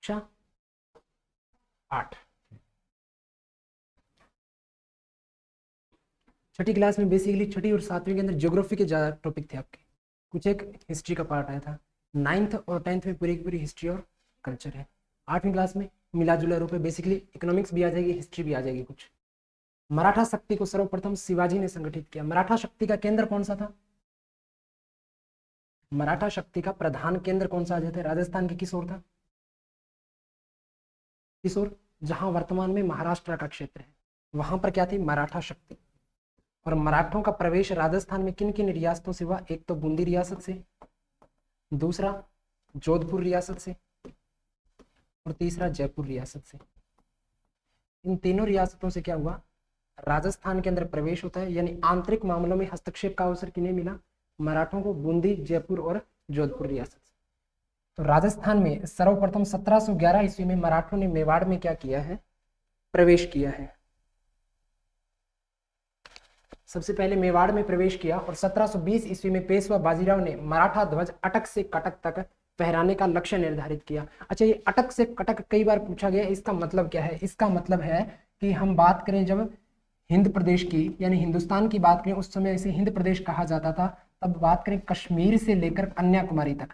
कक्षा 8। छठी क्लास में बेसिकली छठी और 7वीं के अंदर ज्योग्राफी के ज़्यादा टॉपिक थे आपके, कुछ एक हिस्ट्री का पार्ट आया था। 9th और 10th में पूरी की पूरी हिस्ट्री और कल्चर है। 8वीं क्लास में मिला जुला रूप है, बेसिकली इकोनॉमिक्स भी आ जाएगी, हिस्ट्री भी आ जाएगी कुछ। मराठा शक्ति को सर्वप्रथम शिवाजी ने संगठित किया। मराठा शक्ति का केंद्र कौन सा था? मराठा शक्ति का प्रधान केंद्र कौन सा आ जाता है? राजस्थान के किस ओर था? किस ओर? जहां वर्तमान में महाराष्ट्र का क्षेत्र है, वहां पर क्या थी? मराठा शक्ति। और मराठों का प्रवेश राजस्थान में किन किन रियासतों से हुआ? एक तो बूंदी रियासत से, दूसरा जोधपुर रियासत से, और तीसरा जयपुर रियासत से। इन तीनों रियासतों से क्या हुआ? राजस्थान के अंदर प्रवेश होता है, यानी आंतरिक मामलों में हस्तक्षेप का अवसर किन्हें मिला? मराठों को, बूंदी, जयपुर और जोधपुर रियासत से। तो राजस्थान में सर्वप्रथम 1711 ईस्वी में मराठों ने मेवाड़ में क्या किया है? प्रवेश किया है। सबसे पहले मेवाड़ में प्रवेश किया और 1720 ईस्वी में पेशवा बाजीराव ने मराठा ध्वज अटक से कटक तक फहराने का लक्ष्य निर्धारित किया। अच्छा, ये अटक से कटक कई बार पूछा गया, इसका मतलब क्या है? इसका मतलब है कि हम बात करें जब हिंद प्रदेश की, यानी हिंदुस्तान की बात करें, उस समय इसे हिंद प्रदेश कहा जाता था। तब बात करें कश्मीर से लेकर कन्याकुमारी तक,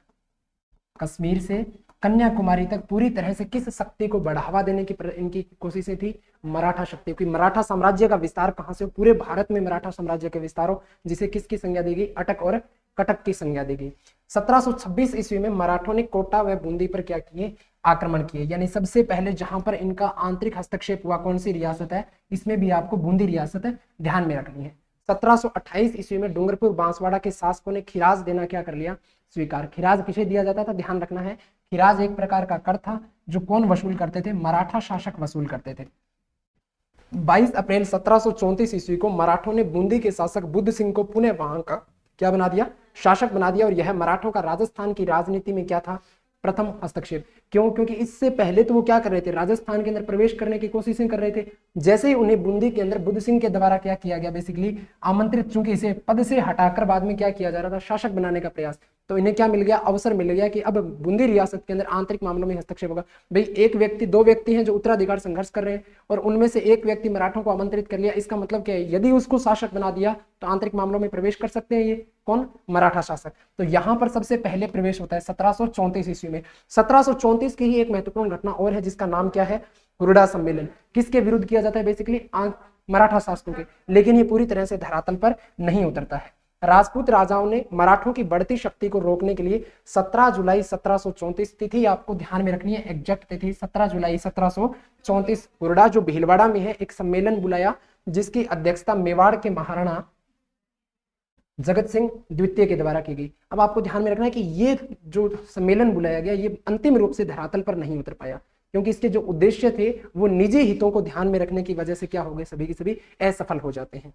कश्मीर से कन्याकुमारी तक पूरी तरह से किस शक्ति को बढ़ावा देने की इनकी कोशिशें थी? मराठा शक्ति। क्योंकि मराठा साम्राज्य का विस्तार कहां से हो? पूरे भारत में मराठा साम्राज्य का विस्तार हो, जिसे किसकी संज्ञा दी गई? अटक और कटक की संज्ञा दी गई। 1726 ईस्वी में मराठों ने कोटा व बूंदी पर क्या किए? आक्रमण किए। यानी सबसे पहले जहां पर इनका आंतरिक हस्तक्षेप हुआ, कौन सी रियासत है? इसमें भी आपको बूंदी रियासत ध्यान में रखनी है। 1728 ईस्वी में डूंगरपुर बांसवाड़ा के शासकों ने खिराज देना क्या कर लिया? स्वीकार। खिराज किसे दिया जाता था? ध्यान रखना है, खिराज एक प्रकार का कर था जो कौन वसूल करते थे? मराठा शासक वसूल करते थे। 22 अप्रैल 1734 ईस्वी को मराठों ने बूंदी के शासक बुद्ध सिंह को पुनः वहां का क्या बना दिया? शासक बना दिया। और यह मराठों का राजस्थान की राजनीति में क्या था? प्रथम हस्तक्षेप। क्यों? क्योंकि इससे पहले तो वो क्या कर रहे थे? राजस्थान के अंदर प्रवेश करने की कोशिशें कर रहे थे। जैसे ही उन्हें बूंदी के अंदर बुद्ध सिंह के द्वारा क्या किया गया? बेसिकली आमंत्रित, चूंकि इसे पद से हटाकर बाद में क्या किया जा रहा था? शासक बनाने का प्रयास। तो इन्हें क्या मिल गया? अवसर मिल गया कि अब बूंदी रियासत के अंदर आंतरिक मामलों में हस्तक्षेप होगा। भाई एक व्यक्ति, दो व्यक्ति हैं जो उत्तराधिकार संघर्ष कर रहे हैं और उनमें से एक व्यक्ति मराठों को आमंत्रित कर लिया। इसका मतलब क्या है? यदि उसको शासक बना दिया तो आंतरिक मामलों में प्रवेश कर सकते हैं। ये कौन? मराठा शासक। तो यहां पर सबसे पहले प्रवेश होता है 1734 ईस्वी में। 1734 की ही एक महत्वपूर्ण घटना और है जिसका नाम क्या है? हुरडा सम्मेलन। किसके विरुद्ध किया जाता है? बेसिकली मराठा शासकों के। लेकिन ये पूरी तरह से धरातल पर नहीं उतरता है। राजपूत राजाओं ने मराठों की बढ़ती शक्ति को रोकने के लिए 17 जुलाई 1734, तिथि आपको ध्यान में रखनी है, एग्जैक्ट तिथि 17 जुलाई 1734, हुरडा जो भीलवाड़ा में है, एक सम्मेलन बुलाया जिसकी अध्यक्षता मेवाड़ के महाराणा जगत सिंह द्वितीय के द्वारा की गई। अब आपको ध्यान में रखना है कि ये जो सम्मेलन बुलाया गया, ये अंतिम रूप से धरातल पर नहीं उतर पाया, क्योंकि इसके जो उद्देश्य थे वो निजी हितों को ध्यान में रखने की वजह से क्या हो गए? सभी के सभी असफल हो जाते हैं।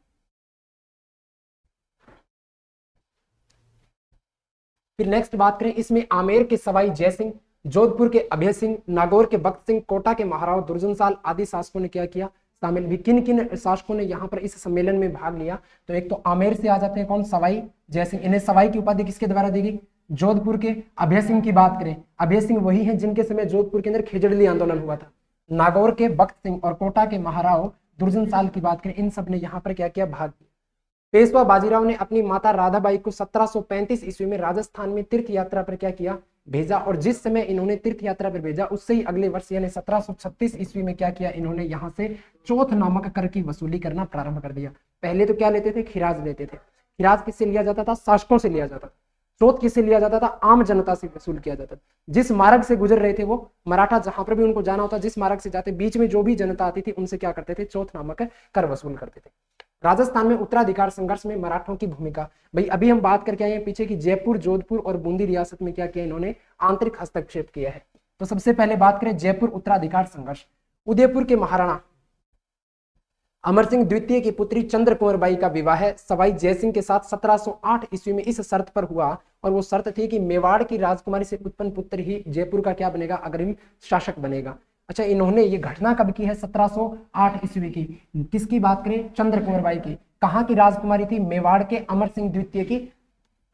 फिर नेक्स्ट बात करें, इसमें आमेर के सवाई जय सिंह, जोधपुर के अभय सिंह, नागौर के बख्त सिंह, कोटा के महाराव दुर्जनसाल आदि शासकों ने क्या किया? शामिल भी। किन किन शासकों ने यहाँ पर इस सम्मेलन में भाग लिया? तो एक तो आमेर से आ जाते हैं कौन? सवाई जय सिंह। इन्हें सवाई की उपाधि किसके द्वारा दी गई? जोधपुर के अभय सिंह की बात करें, अभय सिंह वही है जिनके समय जोधपुर के अंदर खिजड़ली आंदोलन हुआ था। नागौर के बख्त सिंह और कोटा के महाराव दुर्जनसाल की बात करें, इन सब ने यहाँ पर क्या किया? भाग किया। पेशवा बाजीराव ने अपनी माता राधाबाई को 1735 ईस्वी में राजस्थान में तीर्थ यात्रा पर क्या किया? भेजा। और जिस समय इन्होंने तीर्थ यात्रा पर भेजा उससे ही अगले वर्ष यानी 1736 ईस्वी में क्या किया? इन्होंने यहाँ से चौथ नामक कर की वसूली करना प्रारंभ कर दिया। पहले तो क्या लेते थे? खिराज लेते थे। खिराज किससे लिया जाता था? शासकों से लिया जाता था। चौथ किससे लिया जाता था? आम जनता से वसूल किया जाता था। जिस मार्ग से गुजर रहे थे वो मराठा, जहां पर भी उनको जाना होता, जिस मार्ग से जाते, बीच में जो भी जनता आती थी उनसे क्या करते थे? चौथ नामक कर वसूल करते थे। राजस्थान में उत्तराधिकार संघर्ष में मराठों की भूमिका, भाई अभी हम बात करके आए हैं पीछे की जयपुर, जोधपुर और बूंदी रियासत में क्या किया? इन्होंने आंतरिक हस्तक्षेप किया है। तो सबसे पहले बात करें जयपुर उत्तराधिकार संघर्ष। उदयपुर के महाराणा अमर सिंह द्वितीय की पुत्री चंद्र कुंवर बाई का विवाह सवाई जयसिंह के साथ 1708 ईस्वी में इस शर्त पर हुआ, और वो शर्त थी कि मेवाड़ की राजकुमारी से उत्पन्न पुत्र ही जयपुर का क्या बनेगा? अग्रिम शासक बनेगा। अच्छा, इन्होंने ये घटना कब की है? 1708 ईस्वी की। किसकी बात करें? चंद्र कुंवर बाई की। कहाँ की राजकुमारी थी? मेवाड़ के अमर सिंह द्वितीय की।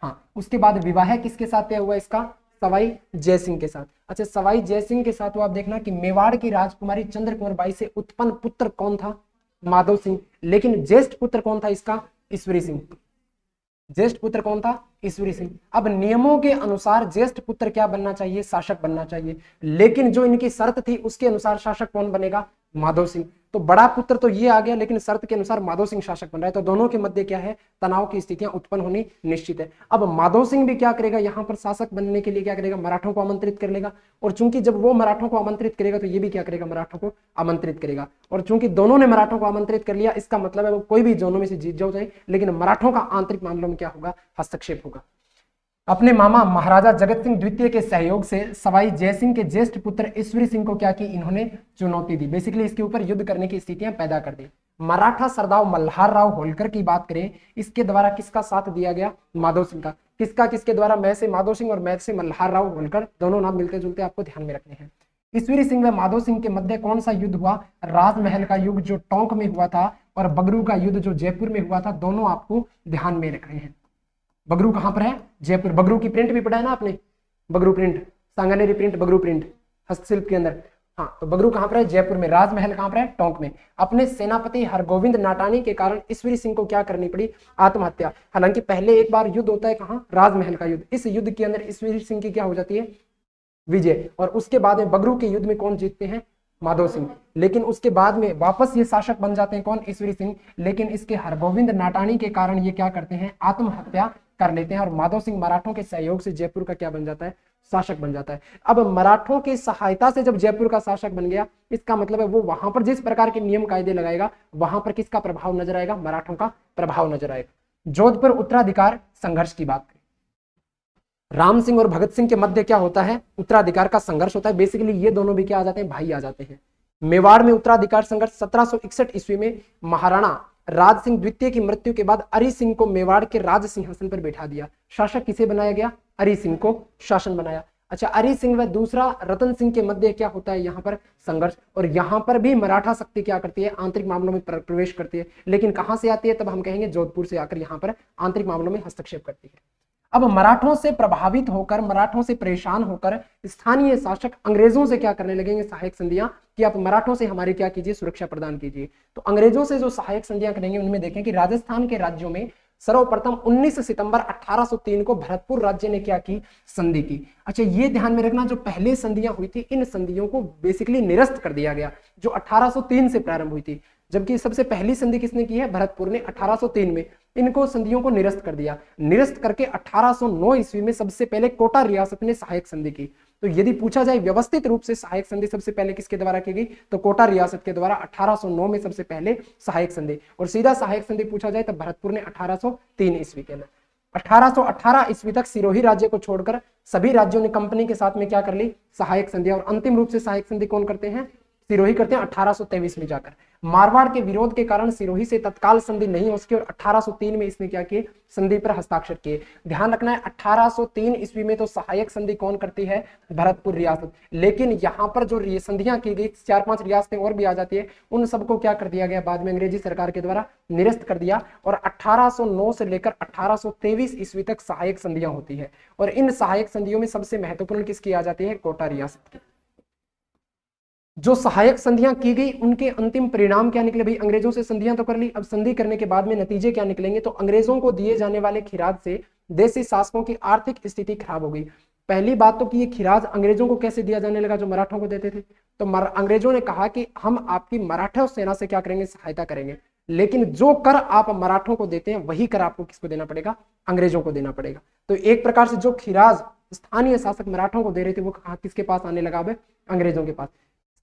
हाँ, उसके बाद विवाह किसके साथ तय हुआ इसका? सवाई जयसिंह के साथ। अच्छा, सवाई जयसिंह के साथ तो आप देखना कि मेवाड़ की राजकुमारी चंद्रकुंवर बाई से उत्पन्न पुत्र कौन था? माधव सिंह। लेकिन ज्येष्ठ पुत्र कौन था इसका? ईश्वरी सिंह। ज्येष्ठ पुत्र कौन था? ईश्वरी सिंह। अब नियमों के अनुसार ज्येष्ठ पुत्र क्या बनना चाहिए? शासक बनना चाहिए। लेकिन जो इनकी शर्त थी उसके अनुसार शासक कौन बनेगा? माधव सिंह। तो बड़ा पुत्र तो ये आ गया, लेकिन शर्त के अनुसार माधव सिंह शासक बन रहा है, तो दोनों के मध्य क्या है? तनाव की स्थितियां उत्पन्न होनी निश्चित है। अब माधव सिंह भी क्या करेगा? यहाँ पर शासक बनने के लिए क्या करेगा? मराठों को आमंत्रित कर लेगा। और चूंकि जब वो मराठों को आमंत्रित करेगा तो ये भी क्या करेगा? मराठों को आमंत्रित करेगा। और चूंकि दोनों ने मराठों को आमंत्रित कर लिया, इसका मतलब है वो कोई भी दोनों में से जीत जाओ जाए, लेकिन मराठों का आंतरिक मामलों में क्या होगा? हस्तक्षेप होगा। अपने मामा महाराजा जगत सिंह द्वितीय के सहयोग से सवाई जयसिंह के ज्येष्ठ पुत्र ईश्वरी सिंह को क्या की? इन्होंने चुनौती दी। बेसिकली इसके ऊपर युद्ध करने की स्थितियां पैदा कर दी। मराठा सरदार मल्हार राव होलकर की बात करें, इसके द्वारा किसका साथ दिया गया? माधव सिंह का। किसका किसके द्वारा? मैं से माधव सिंह और मैं से मल्हार राव होलकर, दोनों नाम मिलते जुलते आपको ध्यान में रखने हैं। ईश्वरी सिंह व माधव सिंह के मध्य कौन सा युद्ध हुआ? राजमहल का युद्ध जो टोंक में हुआ था, और बगरू का युद्ध जो जयपुर में हुआ था, दोनों आपको ध्यान में रखने हैं। बगरू कहां पर है? जयपुर। बगरू की प्रिंट भी पढ़ा है ना आपने, Bagru print, Sanganeri print, Bagru print हस्तशिल्प के अंदर। हाँ, तो बगरू कहां पर है? जयपुर में। राजमहल कहां पर है? टोंक में। अपने सेनापति हरगोविंद नाटानी के कारण ईश्वरी सिंह को क्या करनी पड़ी? आत्महत्या। हालांकि पहले एक बार युद्ध होता है कहां? राजमहल का युद्ध। इस युद्ध के अंदर ईश्वरी सिंह की क्या हो जाती है? विजय। और उसके बाद में बगरू के युद्ध में कौन जीतते हैं? माधव सिंह। लेकिन उसके बाद में वापस ये शासक बन जाते हैं कौन? ईश्वरी सिंह। लेकिन इसके हरगोविंद नाटानी के कारण ये क्या करते हैं? आत्महत्या कर लेते हैं, और माधव सिंह मराठों के सहयोग से जयपुर का क्या बन जाता है? शासक बन जाता है। अब मराठों की सहायता से जब जयपुर का शासक बन गया, इसका मतलब है वो वहां पर जिस प्रकार के नियम कायदे लगाएगा, वहां पर किसका प्रभाव नजर आएगा? मराठों का प्रभाव नजर आएगा। जोधपुर उत्तराधिकार संघर्ष की बात करें, राम सिंह और भगत सिंह के मध्य क्या होता है? उत्तराधिकार का संघर्ष होता है। बेसिकली ये दोनों भी क्या आ जाते हैं? भाई आ जाते हैं। मेवाड़ में उत्तराधिकार संघर्ष 1761 ईस्वी में महाराणा राज सिंह द्वितीय की मृत्यु के बाद अरि सिंह को मेवाड़ के राज सिंहासन पर बैठा दिया। शासक किसे बनाया गया? अरि सिंह को शासन बनाया। अच्छा, अरि सिंह व दूसरा रतन सिंह के मध्य क्या होता है? यहाँ पर संघर्ष। और यहाँ पर भी मराठा शक्ति क्या करती है? आंतरिक मामलों में प्रवेश करती है। लेकिन कहां से आती है? तब हम कहेंगे जोधपुर से आकर यहाँ पर आंतरिक मामलों में हस्तक्षेप करती है। अब मराठों से प्रभावित होकर, मराठों से परेशान होकर स्थानीय शासक अंग्रेजों से क्या करने लगेंगे? सहायक संधियां, कि आप मराठों से हमारी क्या कीजिए? सुरक्षा प्रदान कीजिए। तो अंग्रेजों से जो सहायक संधियां करेंगे, उनमें देखें कि राजस्थान के राज्यों में सर्वप्रथम 19 सितंबर 1803 को भरतपुर राज्य ने क्या की? संधि की। अच्छा, ये ध्यान में रखना, जो पहले संधियां हुई थी, इन संधियों को बेसिकली निरस्त कर दिया गया, जो 1803 से प्रारंभ हुई थी। जबकि सबसे पहली संधि किसने की है? भरतपुर ने 1803 में। इनको संधियों को निरस्त कर दिया। निरस्त करके 1809 ईस्वी में सबसे पहले कोटा रियासत ने सहायक संधि की। तो यदि पूछा जाए व्यवस्थित रूप से सहायक संधि सबसे पहले किसके द्वारा की गई, तो कोटा रियासत के द्वारा 1809 में सबसे पहले सहायक संधि। और सीधा सहायक संधि पूछा जाए तो भरतपुर ने 1803 ईस्वी के अंदर। 1818 ईस्वी तक सिरोही राज्य को छोड़कर सभी राज्यों ने कंपनी के साथ में क्या कर ली? सहायक संधि। और अंतिम रूप से सहायक संधि कौन करते हैं? सिरोही करते हैं 1823 में जाकर। मारवाड़ के विरोध के कारण सिरोही से तत्काल संधि नहीं हो सकी और 1803 में इसने क्या किए? संधि पर हस्ताक्षर किए। ध्यान रखना है 1803 ईस्वी में तो सहायक संधि कौन करती है? भरतपुर रियासत। लेकिन यहाँ पर जो संधियां की गई, 4-5 रियासतें और भी आ जाती है, उन सबको क्या कर दिया गया? बाद में अंग्रेजी सरकार के द्वारा निरस्त कर दिया। और 1809 से लेकर 1823 ईस्वी तक सहायक संधियां होती है। और इन सहायक संधियों में सबसे महत्वपूर्ण किसकी आ जाती है? कोटा रियासत की। जो सहायक संधियां की गई, उनके अंतिम परिणाम क्या निकले? भाई, अंग्रेजों से संधियां तो कर ली, अब संधि करने के बाद में नतीजे क्या निकलेंगे? तो अंग्रेजों को दिए जाने वाले खिराज से देशी शासकों की आर्थिक स्थिति खराब हो गई। पहली बात तो कि ये खिराज अंग्रेजों को कैसे दिया जाने लगा? जो मराठों को देते थे। तो अंग्रेजों ने कहा कि हम आपकी मराठा सेना से क्या करेंगे? सहायता करेंगे। लेकिन जो कर आप मराठों को देते हैं, वही कर आपको किसको देना पड़ेगा? अंग्रेजों को देना पड़ेगा। तो एक प्रकार से जो खिराज स्थानीय शासक मराठों को दे रहे थे, वो किसके पास आने लगा? अब अंग्रेजों के पास।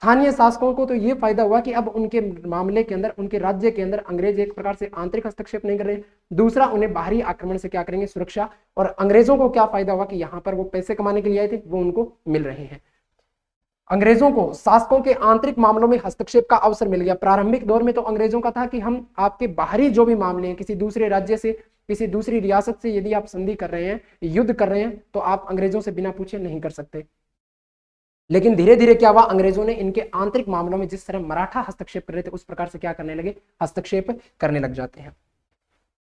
स्थानीय शासकों को तो ये फायदा हुआ कि अब उनके मामले के अंदर, उनके राज्य के अंदर अंग्रेज एक प्रकार से आंतरिक हस्तक्षेप नहीं कर रहे। दूसरा, उन्हें बाहरी आक्रमण से क्या करेंगे? सुरक्षा। और अंग्रेजों को क्या फायदा हुआ कि यहाँ पर वो पैसे कमाने के लिए आए थे, वो उनको मिल रहे हैं। अंग्रेजों को शासकों के आंतरिक मामलों में हस्तक्षेप का अवसर मिल गया। प्रारंभिक दौर में तो अंग्रेजों का था कि हम आपके बाहरी जो भी मामले हैं, किसी दूसरे राज्य से, किसी दूसरी रियासत से यदि आप संधि कर रहे हैं, युद्ध कर रहे हैं, तो आप अंग्रेजों से बिना पूछे नहीं कर सकते। लेकिन धीरे धीरे क्या हुआ? अंग्रेजों ने इनके आंतरिक मामलों में जिस तरह मराठा हस्तक्षेप कर रहे थे, उस प्रकार से क्या करने लगे? हस्तक्षेप करने लग जाते हैं।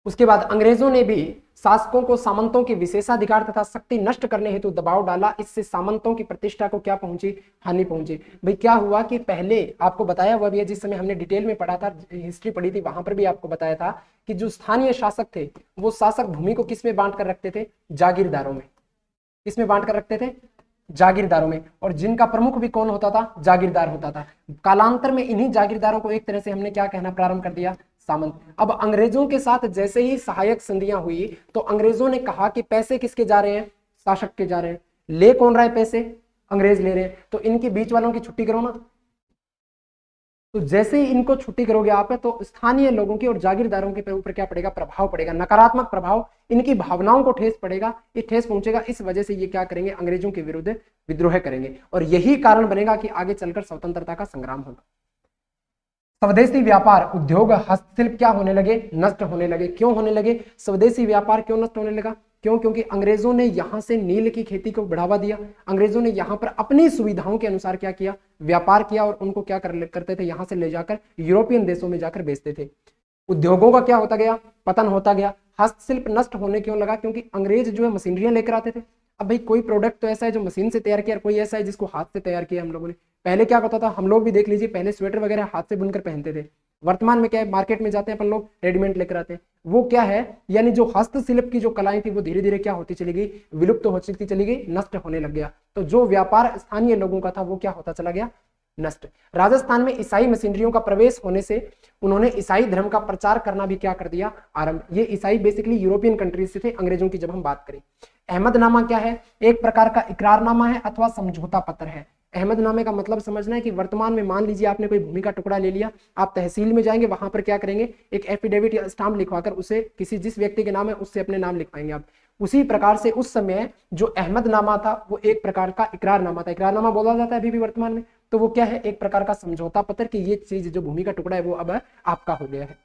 उसके बाद अंग्रेजों ने भी शासकों को सामंतों के विशेषाधिकार तथा शक्ति नष्ट करने हेतु दबाव डाला। इससे सामंतों की प्रतिष्ठा को क्या पहुंची, हानि पहुंची। भाई क्या हुआ कि पहले आपको बताया हुआ भी है, जिस समय हमने डिटेल में पढ़ा था, हिस्ट्री पढ़ी थी, वहां पर भी आपको बताया था कि जो स्थानीय शासक थे वो शासक भूमि को किस में बांट कर रखते थे, जागीरदारों में। किसमें बांट कर रखते थे, जागीरदारों में। और जिनका प्रमुख भी कौन होता था, जागीरदार होता था। कालांतर में इन्हीं जागीरदारों को एक तरह से हमने क्या कहना प्रारंभ कर दिया, सामंत। अब अंग्रेजों के साथ जैसे ही सहायक संधियां हुई तो अंग्रेजों ने कहा कि पैसे किसके जा रहे हैं, शासक के जा रहे हैं। ले कौन रहा है पैसे, अंग्रेज ले रहे हैं, तो इनके बीच वालों की छुट्टी करो ना। तो जैसे ही इनको छुट्टी करोगे आप तो स्थानीय लोगों की और जागीरदारों के ऊपर क्या पड़ेगा, प्रभाव पड़ेगा, नकारात्मक प्रभाव। इनकी भावनाओं को ठेस पड़ेगा, ये ठेस पहुंचेगा। इस वजह से ये क्या करेंगे, अंग्रेजों के विरुद्ध विद्रोह करेंगे और यही कारण बनेगा कि आगे चलकर स्वतंत्रता का संग्राम होगा। स्वदेशी व्यापार, उद्योग, हस्तशिल्प क्या होने लगे, नष्ट होने लगे। क्यों होने लगे, स्वदेशी व्यापार क्यों नष्ट होने लगा, क्यों, क्योंकि अंग्रेजों ने यहां से नील की खेती को बढ़ावा दिया। अंग्रेजों ने यहां पर अपनी सुविधाओं के अनुसार क्या किया, व्यापार किया और उनको क्या करते थे, यहां से ले जाकर यूरोपियन देशों में जाकर बेचते थे। उद्योगों का क्या होता गया, पतन होता गया। हस्तशिल्प नष्ट होने क्यों लगा, क्योंकि अंग्रेज जो है मशीनरियां लेकर आते थे। अब भाई कोई प्रोडक्ट तो ऐसा है जो मशीन से तैयार किया, कोई ऐसा है जिसको हाथ से तैयार किया हम लोगों ने। पहले क्या होता था, हम लोग भी देख लीजिए, पहले स्वेटर वगैरह हाथ से बुनकर पहनते थे। वर्तमान में क्या है, मार्केट में जाते हैं अपन लोग, रेडीमेड लेकर आते हैं। वो क्या है, यानी जो हस्तशिल्प की जो कलाएं थी वो धीरे धीरे क्या होती चली गई, विलुप्त तो होती चली गई, नष्ट होने लग गया। तो जो व्यापार स्थानीय लोगों का था वो क्या होता चला गया, नष्ट। राजस्थान में ईसाई मशीनरियों का प्रवेश होने से उन्होंने ईसाई धर्म का प्रचार करना भी क्या कर दिया, आरंभ। ये ईसाई बेसिकली यूरोपियन कंट्रीज से थे, अंग्रेजों की जब हम बात करें। अहमदनामा क्या है, एक प्रकार का इकरारनामा है अथवा समझौता पत्र है। अहमदनामे का मतलब समझना है कि वर्तमान में मान लीजिए आपने कोई भूमि का टुकड़ा ले लिया, आप तहसील में जाएंगे, वहां पर क्या करेंगे, एक एफिडेविट या स्टाम्प लिखवाकर उसे किसी जिस व्यक्ति के नाम है उससे अपने नाम लिखवाएंगे आप। उसी प्रकार से उस समय जो अहमदनामा था वो एक प्रकार का इकरारनामा था। इकरारनामा बोला जाता है अभी भी वर्तमान में। तो वो क्या है, एक प्रकार का समझौता पत्र कि ये चीज जो भूमि का टुकड़ा है वो अब आपका हो गया है।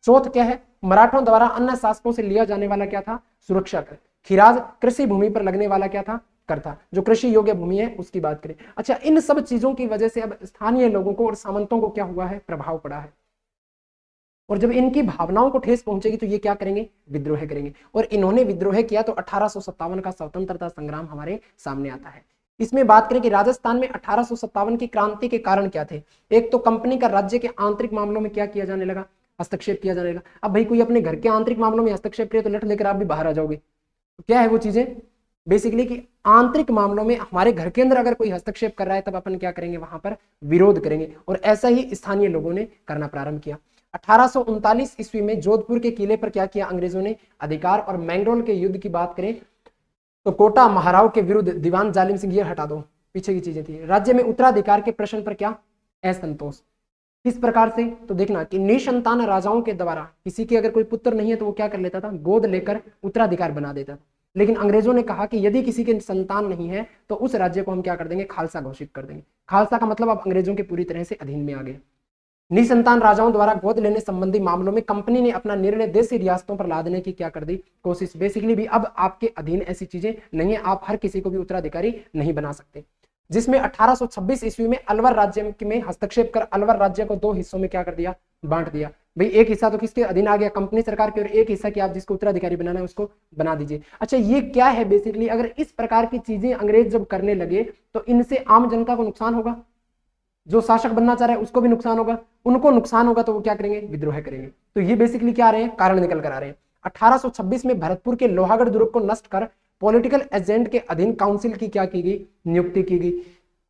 चौथ क्या है, मराठों द्वारा अन्य शासकों से लिया जाने वाला क्या था, सुरक्षा कर। खिराज, कृषि भूमि पर लगने वाला क्या था, कर था। जो कृषि योग्य भूमि है उसकी बात करें। अच्छा, इन सब चीजों की वजह से अब स्थानीय लोगों को और सामंतों को क्या हुआ है, प्रभाव पड़ा है। और जब इनकी भावनाओं को ठेस पहुंचेगी तो ये क्या करेंगे, विद्रोह करेंगे। और इन्होंने विद्रोह किया तो 1857 का स्वतंत्रता संग्राम हमारे सामने आता है। इसमें बात करें कि राजस्थान में 1857 की क्रांति के कारण क्या थे। एक तो कंपनी का राज्य के आंतरिक मामलों में क्या किया जाने लगा, हस्तक्षेप किया जाने लगा। अब भाई कोई अपने घर के आंतरिक मामलों में हस्तक्षेप करे तो लठ लेकर आप भी बाहर आ जाओगे। तो क्या है वो चीजें, बेसिकली कि आंतरिक मामलों में हमारे घर के अंदर अगर कोई हस्तक्षेप कर रहा है तब अपन क्या करेंगे, वहां पर विरोध करेंगे। और ऐसा ही स्थानीय लोगों ने करना प्रारंभ किया। 1839 ईस्वी में जोधपुर के किले पर क्या किया अंग्रेजों ने, अधिकार। और मैंगरोल के युद्ध की बात करें तो कोटा महाराव के विरुद्ध दीवान जालिम सिंह, ये हटा दो, पीछे की चीजें थी। राज्य में उत्तराधिकार के प्रश्न पर क्या, असंतोष। किस प्रकार से, तो देखना कि निसंतान राजाओं के द्वारा किसी के अगर कोई पुत्र नहीं है तो वो क्या कर लेता था, गोद लेकर उत्तराधिकार बना देता था। लेकिन अंग्रेजों ने कहा कि यदि किसी के संतान नहीं है तो उस राज्य को हम क्या कर देंगे, खालसा घोषित कर देंगे। खालसा का मतलब अब अंग्रेजों के पूरी तरह से अधीन में आ गए। निसंतान राजाओं द्वारा गोद लेने संबंधी मामलों में कंपनी ने अपना निर्णय देशी रियासतों पर लादने की क्या कर दी, कोशिश। बेसिकली भी अब आपके अधीन ऐसी चीजें नहीं है, आप हर किसी को भी उत्तराधिकारी नहीं बना सकते। जिसमें 1826 ईस्वी में अलवर राज्य में हस्तक्षेप कर अलवर राज्य को दो हिस्सों में क्या कर दिया, बांट दिया। भाई एक हिस्सा तो किसके अधीन आ गया, कंपनी सरकार के, और एक हिस्सा कि आप जिसको उत्तराधिकारी बनाना है उसको बना दीजिए। अच्छा, ये क्या है बेसिकली, अगर इस प्रकार की चीजें अंग्रेज जब करने लगे तो इनसे आम जनता को नुकसान होगा, जो शासक बनना चाह रहे हैं उसको भी नुकसान होगा, उनको नुकसान होगा तो वो क्या करेंगे, विद्रोह करेंगे। तो ये बेसिकली क्या आ रहे हैं, कारण निकल कर आ रहे हैं। 1826 में भरतपुर के लोहागढ़ दुर्ग को नष्ट कर पॉलिटिकल एजेंट के अधीन काउंसिल की क्या की गई, नियुक्ति की गई।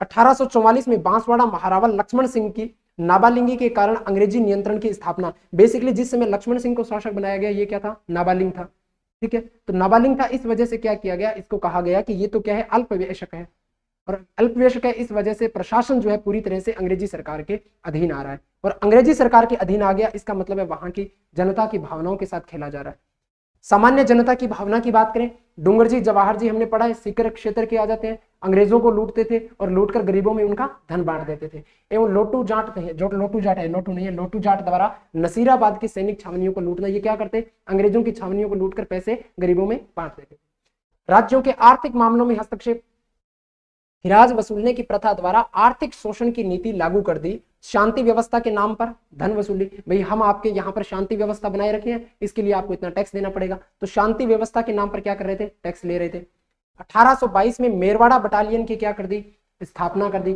1844 में बांसवाड़ा महारावल लक्ष्मण सिंह की नाबालिंगी के कारण अंग्रेजी नियंत्रण की स्थापना। बेसिकली जिस समय लक्ष्मण सिंह को शासक बनाया गया ये क्या था, नाबालिग था। ठीक है, तो नाबालिग था, इस वजह से क्या किया गया, इसको कहा गया कि ये तो क्या है, अल्पवयस्क है। और अल्पवयस्क है, इस वजह से प्रशासन जो है पूरी तरह से अंग्रेजी सरकार के अधीन आ रहा है। और अंग्रेजी सरकार के अधीन आ गया, इसका मतलब है वहां की जनता की भावनाओं के साथ खेला जा रहा है। सामान्य जनता की भावना की बात करें, डूंगर जी, जवाहर जी हमने पढ़ा है, सीकर क्षेत्र के आ जाते हैं, अंग्रेजों को लूटते थे और लूटकर गरीबों में उनका धन बांट देते थे। एवं लोटू जाट थे, जो लोटू जाट है, लोटू नहीं है, लोटू जाट द्वारा नसीराबाद की सैनिक छावनियों को लूटना। ये क्या करते, अंग्रेजों की छावनियों को लूटकर पैसे गरीबों में बांट देते थे। राज्यों के आर्थिक मामलों में हस्तक्षेप, हिराज वसूलने की प्रथा द्वारा आर्थिक शोषण की नीति लागू कर दी, शांति व्यवस्था के नाम पर धन वसूली। भाई हम आपके यहाँ पर शांति व्यवस्था बनाए रखे हैं, इसके लिए आपको इतना टैक्स देना पड़ेगा, तो शांति व्यवस्था के नाम पर क्या कर रहे थे, टैक्स ले रहे थे। 1822 में मेरवाड़ा बटालियन की क्या कर दी, स्थापना कर दी।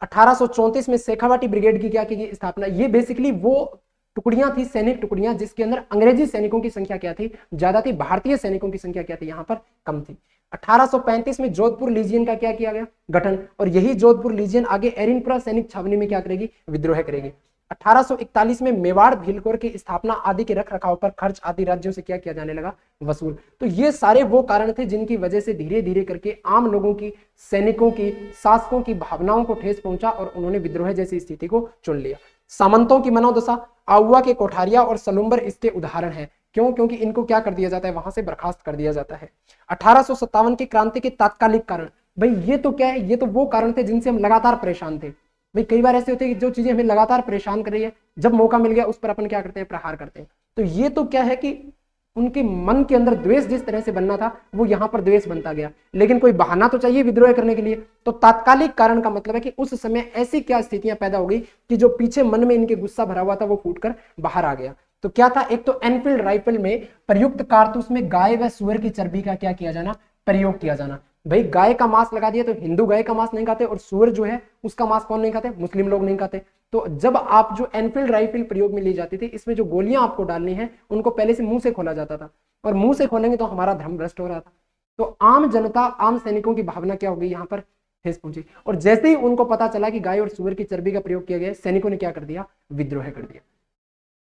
1834 में शेखावाटी ब्रिगेड की क्या की स्थापना। ये बेसिकली वो टुकड़ियां थी, सैनिक टुकड़ियां, जिसके अंदर अंग्रेजी सैनिकों की संख्या क्या थी, ज्यादा थी, भारतीय सैनिकों की संख्या क्या थी, यहाँ पर कम थी। 1835 में जोधपुर लीजियन का क्या किया गया, गठन, और यही जोधपुर लीजियन आगे एरिनपुरा सैनिक छावनी में क्या करेगी, विद्रोह करेगी। 1841 में मेवाड़ भीलकोर की स्थापना आदि के रख रखाव पर खर्च आदि राज्यों से क्या किया जाने लगा, वसूल। तो ये सारे वो कारण थे जिनकी वजह से धीरे धीरे करके आम लोगों की, सैनिकों की, शासकों की भावनाओं को ठेस पहुंचा और उन्होंने विद्रोह जैसी स्थिति को चुन लिया। सामंतों की मनोदशा, आउवा के कोठारिया और सलुम्बर इसके उदाहरण है। क्यों? क्योंकि इनको क्या कर दिया जाता है, वहां से बर्खास्त कर दिया जाता है। 1857 की क्रांति के तात्कालिक कारण, भाई ये तो क्या है, ये तो वो कारण थे जिनसे हम लगातार परेशान थे। भाई कई बार ऐसे होते हैं कि जो चीजें हमें लगातार परेशान कर रही है, जब मौका मिल गया उस पर अपन क्या करते हैं, प्रहार करते हैं। तो ये तो क्या है कि उनके मन के अंदर द्वेष जिस तरह से बनना था वो यहाँ पर द्वेष बनता गया, लेकिन कोई बहाना तो चाहिए विद्रोह करने के लिए। तो तात्कालिक कारण का मतलब है कि उस समय ऐसी क्या स्थितियां पैदा हो गई कि जो पीछे मन में इनके गुस्सा भरा हुआ था वो फूटकर बाहर आ गया। तो क्या था, एक तो एनफील्ड राइफल में प्रयुक्त कारतूस में गाय व सुअर की चर्बी का क्या किया जाना, प्रयोग किया जाना। भाई गाय का मांस लगा दिया तो हिंदू गाय का मांस नहीं खाते, और सुअर जो है उसका मांस कौन नहीं खाते, मुस्लिम लोग नहीं खाते। तो जब आप जो एनफील्ड राइफल प्रयोग में ली जाती थी, इसमें जो गोलियां आपको डालनी है उनको पहले से मुंह से खोला जाता था, और मुंह से खोलेंगे तो हमारा धर्म भ्रष्ट हो रहा था। तो आम जनता, आम सैनिकों की भावना क्या हो गई, यहाँ पर ठेस पहुंची। और जैसे ही उनको पता चला कि गाय और सुअर की चर्बी का प्रयोग किया गया, सैनिकों ने क्या कर दिया, विद्रोह कर दिया।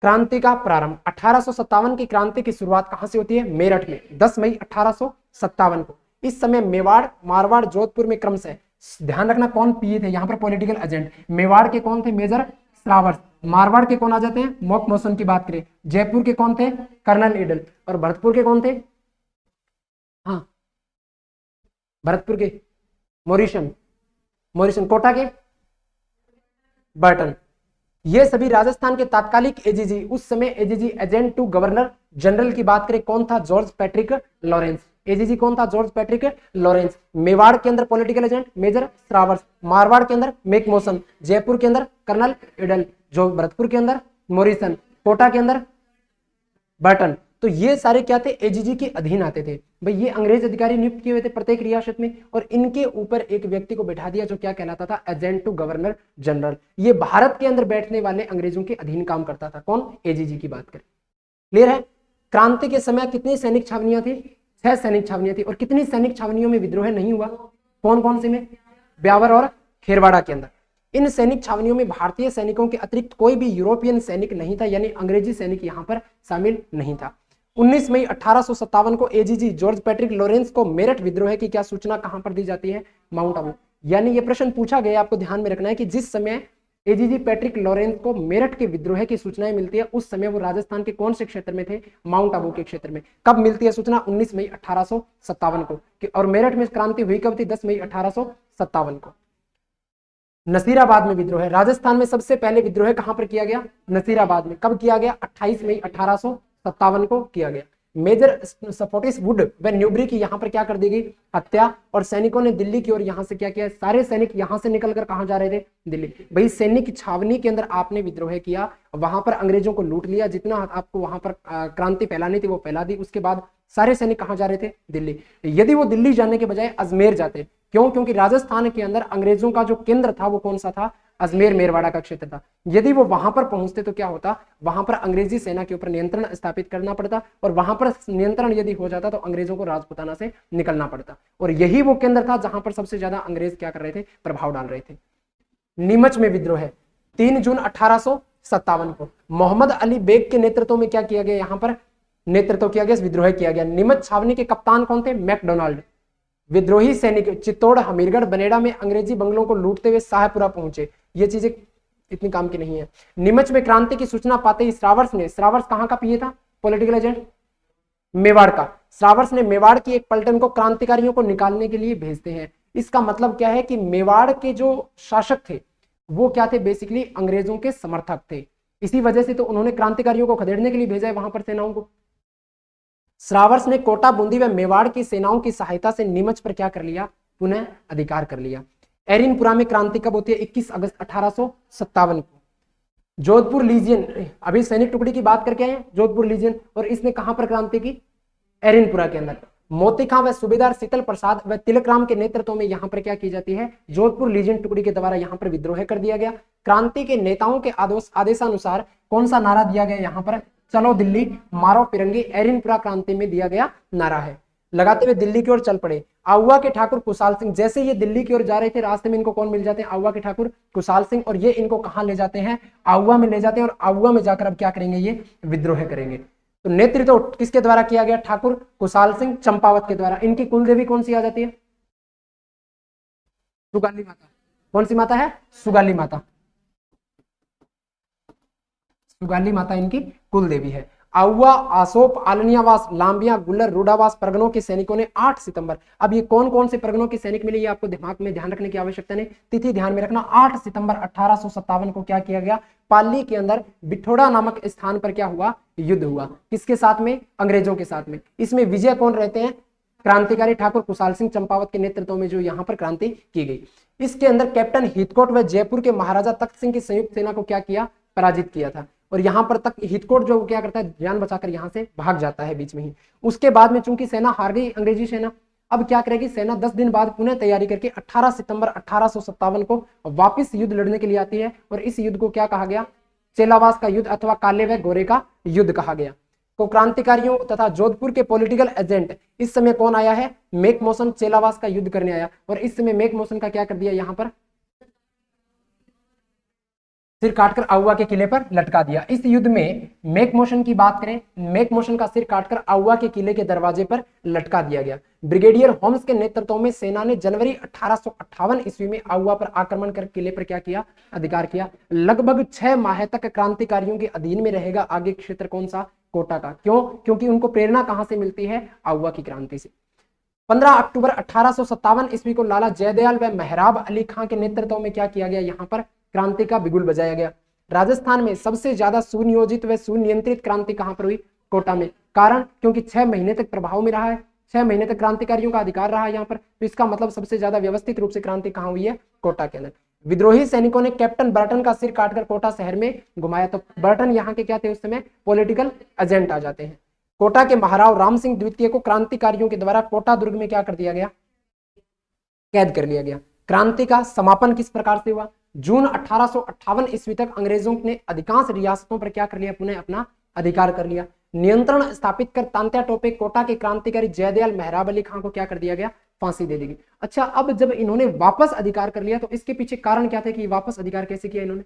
क्रांति का प्रारंभ, 1857 की क्रांति की शुरुआत कहां से होती है, मेरठ में, 10 मई 1857 को। इस समय मेवाड़, मारवाड़, जोधपुर में क्रमशः, ध्यान रखना कौन पीए थे यहाँ पर, पॉलिटिकल एजेंट। मेवाड़ के कौन थे, मेजर श्रावर्स। मारवाड़ के कौन आ जाते हैं, मॉक मोशन की बात करें। जयपुर के कौन थे, कर्नल ईडल। और भरतपुर के कौन थे, हाँ भरतपुर के मोरिशन, मोरिशन। कोटा के बर्टन। ये सभी राजस्थान के तात्कालिक एजीजी, उस समय AGG agent to governor general की बात करें, कौन था, जॉर्ज पैट्रिक लॉरेंस। एजीजी कौन था, जॉर्ज पैट्रिक लॉरेंस। मेवाड़ के अंदर पॉलिटिकल एजेंट मेजर श्रावर्स, मारवाड़ के अंदर मैकमोसन, जयपुर के अंदर कर्नल इडल, जो भरतपुर के अंदर मोरिसन, कोटा के अंदर बर्टन। तो ये सारे क्या थे, एजीजी के अधीन आते थे। भाई ये अंग्रेज अधिकारी नियुक्त किए हुए थे प्रत्येक रियासत में, और इनके ऊपर एक व्यक्ति को बैठा दिया जो क्या कहलाता था, एजेंट टू गवर्नर जनरल। ये भारत के अंदर बैठने वाले अंग्रेजों के अधीन काम करता था। कौन, एजीजी की बात करें। क्लियर है। क्रांति के समय कितनी सैनिक छावनियां थी, 6 सैनिक छावनियां थी। और कितनी सैनिक छावनियों में विद्रोह नहीं हुआ, कौन कौन से में, ब्यावर और खेरवाड़ा के अंदर। इन सैनिक छावनियों में भारतीय सैनिकों के अतिरिक्त कोई भी यूरोपियन सैनिक नहीं था, यानी अंग्रेजी सैनिक यहां पर शामिल नहीं था। 19 मई 1857 को एजीजी जॉर्ज पैट्रिक लॉरेंस को मेरठ विद्रोह की क्या सूचना कहां पर दी जाती है, माउंट आबू। यानी ये प्रश्न पूछा गया, आपको ध्यान में रखना है कि जिस समय एजीजी पैट्रिक लॉरेंस को मेरठ के विद्रोह की सूचनाएं मिलती है, उस समय वो राजस्थान के कौन से क्षेत्र में थे, माउंट आबू के क्षेत्र में। कब मिलती है सूचना, 19 मई 1857 को। और मेरठ में क्रांति हुई कब थी, 10 मई 1857 को। नसीराबाद में विद्रोह, राजस्थान में सबसे पहले विद्रोह कहां पर किया गया, नसीराबाद में। कब किया गया, 28 मई 1857 को किया गया। मेजर सफोर्टिस वुड व न्यूबरी की यहां पर क्या कर दी गई, हत्या। और सैनिकों ने दिल्ली की ओर यहां से क्या किया, सारे सैनिक यहां से निकलकर कहां जा रहे थे, दिल्ली। भाई सैनिक छावनी के अंदर आपने विद्रोह किया, वहां पर अंग्रेजों को लूट लिया, जितना आपको वहां पर क्रांति फैलानी थी वो फैला दी। उसके बाद सारे सैनिक कहां जा रहे थे, दिल्ली। यदि वो दिल्ली जाने के बजाय अजमेर जाते, क्यों, क्योंकि राजस्थान के अंदर अंग्रेजों का जो केंद्र था वो कौन सा था, अजमेर मेरवाड़ा का क्षेत्र था। यदि वो वहां पर पहुंचते तो क्या होता, वहां पर अंग्रेजी सेना के ऊपर नियंत्रण स्थापित करना पड़ता, और वहां पर नियंत्रण यदि हो जाता तो अंग्रेजों को राजपुताना से निकलना पड़ता। और यही वो केंद्र था जहां पर सबसे ज्यादा अंग्रेज क्या कर रहे थे, प्रभाव डाल रहे थे। नीमच में विद्रोह है, 3 जून 1857 को मोहम्मद अली बेग के नेतृत्व में क्या किया गया, यहां पर नेतृत्व किया गया, विद्रोह किया गया। नीमच छावनी के कप्तान कौन थे, मैकडोनाल्ड। विद्रोही सैनिक चित्तौड़, हमीरगढ़, बनेड़ा में अंग्रेजी बंगलों को लूटते हुए शाहपुरा पहुंचे। ये चीजें इतनी काम की नहीं है। नीमच में क्रांति की सूचना पाते ही श्रावर्स कहां का पीए था, पॉलिटिकल एजेंट, मेवाड़ का। श्रावर्स ने मेवाड़ की एक पलटन को क्रांतिकारियों को निकालने के लिए भेजते हैं। इसका मतलब क्या है कि मेवाड़ के जो शासक थे वो क्या थे, बेसिकली अंग्रेजों के समर्थक थे। इसी वजह से तो उन्होंने क्रांतिकारियों को खदेड़ने के लिए भेजा है वहां पर सेनाओं को। श्रावर्स ने कोटा, बूंदी व मेवाड़ की सेनाओं की सहायता से नीमच पर क्या कर लिया, पुनः अधिकार कर लिया। एरिनपुरा में क्रांति कब होती है? 21 अगस्त 1857 को। जोधपुर लीजियन, अभी सैनिक टुकड़ी की बात करके आए जोधपुर लीजियन, और इसने कहां पर क्रांति की? एरिनपुरा के अंदर। मोती खां व सूबेदार शीतल प्रसाद व तिलकराम के नेतृत्व में यहां पर क्या की जाती है? जोधपुर लीजियन टुकड़ी के द्वारा यहां पर विद्रोह कर दिया गया। क्रांति के नेताओं के आदेशानुसार कौन सा नारा दिया गया यहां पर? चलो दिल्ली मारो फिरंगी, एरिनपुरा क्रांति में दिया गया नारा है। लगाते हुए दिल्ली की ओर चल पड़े। आउवा के ठाकुर कुशाल सिंह, जैसे ये दिल्ली की ओर जा रहे थे रास्ते में इनको कौन मिल जाते हैं? आउवा के ठाकुर कुशाल सिंह, और ये इनको कहां ले जाते हैं? आउवा में ले जाते हैं, और आउवा में जाकर अब क्या करेंगे? ये विद्रोह करेंगे। तो नेतृत्व किसके द्वारा किया गया? ठाकुर कुशाल सिंह चंपावत के द्वारा। इनकी कुलदेवी कौन सी आ जाती है? सुगाली माता। कौन सी माता है? सुगाली माता। सुगाली माता इनकी कुलदेवी है। आउवा, आसोप, आलनियावास, लांबिया, गुल्लर, रूडावास परगनों के सैनिकों ने 8 सितंबर, अब ये कौन कौन से परगनों के सैनिक मिले ये आपको दिमाग में ध्यान रखने की आवश्यकता नहीं, तिथि ध्यान में रखना। 8 सितंबर 1857 को क्या किया गया? पाली के अंदर बिठोड़ा नामक स्थान पर क्या हुआ? युद्ध हुआ। किसके साथ में? अंग्रेजों के साथ में। इसमें विजय कौन रहते हैं? क्रांतिकारी ठाकुर कुशाल सिंह चंपावत के नेतृत्व में जो यहाँ पर क्रांति की गई। इसके अंदर कैप्टन हितकोट व जयपुर के महाराजा तख्त सिंह की संयुक्त सेना को क्या किया? पराजित किया था। और यहां पर तक हितकोट जो क्या करता है? जान बचाकर यहां से भाग जाता है बीच में ही। उसके बाद में चूंकि सेना हार गई, अंग्रेजी सेना, अब क्या करेगी? सेना 10 दिन बाद पुनः तैयारी करके 18 सितंबर 1857 को वापस युद्ध लड़ने के लिए आती है। और इस युद्ध को क्या कहा गया? चेलावास का युद्ध अथवा काले व गोरे का युद्ध कहा गया। तो क्रांतिकारियों तथा जोधपुर के पॉलिटिकल एजेंट इस समय कौन आया है? मेक मोशन चेलावास का युद्ध करने आया। और इस समय मेक मोशन का क्या कर दिया? यहां पर सिर काटकर आउवा के किले पर लटका दिया। इस युद्ध में मेक मोशन की बात करें, मेक मोशन का सिर काटकर आउवा के किले के दरवाजे पर लटका दिया गया। ब्रिगेडियर होम्स के नेतृत्व में सेना ने जनवरी 1858 ईस्वी में आउवा पर आक्रमण कर किले पर क्या किया? अधिकार किया। लगभग 6 माह तक क्रांतिकारियों के अधीन में रहेगा आगे क्षेत्र कौन सा? कोटा का। क्यों? क्योंकि उनको प्रेरणा कहां से मिलती है? आउवा की क्रांति से। 15 अक्टूबर 1857 ईस्वी को लाला जयदयाल व मेहराब अली खां के नेतृत्व में क्या किया गया? यहां पर क्रांति का बिगुल बजाया गया। राजस्थान में सबसे ज्यादा सुनियोजित व सुनियंत्रित क्रांति कहां पर हुई? कोटा में। कारण? क्योंकि 6 महीने तक प्रभाव में रहा है, 6 महीने तक क्रांतिकारियों का अधिकार रहा है यहाँ पर। तो इसका मतलब सबसे ज्यादा व्यवस्थित रूप से क्रांति कहां हुई है? कोटा के अंदर। विद्रोही सैनिकों ने कैप्टन बर्टन का सिर काटकर कोटा शहर में घुमाया। तो बर्टन यहाँ के क्या थे उस समय? पॉलिटिकल एजेंट आ जाते हैं। कोटा के महाराव राम सिंह द्वितीय को क्रांतिकारियों के द्वारा कोटा दुर्ग में क्या कर दिया गया? कैद कर लिया गया। क्रांति का समापन किस प्रकार से हुआ? जून 1858 ईस्वी तक अंग्रेजों ने अधिकांश रियासतों पर क्या कर लिया? पुनः अपना अधिकार कर लिया। नियंत्रण स्थापित कर तांत्या टोपे कोटा के क्रांतिकारी जयदयाल मेहराब अली खां को क्या कर दिया गया? फांसी दे दी गई। अच्छा, अब जब इन्होंने वापस अधिकार कर लिया तो इसके पीछे कारण क्या थे कि वापस अधिकार कैसे किया इन्होंने?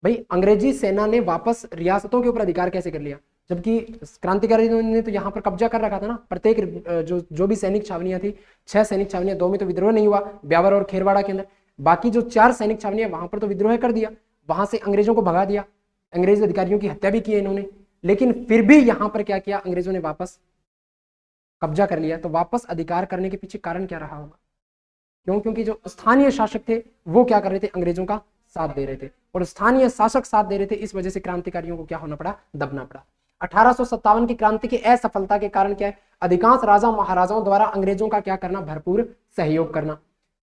भाई, अंग्रेजी सेना ने वापस रियासतों के ऊपर अधिकार कैसे कर लिया? जबकि क्रांतिकारियों ने तो यहाँ पर कब्जा कर रखा था ना। प्रत्येक जो भी सैनिक छावनियां थी, 6 सैनिक छावनियां, 2 में तो विद्रोह नहीं हुआ, ब्यावर और खेरवाड़ा के अंदर। बाकी जो 4 सैनिक छावनियां वहां पर तो विद्रोह कर दिया, वहां से अंग्रेजों को भगा दिया, अंग्रेज अधिकारियों की हत्या भी की इन्होंने। लेकिन फिर भी यहां पर क्या किया? अंग्रेजों ने वापस कब्जा कर लिया। तो वापस अधिकार करने के पीछे कारण क्या रहा होगा? क्यों? क्योंकि जो स्थानीय शासक थे वो क्या कर रहे थे? अंग्रेजों का साथ दे रहे थे। और स्थानीय शासक साथ दे रहे थे, इस वजह से क्रांतिकारियों को क्या होना पड़ा? दबना पड़ा। 1857 की क्रांति की असफलता के कारण क्या है? अधिकांश राजा महाराजाओं द्वारा अंग्रेजों का क्या करना? भरपूर सहयोग करना।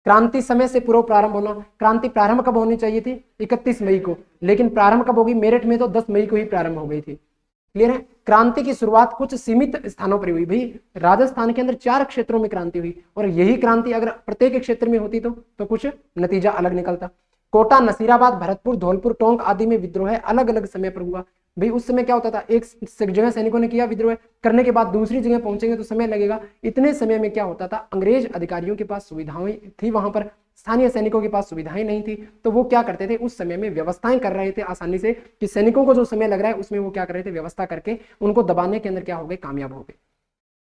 क्रांति समय से पूर्व प्रारंभ होना। क्रांति प्रारंभ कब होनी चाहिए थी? 31 मई को, लेकिन प्रारंभ कब होगी? मेरठ में तो 10 मई को ही प्रारंभ हो गई थी। क्लियर है? क्रांति की शुरुआत कुछ सीमित स्थानों पर हुई। भाई, राजस्थान के अंदर 4 क्षेत्रों में क्रांति हुई, और यही क्रांति अगर प्रत्येक क्षेत्र में होती तो कुछ नतीजा अलग निकलता। कोटा, नसीराबाद, भरतपुर, धौलपुर, टोंक आदि में विद्रोह अलग अलग समय पर हुआ। भाई, उस समय क्या होता था? एक जगह सैनिकों ने किया विद्रोह, करने के बाद दूसरी जगह पहुंचेंगे तो समय लगेगा। इतने समय में क्या होता था? अंग्रेज अधिकारियों के पास सुविधाएं थी, वहां पर स्थानीय सैनिकों के पास सुविधाएं नहीं थी। तो वो क्या करते थे? उस समय में व्यवस्थाएं कर रहे थे आसानी से, कि सैनिकों को जो समय लग रहा है उसमें वो क्या कर रहे थे? व्यवस्था करके उनको दबाने के अंदर क्या हो गए? कामयाब हो गए।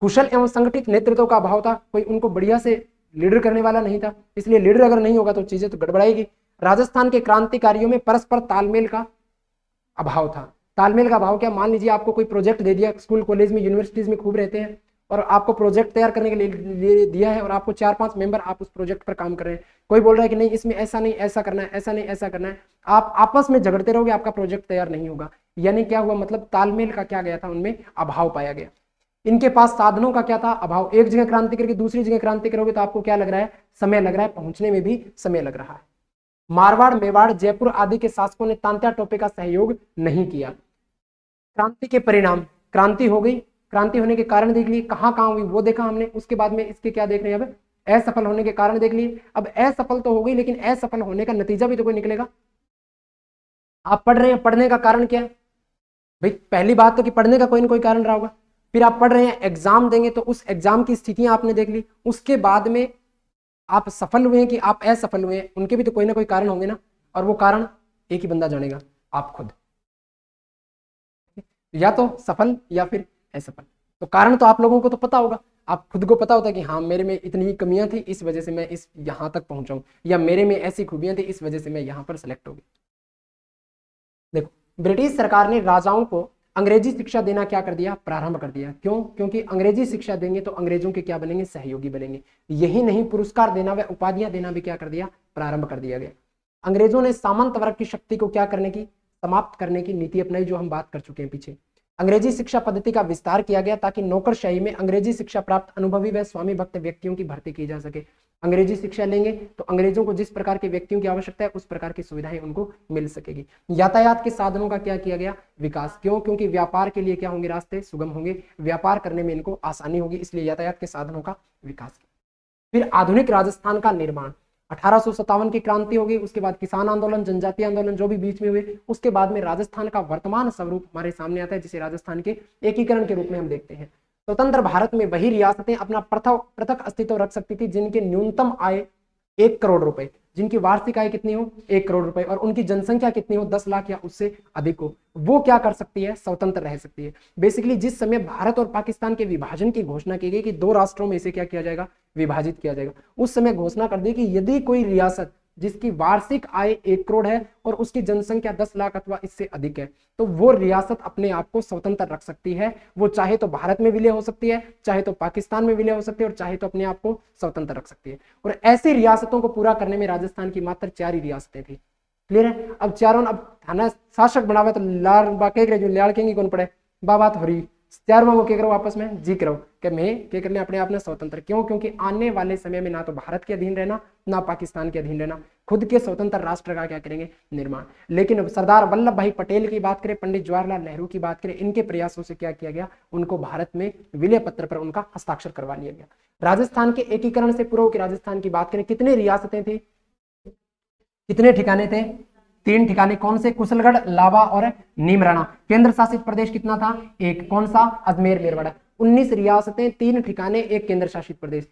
कुशल एवं संगठित नेतृत्व का अभाव था, कोई उनको बढ़िया से लीडर करने वाला नहीं था। इसलिए लीडर अगर नहीं होगा तो चीजें तो गड़बड़ाएगी। राजस्थान के क्रांतिकारियों में परस्पर तालमेल का अभाव था। तालमेल का अभाव क्या? मान लीजिए आपको कोई प्रोजेक्ट दे दिया, स्कूल कॉलेज में यूनिवर्सिटीज में खूब रहते हैं, और आपको प्रोजेक्ट तैयार करने के लिए दिया है, और आपको 4-5 मेंबर आप उस प्रोजेक्ट पर काम कर रहे हैं। कोई बोल रहा है कि नहीं इसमें ऐसा नहीं ऐसा करना है, ऐसा नहीं ऐसा करना है, आप आपस में झगड़ते रहोगे, आपका प्रोजेक्ट तैयार नहीं होगा। यानी क्या हुआ? मतलब तालमेल का क्या गया था? उनमें अभाव पाया गया। इनके पास साधनों का क्या था, अभाव। एक जगह क्रांति करके दूसरी जगह क्रांति करोगे तो आपको क्या लग रहा है, समय लग रहा है, पहुंचने में भी समय लग रहा है। मारवाड़, मेवाड़, जयपुर आदि के शासकों ने तांत्या टोपे का सहयोग नहीं किया। क्रांति के परिणाम, क्रांति हो गई, क्रांति होने के कारण देख लिए, कहां कहां हुई वो देखा हमने, उसके बाद में इसके क्या देख रहे हैं अब, असफल होने के कारण देख लिए। अब असफल तो हो गई, लेकिन असफल होने का नतीजा भी तो कोई निकलेगा। आप पढ़ रहे हैं, पढ़ने का कारण क्या है भाई, पहली बात तो कि पढ़ने का कोई ना कोई कारण रहा होगा। फिर आप पढ़ रहे हैं, एग्जाम देंगे तो उस एग्जाम की स्थितियां आपने देख ली, उसके बाद में आप सफल हुए हैं कि आप असफल हुए हैं, उनके भी तो कोई ना कोई कारण होंगे ना, और वो कारण एक ही बंदा जानेगा, आप खुद, या तो सफल या फिर असफल। तो कारण तो आप लोगों को तो पता होगा, आप खुद को पता होता है कि हाँ मेरे में इतनी कमियां थी, इस वजह से मैं इस यहां तक पहुंचा हूं, या मेरे में ऐसी खूबियां थी, इस वजह से मैं यहां पर सेलेक्ट हो गई। देखो, ब्रिटिश सरकार ने राजाओं को अंग्रेजी शिक्षा देना क्या कर दिया, प्रारंभ कर दिया। क्यों? क्योंकि अंग्रेजी शिक्षा देंगे तो अंग्रेजों के क्या बनेंगे, सहयोगी बनेंगे। यही नहीं, पुरस्कार देना व उपाधियां देना भी क्या कर दिया, प्रारंभ कर दिया गया। अंग्रेजों ने सामंत वर्ग की शक्ति को क्या करने की, समाप्त करने की नीति अपनाई, जो हम बात कर चुके हैं पीछे। अंग्रेजी शिक्षा पद्धति का विस्तार किया गया ताकि नौकरशाही में अंग्रेजी शिक्षा प्राप्त अनुभवी व स्वामी भक्त व्यक्तियों की भर्ती की जा सके। अंग्रेजी शिक्षा लेंगे तो अंग्रेजों को जिस प्रकार के व्यक्तियों की आवश्यकता है उस प्रकार की सुविधाएं उनको मिल सकेगी। यातायात के साधनों का क्या किया गया, विकास। क्यों? क्योंकि व्यापार के लिए क्या होंगे, रास्ते सुगम होंगे, व्यापार करने में इनको आसानी होगी, इसलिए यातायात के साधनों का विकास। फिर आधुनिक राजस्थान का निर्माण, 1857 की क्रांति होगी, उसके बाद किसान आंदोलन, जनजातीय आंदोलन जो भी बीच में हुए, उसके बाद में राजस्थान का वर्तमान स्वरूप हमारे सामने आता है, जिसे राजस्थान के एकीकरण के रूप में हम देखते हैं। स्वतंत्र भारत में वही रियासतें अपना पृथक अस्तित्व रख सकती थी जिनके न्यूनतम आय 1 करोड़ रुपए, जिनकी वार्षिक आय कितनी हो, 1 करोड़ रुपए, और उनकी जनसंख्या कितनी हो, 10 लाख या उससे अधिक हो, वो क्या कर सकती है, स्वतंत्र रह सकती है। बेसिकली जिस समय भारत और पाकिस्तान के विभाजन की घोषणा की गई कि 2 राष्ट्रों में इसे क्या किया जाएगा, विभाजित किया जाएगा, उस समय घोषणा कर दी कि यदि कोई रियासत जिसकी वार्षिक आय 1 करोड़ है और उसकी जनसंख्या 10 लाख अथवा इससे अधिक है, तो वो रियासत अपने आप को स्वतंत्र रख सकती है। वो चाहे तो भारत में विलय हो सकती है, चाहे तो पाकिस्तान में विलय हो सकती है, और चाहे तो अपने आप को स्वतंत्र रख सकती है। और ऐसी रियासतों को पूरा करने में राजस्थान की मात्र 4 ही रियासतें थी। क्लियर है? अब चारों, अब थाना शासक बनावे तो लार बाके जो लाड़ केंगे कौन पड़े, बात हो रही, चारों वो क्या करो, आपस में जी करो कि मैं क्या करने अपने आप में स्वतंत्र। क्यों? क्योंकि आने वाले समय में ना तो भारत के अधीन रहना, ना पाकिस्तान के अधीन रहना, खुद के स्वतंत्र राष्ट्र का क्या करेंगे, निर्माण। लेकिन सरदार वल्लभ भाई पटेल की बात करें, पंडित जवाहरलाल नेहरू की बात करें, इनके प्रयासों से क्या किया गया, उनको भारत में विलय पत्र पर उनका हस्ताक्षर करवा लिया गया। राजस्थान के एकीकरण से पूर्व की राजस्थान की बात करें, कितने रियासतें थी, कितने ठिकाने थे, 3 ठिकाने। कौन से? कुशलगढ़, लावा और नीमराणा। केंद्र शासित प्रदेश कितना था, 1। कौन सा? अजमेर मेरवाड़ा। 19 रियासतें, 3 ठिकाने, 1 केंद्र शासित प्रदेश।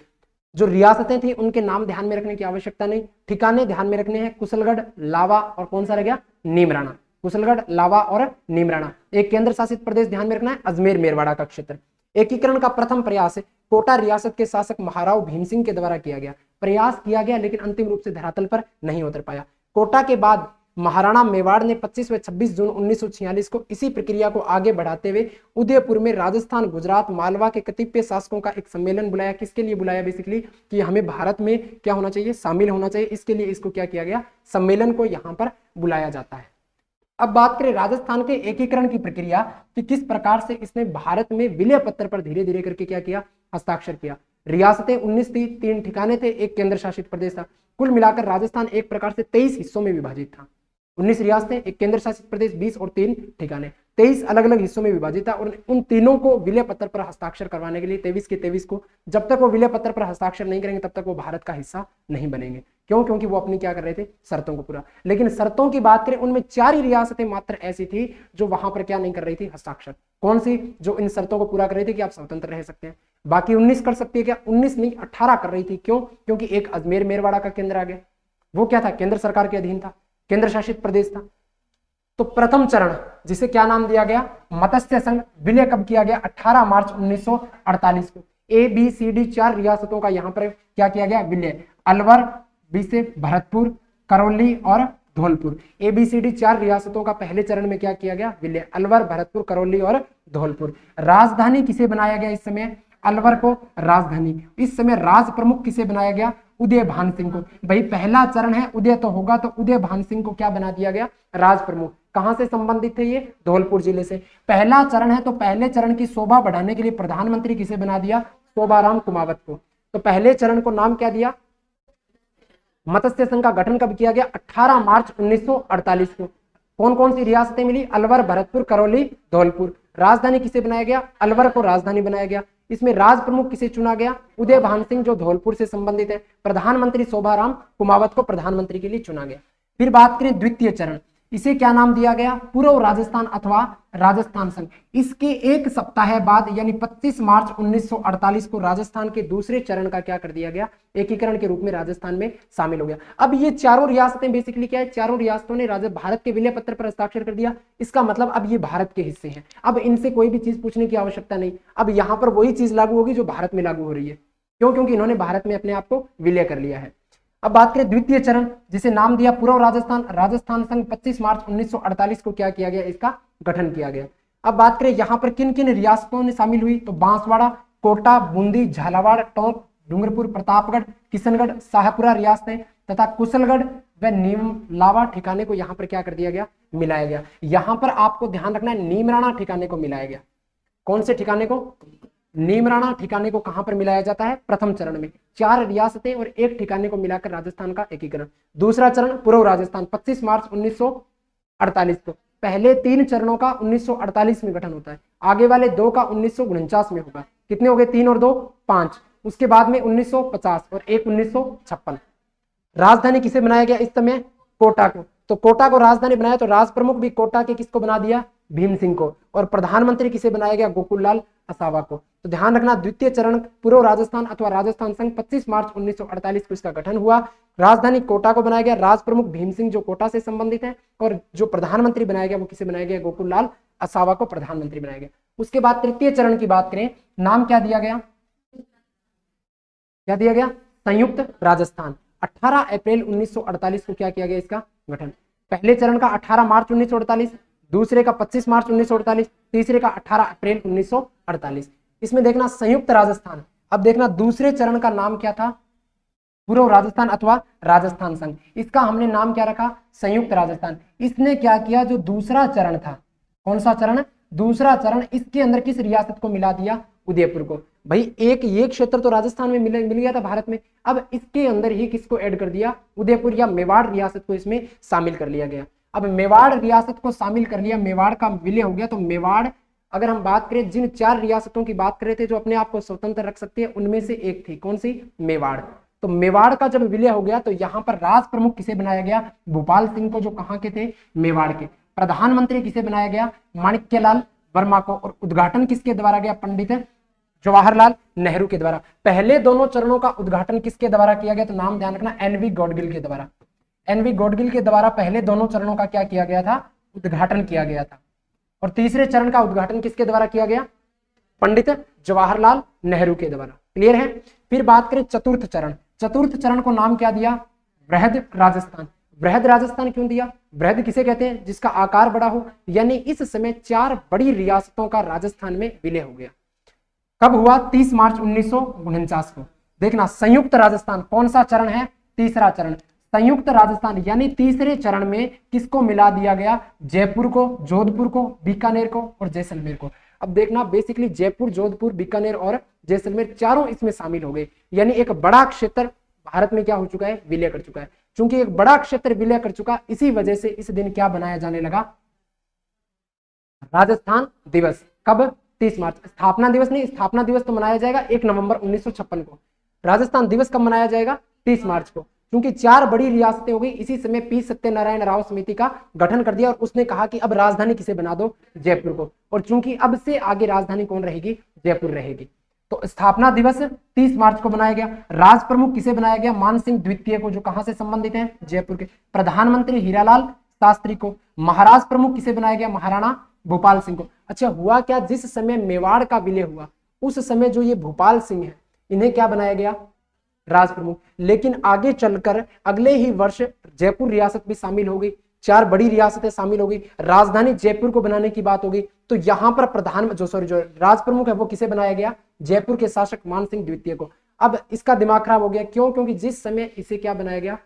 जो रियासतें थी उनके नाम ध्यान में रखने की आवश्यकता नहीं, ठिकाने ध्यान में रखने हैं, कुशलगढ़, लावा और कौन सा रह गया, नीमराणा। कुशलगढ़, लावा और नीमराणा। एक केंद्र शासित प्रदेश ध्यान में रखना है, अजमेर मेरवाड़ा का क्षेत्र। एकीकरण का प्रथम प्रयास कोटा रियासत के शासक महाराव भीम सिंह के द्वारा किया गया। प्रयास किया गया लेकिन अंतिम रूप से धरातल पर नहीं उतर पाया। कोटा के बाद महाराणा मेवाड़ ने 25 व 26 जून 1946 को इसी प्रक्रिया को आगे बढ़ाते हुए उदयपुर में राजस्थान, गुजरात, मालवा के कतिपय शासकों का एक सम्मेलन बुलाया। किसके लिए बुलाया? बेसिकली कि हमें भारत में क्या होना चाहिए, शामिल होना चाहिए। इसके लिए इसको क्या किया गया, सम्मेलन को यहाँ पर बुलाया जाता है। अब बात करें राजस्थान के एकीकरण की प्रक्रिया कि किस प्रकार से इसने भारत में विलय पत्र पर धीरे धीरे करके क्या किया, हस्ताक्षर किया। रियासतें 19 थी, 3 ठिकाने थे, 1 केंद्र शासित प्रदेश था। कुल मिलाकर राजस्थान एक प्रकार से 23 हिस्सों में विभाजित था। 19 रियासतें, 1 केंद्र शासित प्रदेश, 20 और 3 ठिकाने, 23 अलग अलग हिस्सों में विभाजित था। और उन तीनों को विलय पत्र पर हस्ताक्षर करवाने के लिए 23 के 23 को, जब तक वो विलय पत्र पर हस्ताक्षर नहीं करेंगे तब तक वो भारत का हिस्सा नहीं बनेंगे। क्यों? क्योंकि वो अपनी क्या कर रहे थे, शर्तों को पूरा। लेकिन शर्तों की बात करें, उनमें 4 ही रियासतें मात्र ऐसी थी जो वहां पर क्या नहीं कर रही थी, हस्ताक्षर। कौन सी? जो इन शर्तों को पूरा कर रही थी कि आप स्वतंत्र रह सकते हैं। बाकी 19 कर सकती है क्या? 19 नहीं, 18 कर रही थी। क्यों? क्योंकि एक अजमेर मेरवाड़ा का केंद्र आ गया, वो क्या था, केंद्र सरकार के अधीन था, केंद्र शासित प्रदेश था। तो प्रथम चरण, जिसे क्या नाम दिया गया, मत्स्य संघ, विलय कब किया गया, 18 मार्च 1948 को। ABCD 4 रियासतों का यहां पर क्या किया गया, विलय। अलवर, बी से भरतपुर, करौली और धौलपुर। ABCD 4 रियासतों का पहले चरण में क्या किया गया, विलय। अलवर, भरतपुर, करौली और धौलपुर। राजधानी किसे बनाया गया इस समय, अलवर को राजधानी। इस समय राज प्रमुख किसे बनाया गया, उदय भान सिंह को। भाई पहला चरण है, उदय तो होगा, तो उदय भान सिंह को क्या बना दिया गया, राज प्रमुख। कहां से संबंधित थे ये? धौलपुर जिले से। पहला चरण है, तो पहले चरण की शोभा बढ़ाने के लिए प्रधानमंत्री किसे बना दिया? शोभाराम कुमावत को। तो पहले चरण को नाम क्या दिया? मत्स्य संघ का गठन कब किया गया? 18 मार्च 1948 को। कौन कौन सी रियासतें मिली? अलवर, भरतपुर, करौली, धौलपुर। राजधानी किसे बनाया गया? अलवर को राजधानी बनाया गया। इसमें राज प्रमुख किसे चुना गया? उदय भान सिंह, जो धौलपुर से संबंधित है। प्रधानमंत्री शोभाराम कुमावत को प्रधानमंत्री के लिए चुना गया। फिर बात करें द्वितीय चरण, इसे क्या नाम दिया गया? पूर्व राजस्थान अथवा राजस्थान संघ। इसके एक सप्ताह बाद यानी 25 मार्च 1948 को राजस्थान के दूसरे चरण का क्या कर दिया गया? एकीकरण के रूप में राजस्थान में शामिल हो गया। अब ये चारों रियासतें बेसिकली क्या है? चारों रियासतों ने भारत के विलय पत्र पर हस्ताक्षर कर दिया। इसका मतलब अब ये भारत के हिस्से हैं। अब इनसे कोई भी चीज पूछने की आवश्यकता नहीं। अब यहां पर वही चीज लागू होगी जो भारत में लागू हो रही है। क्यों? क्योंकि इन्होंने भारत में अपने आप को विलय कर लिया है। अब बात करें द्वितीय चरण, जिसे नाम दिया पूर्व राजस्थान राजस्थान संघ। 25 मार्च 1948 को क्या किया गया? इसका गठन किया गया। अब बात करें यहां पर किन किन रियासतों ने शामिल हुई? तो बांसवाड़ा, कोटा, बूंदी, झालावाड़, टोंक, डूंगरपुर, प्रतापगढ़, किशनगढ़, शाहपुरा रियासतें तथा कुशलगढ़ व नीमलावा ठिकाने को यहां पर क्या कर दिया गया? मिलाया गया। यहां पर आपको ध्यान रखना है, नीमराणा ठिकाने को मिलाया गया। कौन से ठिकाने को? नीमराणा ठिकाने को कहां पर मिलाया जाता है? प्रथम चरण में। 4 रियासतें और एक ठिकाने को मिलाकर राजस्थान का एकीकरण। दूसरा चरण पूर्व राजस्थान 25 मार्च 1948 को। पहले 3 चरणों का 1948 में गठन होता है, आगे वाले 2 का 1949 में होगा। कितने हो गए? 3 और 2 5। उसके बाद में 1950 और एक 1956। राजधानी किसे बनाया गया इस समय? कोटा को। तो कोटा को राजधानी बनाया, तो राज प्रमुख भी कोटा के किसको बना दिया? भीम सिंह को। और प्रधानमंत्री किसे बनाया गया? गोकुललाल असावा को। तो ध्यान रखना, द्वितीय चरण पूर्व राजस्थान अथवा राजस्थान संघ 25 मार्च 1948 को इसका गठन हुआ। राजधानी कोटा को बनाया गया, राज प्रमुख भीम सिंह जो कोटा से संबंधित है, और जो प्रधानमंत्री बनाया गया वो किसे बनाया गया? गोकुललाल असावा को प्रधानमंत्री बनाया गया। उसके बाद तृतीय चरण की बात करें, नाम क्या दिया गया? क्या दिया गया? संयुक्त राजस्थान। 18 अप्रैल 1948 को क्या किया गया? इसका गठन। पहले चरण का 18 मार्च 1948, दूसरे का 25 मार्च 1948, तीसरे का 18 अप्रैल 1948। इसमें देखना संयुक्त राजस्थान। अब देखना दूसरे चरण का नाम क्या था? पूर्व राजस्थान अथवा राजस्थान संघ। इसका हमने नाम क्या रखा? संयुक्त राजस्थान। इसने क्या किया? जो दूसरा चरण था, कौन सा चरण? दूसरा चरण, इसके अंदर किस रियासत को मिला दिया? उदयपुर को। भाई एक ये क्षेत्र तो राजस्थान में मिल गया था भारत में, अब इसके अंदर ही किसको ऐड कर दिया? उदयपुर या मेवाड़ रियासत को इसमें शामिल कर लिया गया। अब मेवाड़ रियासत को शामिल कर लिया, मेवाड़ का विलय हो गया। तो मेवाड़, अगर हम बात करें जिन 4 रियासतों की बात कर रहे थे जो अपने आप को स्वतंत्र रख सकती है, उनमें से एक थी। कौन सी? मेवाड़। तो मेवाड़ का जब विलय हो गया तो यहाँ पर राज प्रमुख किसे बनाया गया? भोपाल सिंह को, जो कहाँ के थे? मेवाड़ के। प्रधानमंत्री किसे बनाया गया? माणिक्यलाल वर्मा को। और उद्घाटन किसके द्वारा गया? पंडित जवाहरलाल नेहरू के द्वारा। पहले दोनों चरणों का उद्घाटन किसके द्वारा किया गया? तो नाम ध्यान रखना, एनवी गॉडगिल के द्वारा। एनवी गॉडगिल के द्वारा पहले दोनों चरणों का क्या किया गया था? उद्घाटन किया गया था। और तीसरे चरण का उद्घाटन किसके द्वारा किया गया? पंडित जवाहरलाल नेहरू के द्वारा। क्लियर है? फिर बात करें चतुर्थ चरण। चतुर्थ चरण को नाम क्या दिया? बृहद राजस्थान। बृहद राजस्थान क्यों दिया? बृहद किसे कहते हैं? जिसका आकार बड़ा हो। यानी इस समय 4 बड़ी रियासतों का राजस्थान में विलय हो गया। कब हुआ? 30 मार्च 1949 को। देखना संयुक्त राजस्थान कौन सा चरण है? तीसरा चरण। संयुक्त राजस्थान यानी तीसरे चरण में किसको मिला दिया गया? जयपुर को, जोधपुर को, बीकानेर को और जैसलमेर को। अब देखना बेसिकली जयपुर, जोधपुर, बीकानेर और जैसलमेर चारों इसमें शामिल हो गए। यानी एक बड़ा क्षेत्र भारत में क्या हो चुका है? विलय कर चुका है। चूंकि एक बड़ा क्षेत्र विलय कर चुका, इसी वजह से इस दिन क्या बनाया जाने लगा? राजस्थान दिवस। कब? 30 मार्च। स्थापना दिवस नहीं, स्थापना दिवस तो मनाया जाएगा 1 नवंबर 1956 को। राजस्थान दिवस कब मनाया जाएगा? 30 मार्च को। क्योंकि 4 बड़ी रियासतें हो गई, इसी समय पी सत्यनारायण राव समिति का गठन कर दिया और उसने कहा कि अब राजधानी किसे बना दो? जयपुर को। और चूंकि अब से आगे राजधानी कौन रहेगी? जयपुर रहेगी। तो स्थापना दिवस 30 मार्च को बनाया गया। राज प्रमुख किसे बनाया गया? मान सिंह द्वितीय को, जो कहां से संबंधित है? जयपुर के। प्रधानमंत्री हीरालाल शास्त्री को। महाराज प्रमुख किसे बनाया गया? महाराणा भोपाल सिंह को। अच्छा, हुआ क्या? जिस समय मेवाड़ का विलय हुआ उस समय जो ये भोपाल सिंह है, इन्हें क्या बनाया गया? राज प्रमुख। लेकिन आगे चलकर अगले ही वर्ष जयपुर रियासत भी शामिल हो गई, 4 बड़ी रियासतें शामिल हो गई, राजधानी जयपुर को बनाने की बात हो गई। तो यहां पर जो राज प्रमुख है वो किसे बनाया गया? जयपुर के शासक मान सिंह द्वितीय को। अब इसका दिमाग खराब हो गया। क्यों? क्योंकि जिस समय इसे क्या बनाया गया?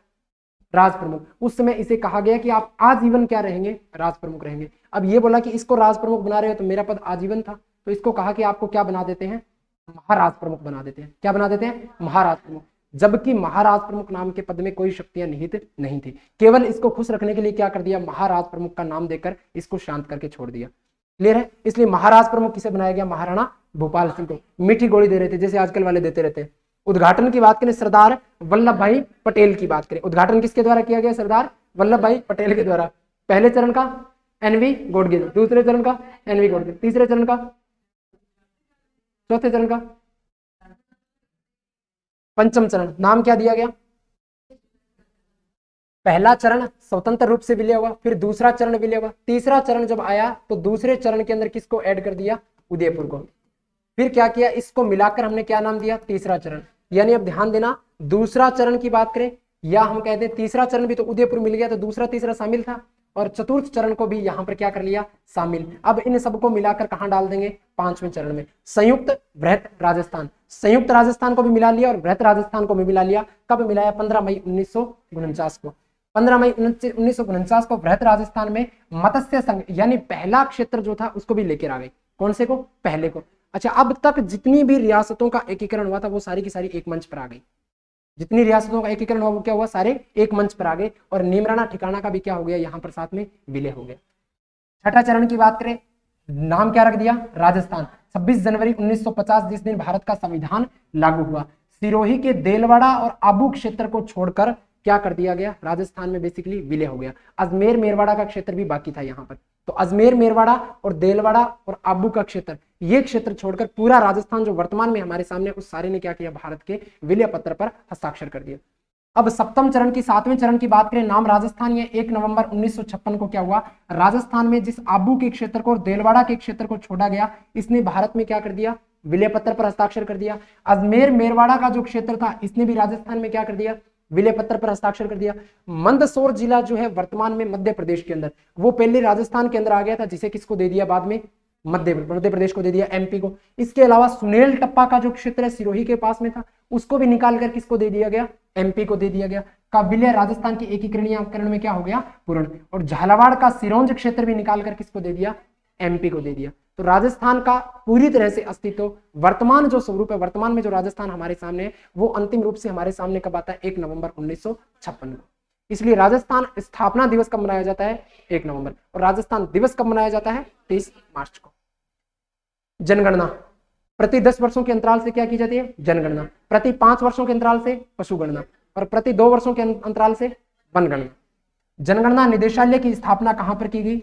राज प्रमुख। उस समय इसे कहा गया कि आप आजीवन क्या रहेंगे, राज प्रमुख रहेंगे। अब ये बोला कि इसको राज प्रमुख बना रहे हो तो मेरा पद आजीवन था, तो इसको कहा कि आपको क्या बना देते हैं, महाराज प्रमुख बना देते हैं। क्या बना देते हैं, महाराज प्रमुख। जबकि महाराज प्रमुख नाम के पद में कोई शक्तियां निहित नहीं थी, केवल इसको खुश रखने के लिए क्या कर दिया, महाराज प्रमुख का नाम देकर इसको शांत करके छोड़ दिया। क्लियर है। इसलिए महाराज प्रमुख किसे बनाया गया, महाराणा भूपाल सिंह को। मीठी गोली दे रहे थे जैसे आजकल वाले देते रहते हैं। उद्घाटन की बात करें सरदार वल्लभ भाई पटेल की बात करें, उद्घाटन किसके द्वारा किया गया, सरदार वल्लभ भाई पटेल के द्वारा। पहले चरण का एनवी गोडगे, दूसरे चरण का एनवी गोडगे, तीसरे चरण का, चौथे चरण का, पंचम चरण। नाम क्या दिया गया, पहला चरण स्वतंत्र रूप से विलय हुआ, फिर दूसरा चरण विलय हुआ, तीसरा चरण जब आया तो दूसरे चरण के अंदर किसको ऐड कर दिया, उदयपुर को। फिर क्या किया, इसको मिलाकर हमने क्या नाम दिया, तीसरा चरण। यानी अब ध्यान देना, दूसरा चरण की बात करें या हम कहते हैं तीसरा चरण भी तो उदयपुर मिल गया, तो दूसरा तीसरा शामिल था, और चतुर्थ चरण को भी यहां पर क्या कर लिया, शामिल। अब इन सबको मिलाकर कहां डाल देंगे, पांचवें चरण में, संयुक्त वृहत राजस्थान। संयुक्त राजस्थान को भी मिला लिया और वृहत राजस्थान को भी मिला लिया। कब मिलाया, 15 मई 1949 को। 15 मई 1949 को वृहत राजस्थान में मत्स्य संघ यानी पहला क्षेत्र जो था उसको भी लेकर आ गए। कौन से को, पहले को। अच्छा, अब तक जितनी भी रियासतों का एकीकरण हुआ था वो सारी की सारी एक मंच पर आ गई। जितनी रियासतों का एकीकरण हुआ वो क्या हुआ, सारे एक मंच पर आ गए, और नीमराना ठिकाना का भी क्या हो गया, यहाँ पर साथ में विलय हो गया। छठा चरण की बात करें, नाम क्या रख दिया, राजस्थान। 26 जनवरी 1950 जिस दिन भारत का संविधान लागू हुआ, सिरोही के देलवाड़ा और आबू क्षेत्र को छोड़कर क्या कर दिया गया, राजस्थान में बेसिकली विलय हो गया। अजमेर मेरवाड़ा का क्षेत्र भी बाकी था यहाँ पर, तो अजमेर मेरवाड़ा और देलवाड़ा और आबू का क्षेत्र, ये क्षेत्र छोड़कर पूरा राजस्थान जो वर्तमान में हमारे सामने, उस सारे ने क्या किया, भारत के विलय पत्र पर हस्ताक्षर कर दिया। अब सप्तम चरण की, सातवें चरण की बात करें, नाम राजस्थान, ये 1 नवंबर 1956 को क्या हुआ, राजस्थान में जिस आबू के क्षेत्र को और देलवाड़ा के क्षेत्र को छोड़ा गया, इसने भारत में क्या कर दिया, विलय पत्र पर हस्ताक्षर कर दिया। अजमेर मेरवाड़ा का जो क्षेत्र था इसने भी राजस्थान में क्या कर दिया, विलय पत्र पर हस्ताक्षर कर दिया। मंदसौर जिला जो है वर्तमान में मध्य प्रदेश के अंदर, वो पहले राजस्थान के अंदर आ गया था, जिसे किसको दे दिया बाद में, मध्य प्रदेश को दे दिया, एमपी को। इसके अलावा सुनेल टप्पा का जो क्षेत्र है सिरोही के पास में था, उसको भी निकाल कर किसको दे दिया गया, एमपी को दे दिया गया। का विलय राजस्थान की एकीकरण में क्या हो गया, पूर्ण। और झालावाड़ का सिरोंज क्षेत्र भी निकाल कर किसको दे दिया, एमपी को दे दिया। तो राजस्थान का पूरी तरह से अस्तित्व, वर्तमान जो स्वरूप है, वर्तमान में जो राजस्थान हमारे सामने है, वो अंतिम रूप से हमारे सामने कब आता है, 1 नवंबर 1956 को। इसलिए राजस्थान स्थापना दिवस कब मनाया जाता है, 1 नवंबर, और राजस्थान दिवस कब मनाया जाता है, 23 मार्च को। जनगणना प्रति 10 वर्षों के अंतराल से क्या की जाती है, जनगणना। प्रति 5 वर्षों के अंतराल से पशुगणना, और प्रति 2 वर्षों के अंतराल से वनगणना। जनगणना निदेशालय की स्थापना कहां पर की गई,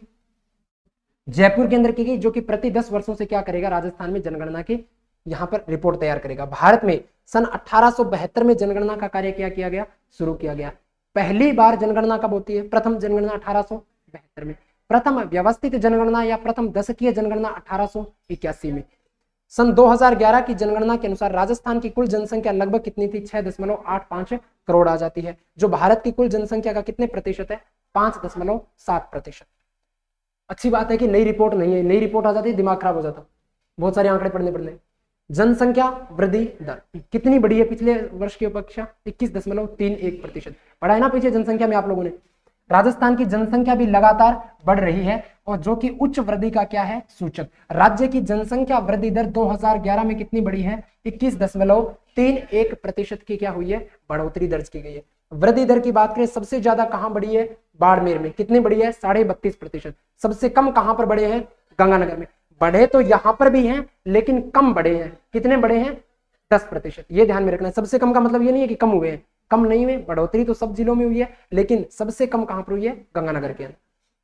जयपुर के अंदर की गई, जो कि प्रति 10 वर्षों से क्या करेगा, राजस्थान में जनगणना की यहां पर रिपोर्ट तैयार करेगा। भारत में सन 1872 में जनगणना का कार्य क्या किया गया, शुरू किया गया। पहली बार जनगणना कब होती है, प्रथम जनगणना 1872 में। प्रथम व्यवस्थित जनगणना या प्रथम दशकीय जनगणना 1881 में। सन 2011 की जनगणना के अनुसार राजस्थान की कुल जनसंख्या लगभग कितनी थी, 6.85 करोड़ आ जाती है, जो भारत की कुल जनसंख्या का कितने प्रतिशत है, 5.7%। अच्छी बात है कि नई रिपोर्ट नहीं है, नई रिपोर्ट आ जाती है दिमाग खराब हो जाता, बहुत सारे आंकड़े पढ़ने पड़ने। जनसंख्या वृद्धि दर कितनी बढ़ी है पिछले वर्ष की अपेक्षा, 21.31%। पढ़ा है ना पीछे जनसंख्या में आप लोगों ने। राजस्थान की जनसंख्या भी लगातार बढ़ रही है, और जो कि उच्च वृद्धि का क्या है, सूचक। राज्य की जनसंख्या वृद्धि दर 2011 में कितनी बढ़ी है, 21.31% की क्या हुई है, बढ़ोतरी दर्ज की गई है। वृद्धि दर की बात करें, सबसे ज्यादा कहां बढ़ी है, बाड़मेर में। कितनी बढ़ी है, 32.5%। सबसे कम कहां पर बढ़े हैं, गंगानगर में। बढ़े तो यहां पर भी हैं, लेकिन कम बढ़े हैं। कितने बढ़े हैं, 10%। ये ध्यान में रखना है। सबसे कम का मतलब ये नहीं है कि कम हुए हैं, कम नहीं हुए, बढ़ोतरी तो सब जिलों में हुई है, लेकिन सबसे कम कहां पर हुई है, गंगानगर के अंदर।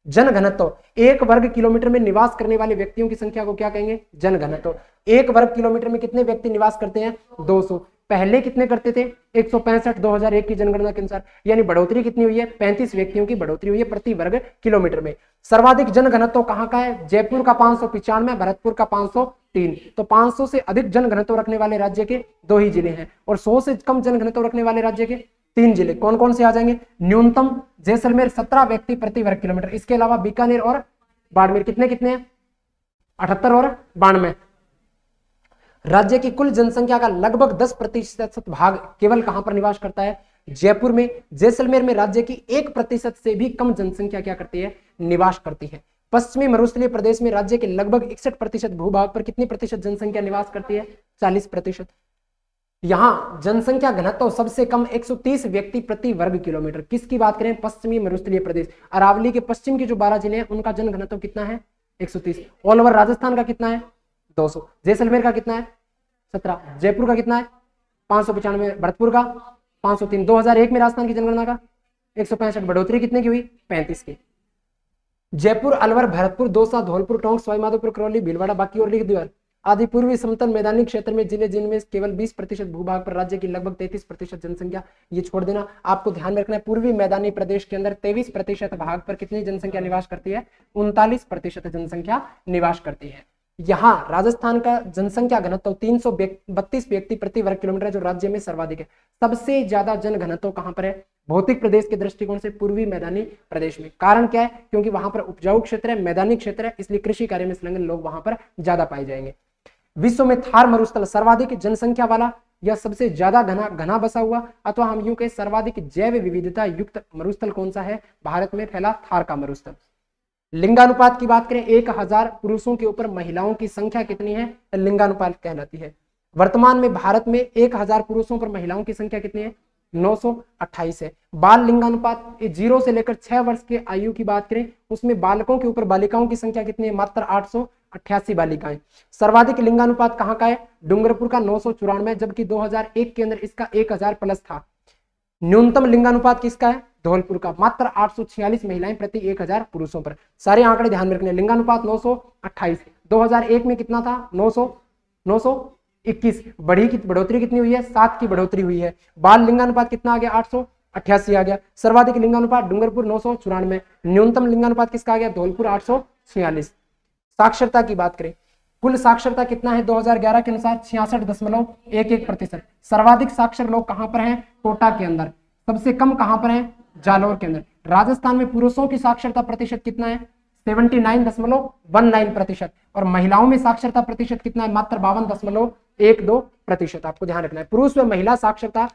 जनघनत्व, 1 वर्ग किलोमीटर में निवास करने वाले व्यक्तियों की संख्या को क्या कहेंगे, जनघनत्व। 1 वर्ग किलोमीटर में कितने व्यक्ति निवास करते हैं, 200। पहले कितने करते थे, 165 2001 की जनगणना के अनुसार, यानी बढ़ोतरी कितनी हुई है, 35 व्यक्तियों की बढ़ोतरी हुई है प्रति वर्ग किलोमीटर में। सर्वाधिक जनघनत्व कहां का है, जयपुर का 595, भरतपुर का 503। तो 500 से अधिक जनघनत्व रखने वाले राज्य के 2 ही जिले हैं, और 100 से कम जनघनत्व रखने वाले राज्य के 3 जिले। कौन कौन से आ जाएंगे, न्यूनतम जैसलमेर 17 व्यक्ति प्रति वर्ग किलोमीटर। इसके अलावा बीकानेर और बाड़मेर कितने कितने हैं, 78 और 92। राज्य की कुल जनसंख्या का लगभग 10% भाग केवल कहां पर निवास करता है, जयपुर में, जैसलमेर में राज्य की 1% से भी कम जनसंख्या क्या करती है, निवास करती है। पश्चिमी मरुस्थलीय प्रदेश में राज्य के लगभग 61% भूभाग पर कितनी प्रतिशत जनसंख्या निवास करती है, 40%। यहां जनसंख्या घनत्व सबसे कम 130 व्यक्ति प्रति वर्ग किलोमीटर, किसकी बात करें, पश्चिमी मरुस्थलीय प्रदेश। अरावली के पश्चिम के जो 12 जिले हैं उनका जन घनत्व कितना है, 130। ऑल ओवर राजस्थान का कितना है, 200। जैसलमेर का कितना है, 17। जयपुर का कितना है, 595। भरतपुर का 503। 2001 में राजस्थान की जनगणना का 165। बढ़ोतरी कितने की हुई, 35 की। जयपुर, अलवर, भरतपुर, दौसा, धौलपुर, टोंक, सवाईमाधोपुर, करौली, भीलवाड़ा, बाकी और दीवार आदि पूर्वी समतल मैदानी क्षेत्र में जिले जिनमें केवल 20% भूभाग पर राज्य की लगभग 33% जनसंख्या, ये छोड़ देना, आपको ध्यान में रखना है। पूर्वी मैदानी प्रदेश के अंदर 23% भाग पर कितनी जनसंख्या निवास करती है, 39% जनसंख्या निवास करती है। यहाँ राजस्थान का जनसंख्या घनत्व 332 व्यक्ति प्रति वर्ग किलोमीटर है, जो राज्य में सर्वाधिक है। सबसे ज्यादा जन घनत्व कहां पर है, भौतिक प्रदेश के दृष्टिकोण से पूर्वी मैदानी प्रदेश में। कारण क्या है, क्योंकि वहां पर उपजाऊ क्षेत्र है, मैदानी क्षेत्र है, इसलिए कृषि कार्य में संलग्न लोग वहां पर ज्यादा पाए जाएंगे। विश्व में थार मरुस्थल सर्वाधिक जनसंख्या वाला या सबसे ज्यादा घना बसा हुआ, अथवा हम यूं कहें सर्वाधिक जैव विविधता युक्त मरुस्थल कौन सा है, भारत में फैला थार का मरुस्थल। लिंगानुपात की बात करें, 1000 पुरुषों के ऊपर महिलाओं की संख्या कितनी है, लिंगानुपात कहलाती है। वर्तमान में भारत में 1000 पुरुषों पर महिलाओं की संख्या कितनी है, 928 है। बाल लिंगानुपात 0 से लेकर 6 वर्ष के आयु की बात करें, उसमें बालकों के ऊपर बालिकाओं की संख्या कितनी है, मात्र 888 बालिकाएं। सर्वाधिक लिंगानुपात कहां का है, डूंगरपुर का 994, जबकि 2001 के अंदर इसका 1000 प्लस था। न्यूनतम लिंगानुपात किसका है, धौलपुर का, मात्र 846 महिलाएं प्रति 1000 पुरुषों पर। सारे आंकड़े ध्यान में रखने। लिंगानुपात 928, 2001 में कितना था, 921। बढ़ोतरी कितनी हुई है, 7 की बढ़ोतरी हुई है। बाल लिंगानुपात कितना आ गया, 888 आ गया। सर्वाधिक लिंगानुपात डूंगरपुर 994, न्यूनतम लिंगानुपात किसका आ गया, धौलपुर 846। साक्षरता की बात करें, कुल साक्षरता कितना है 2011 के अनुसार 66.11%। सर्वाधिक साक्षर लोग कहां पर हैं, कोटा के अंदर। सबसे कम कहां पर हैं, जालौर के अंदर। राजस्थान में पुरुषों की साक्षरता प्रतिशत कितना है, 79.19%, और महिलाओं में साक्षरता प्रतिशत कितना है, मात्र 52.12%। आपको ध्यान रखना है। पुरुष व महिला साक्षरता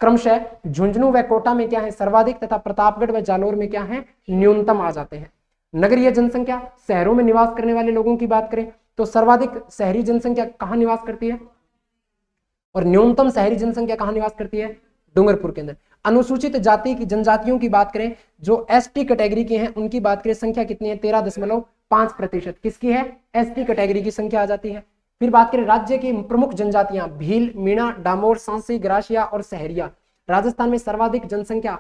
क्रमशः झुंझुनू व कोटा में क्या है, सर्वाधिक, तथा प्रतापगढ़ व जालौर में क्या है, न्यूनतम आ जाते हैं। नगरीय जनसंख्या, शहरों में निवास करने वाले लोगों की बात करें तो सर्वाधिक शहरी जनसंख्या कहां निवास करती है, और न्यूनतम शहरी जनसंख्या कहां निवास करती है, डूंगरपुर के अंदर। अनुसूचित जाति की जनजातियों की बात करें, जो एसटी कैटेगरी के हैं, उनकी बात करें, संख्या कितनी है, 13.5%। किसकी है, एसटी कैटेगरी की संख्या आ जाती है। फिर बात करें राज्य की प्रमुख जनजातियां, भील, मीणा, डामोर, सांसी, ग्रासिया और सहरिया। राजस्थान में सर्वाधिक जनसंख्या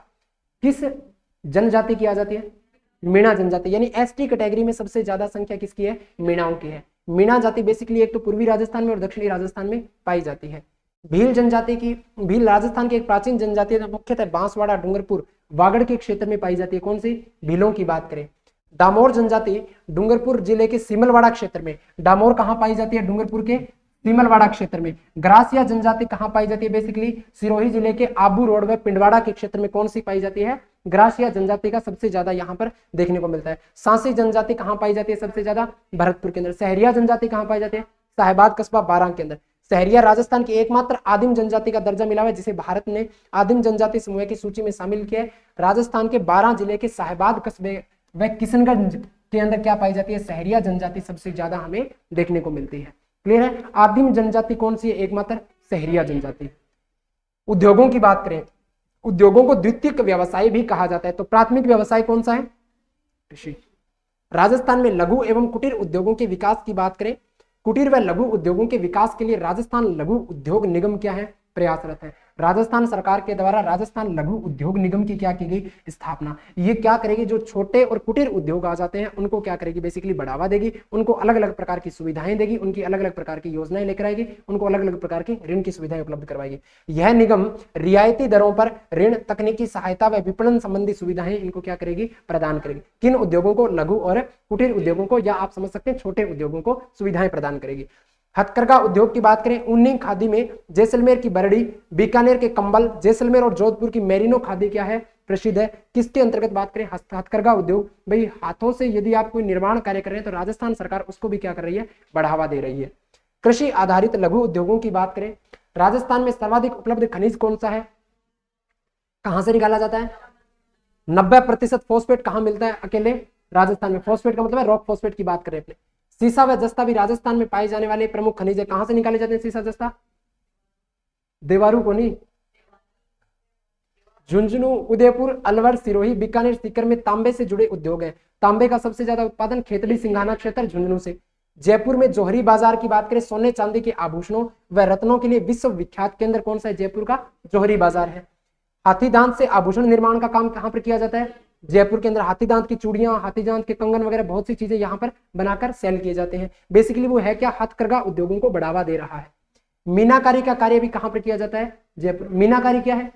किस जनजाति की आ जाती है, मीणा जनजाति, यानी एसटी कैटेगरी में सबसे ज्यादा संख्या किसकी है, मीणाओं की है। मीणा जाति बेसिकली एक तो पूर्वी राजस्थान में और दक्षिणी राजस्थान में पाई जाती है। भील जनजाति की, भील राजस्थान की एक प्राचीन जनजाति है, मुख्यतः बांसवाड़ा, डूंगरपुर, वागड़ के क्षेत्र में पाई जाती है। कौन सी, भीलों की बात करें। डामोर जनजाति डूंगरपुर जिले के सिमलवाड़ा क्षेत्र में, डामोर कहां पाई जाती है, डूंगरपुर के सिमलवाड़ा क्षेत्र में। ग्रासिया जनजाति कहां पाई जाती है, बेसिकली सिरोही जिले के आबू रोड व पिंडवाड़ा के क्षेत्र में कौन सी पाई जाती है, ग्रासिया जनजाति का सबसे ज्यादा यहां पर देखने को मिलता है। सांसी जनजाति कहां पाई जाती है, सबसे ज्यादा भरतपुर के अंदर। सहरिया जनजाति कहां पाई जाती है, साहिबाद कस्बा बारां के अंदर। सहरिया राजस्थान की एकमात्र आदिम जनजाति का दर्जा मिला है, जिसे भारत ने आदिम जनजाति समूह की सूची में शामिल किया है। राजस्थान के 12 जिले के साहिबाद कस्बे व किशनगढ़ के अंदर क्या पाई जाती है, सहरिया जनजाति सबसे ज्यादा हमें देखने को मिलती है। क्लियर है। आदिम जनजाति कौन सी है, एकमात्र सहरिया जनजाति। उद्योगों की बात करें, उद्योगों को द्वितीयक व्यवसाय भी कहा जाता है। तो प्राथमिक व्यवसाय कौन सा है, कृषि। राजस्थान में लघु एवं कुटीर उद्योगों के विकास की बात करें, कुटीर व लघु उद्योगों के विकास के लिए राजस्थान लघु उद्योग निगम क्या है, प्रयासरत है। राजस्थान सरकार के द्वारा राजस्थान लघु उद्योग निगम की क्या की गई, स्थापना। ये क्या करेगी, जो छोटे और कुटीर उद्योग आ जाते हैं उनको क्या करेगी, बेसिकली बढ़ावा देगी, उनको अलग अलग प्रकार की सुविधाएं देगी, उनकी अलग अलग प्रकार की योजनाएं लेकर आएगी, उनको अलग अलग प्रकार की ऋण की सुविधाएं उपलब्ध करवाएगी। यह निगम रियायती दरों पर ऋण, तकनीकी सहायता व विपणन संबंधी सुविधाएं इनको क्या करेगी, प्रदान करेगी। किन उद्योगों को, लघु और कुटीर उद्योगों को, या आप समझ सकते हैं छोटे उद्योगों को सुविधाएं प्रदान करेगी। हथकरघा उद्योग की बात करें, ऊनी खादी में जैसलमेर की बरड़ी, बीकानेर के कंबल, जैसलमेर और जोधपुर की मेरिनो खादी क्या है, प्रसिद्ध है। किसके अंतर्गत बात करें, हथकरघा उद्योग। भाई हाथों से यदि आप कोई निर्माण कार्य कर रहे हैं तो राजस्थान सरकार उसको भी क्या कर रही है, बढ़ावा दे रही है। कृषि आधारित लघु उद्योगों की बात करें, राजस्थान में सर्वाधिक उपलब्ध खनिज कौन सा है, कहां से निकाला जाता है? 90% फॉस्फेट कहां मिलता है? अकेले राजस्थान में। फॉस्फेट का मतलब है रॉक फॉस्फेट की बात करें अपने। सीसा व जस्ता भी राजस्थान में पाए जाने वाले प्रमुख खनिज है। कहां से निकाले जाते हैं सीसा जस्ता? देवारू को नहीं, झुंझुनू, उदयपुर, अलवर, सिरोही, बीकानेर, सीकर में तांबे से जुड़े उद्योग हैं। तांबे का सबसे ज्यादा उत्पादन खेतड़ी सिंघाना क्षेत्र झुंझुनू से। जयपुर में जौहरी बाजार की बात करें, सोने चांदी के आभूषणों व रत्नों के लिए विश्व विख्यात केंद्र कौन सा है? जयपुर का जौहरी बाजार है। हाथी दांत से आभूषण निर्माण का काम कहां पर किया जाता है? जयपुर के अंदर। हाथी दांत की चूड़ियां, हाथी दांत के कंगन वगैरह बहुत सी चीजें यहां पर बनाकर सेल किए जाते हैं। बेसिकली वो है क्या? हथकरघा उद्योगों को बढ़ावा दे रहा है। मीनाकारी का कार्य भी कहां पर किया जाता है? जयपुर। मीनाकारी क्या है?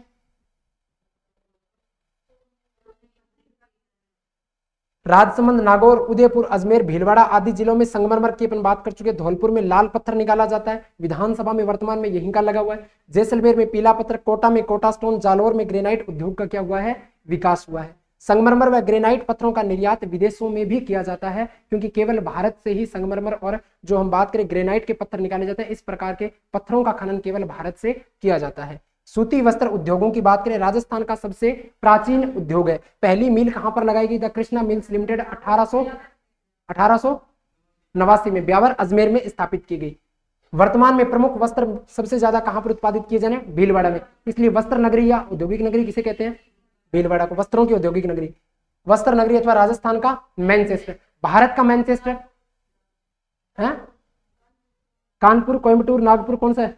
राजसमंद, नागौर, उदयपुर, अजमेर, भीलवाड़ा आदि जिलों में संगमरमर की अपन बात कर चुके हैं। धौलपुर में लाल पत्थर निकाला जाता है। विधानसभा में वर्तमान में यहीं का लगा हुआ है। जैसलमेर में पीला पत्थर, कोटा में कोटा स्टोन, जालौर में ग्रेनाइट उद्योग का क्या हुआ है? विकास हुआ है। संगमरमर व ग्रेनाइट पत्थरों का निर्यात विदेशों में भी किया जाता है, क्योंकि केवल भारत से ही संगमरमर और जो हम बात करें ग्रेनाइट के पत्थर निकाले जाते हैं, इस प्रकार के पत्थरों का खनन केवल भारत से किया जाता है। सूती वस्त्र उद्योगों की बात करें, राजस्थान का सबसे प्राचीन उद्योग है। पहली मिल कहां पर लगाई गई? द कृष्णा मिल्स लिमिटेड 1889 में ब्यावर अजमेर में स्थापित की गई। वर्तमान में प्रमुख वस्त्र सबसे ज्यादा कहां पर उत्पादित किए जाने? भीलवाड़ा में। इसलिए वस्त्र नगरी या औद्योगिक नगरी किसे कहते हैं? भीलवाड़ा को वस्त्रों की औद्योगिक नगरी, वस्त्र नगरी अथवा राजस्थान का मैनचेस्टर। भारत का मैनचेस्टर है कानपुर, कोयम्बटूर, नागपुर, कौन सा है?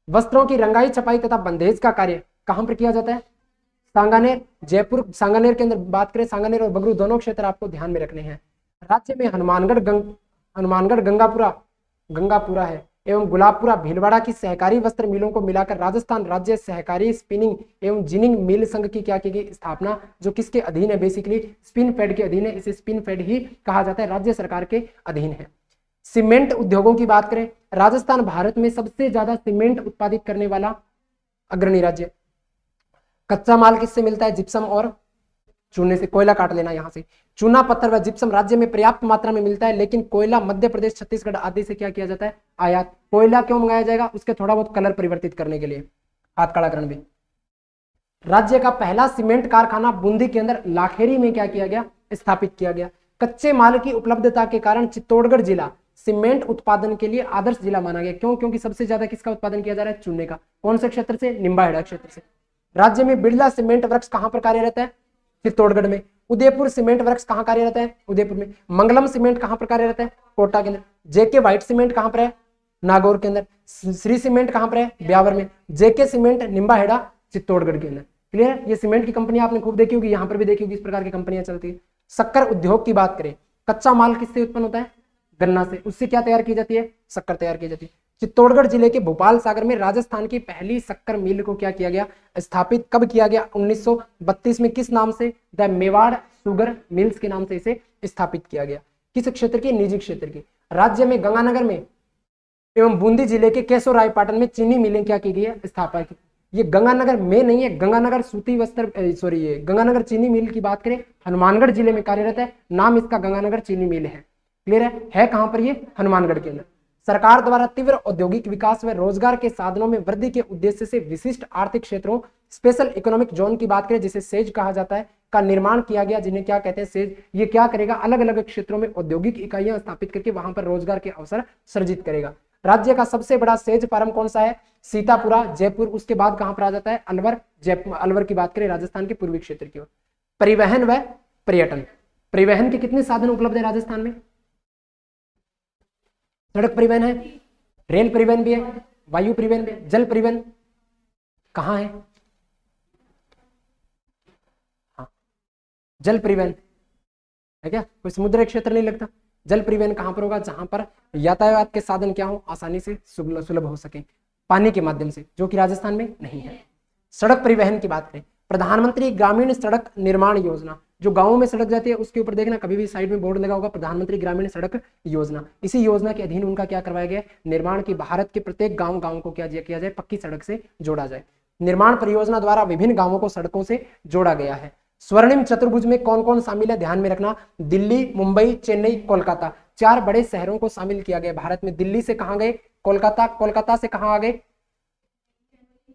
वस्त्रों की रंगाई, छपाई तथा बंधेज का कार्य कहां पर किया जाता है? सांगानेर। जयपुर सांगानेर के अंदर बात करें, सांगानेर और बगरू दोनों क्षेत्र आपको ध्यान में रखने हैं। राज्य में हनुमानगढ़ गंगापुरा है एवं गुलाबपुरा भीलवाड़ा की सहकारी वस्त्र मिलों को मिलाकर राजस्थान राज्य सहकारी स्पिनिंग एवं जिनिंग मिल संघ की क्या की गई? स्थापना, जो किसके अधीन है? बेसिकली स्पिन फेड के अधीन है। इसे स्पिन फेड ही कहा जाता है, राज्य सरकार के अधीन है। सीमेंट उद्योगों की बात करें, राजस्थान भारत में सबसे ज्यादा सीमेंट उत्पादित करने वाला अग्रणी राज्य। कच्चा माल किससे मिलता है? जिप्सम और चूने से। कोयला काट लेना यहां से। चूना पत्थर व जिप्सम राज्य में पर्याप्त मात्रा में मिलता है, लेकिन कोयला मध्य प्रदेश, छत्तीसगढ़ आदि से क्या किया जाता है? आयात। कोयला क्यों मंगाया जाएगा? उसके थोड़ा बहुत कलर परिवर्तित करने के लिए, हाथ कड़ाकरण भी। राज्य का पहला सीमेंट कारखाना बूंदी के अंदर लाखेरी में क्या किया गया? स्थापित किया गया। कच्चे माल की उपलब्धता के कारण चित्तौड़गढ़ जिला सीमेंट उत्पादन के लिए आदर्श जिला माना गया। क्यों? क्योंकि सबसे ज्यादा किसका उत्पादन किया जा रहा है? चूने का। कौन से क्षेत्र से? निम्बाहेड़ा क्षेत्र से। राज्य में बिरला सीमेंट वर्क्स कहां पर कार्यरत है? चित्तौड़गढ़ में। उदयपुर सीमेंट वर्क्स कहां कार्यरत है? उदयपुर में। मंगलम सीमेंट कहां पर कार्यरत है? कोटा के अंदर। जेके व्हाइट सीमेंट कहां पर है? नागौर के अंदर। श्री सीमेंट कहां पर है? ब्यावर में। जेके सीमेंट निम्बाहेड़ा चित्तौड़गढ़ के अंदर। क्लियर? ये सीमेंट की कंपनी आपने खूब देखी होगी, यहां पर भी देखी होगी, इस प्रकार की कंपनियां चलती है। शक्कर उद्योग की बात करें, कच्चा माल किससे उत्पन्न होता है? गन्ना से। उससे क्या तैयार की जाती है? शक्कर तैयार की जाती है। चित्तौड़गढ़ जिले के भोपाल सागर में राजस्थान की पहली शक्कर मिल को क्या किया गया? स्थापित कब किया गया? 1932 में। किस नाम से? द मेवाड़ शुगर मिल्स के नाम से इसे स्थापित किया गया। किस क्षेत्र की? निजी क्षेत्र की। राज्य में गंगानगर में एवं बूंदी जिले के केशोरायपाटन में चीनी मिलें क्या की गई है? स्थापना की। ये गंगानगर में नहीं है, गंगानगर सूती वस्त्र सॉरी ये गंगानगर चीनी मिल की बात करें, हनुमानगढ़ जिले में कार्यरत है। नाम इसका गंगानगर चीनी मिल है। क्लियर है कहां पर? ये हनुमानगढ़ के अंदर। सरकार द्वारा तीव्र औद्योगिक विकास व रोजगार के साधनों में वृद्धि के उद्देश्य से विशिष्ट आर्थिक क्षेत्रों, स्पेशल इकोनॉमिक जोन की बात करें जिसे सेज कहा जाता है, का निर्माण किया गया, जिन्हें क्या कहते हैं? सेज। ये क्या करेगा? अलग अलग क्षेत्रों में औद्योगिक इकाइयां स्थापित करके वहां पर रोजगार के अवसर सृजित करेगा। राज्य का सबसे बड़ा सेज फार्म कौन सा है? सीतापुरा जयपुर। उसके बाद कहां पर आ जाता है? अलवर। जयपुर अलवर की बात करें राजस्थान के पूर्वी क्षेत्र की ओर। परिवहन व पर्यटन, परिवहन के कितने साधन उपलब्ध है राजस्थान में? सड़क परिवहन है, रेल परिवहन भी है, वायु परिवहन भी है, जल परिवहन कहाँ है? हाँ, जल परिवहन है क्या? कोई समुद्र क्षेत्र नहीं लगता। जल परिवहन कहां पर होगा? जहां पर यातायात के साधन क्या हो? आसानी से सुलभ हो सके, पानी के माध्यम से, जो कि राजस्थान में नहीं है। सड़क परिवहन की बात करें, प्रधानमंत्री ग्रामीण सड़क निर्माण योजना, जो गांवों में सड़क जाती है उसके ऊपर देखना कभी भी साइड में बोर्ड लगा होगा प्रधानमंत्री ग्रामीण सड़क योजना। इसी योजना के अधीन उनका क्या करवाया गया? निर्माण की भारत के प्रत्येक गांव को क्या किया जाए? पक्की सड़क से जोड़ा जाए। निर्माण परियोजना द्वारा विभिन्न गांवों को सड़कों से जोड़ा गया है। स्वर्णिम चतुर्भुज में कौन कौन शामिल है? ध्यान में रखना, दिल्ली, मुंबई, चेन्नई, कोलकाता, 4 बड़े शहरों को शामिल किया गया भारत में। दिल्ली से कहां गए? कोलकाता। कोलकाता से कहां आ गए?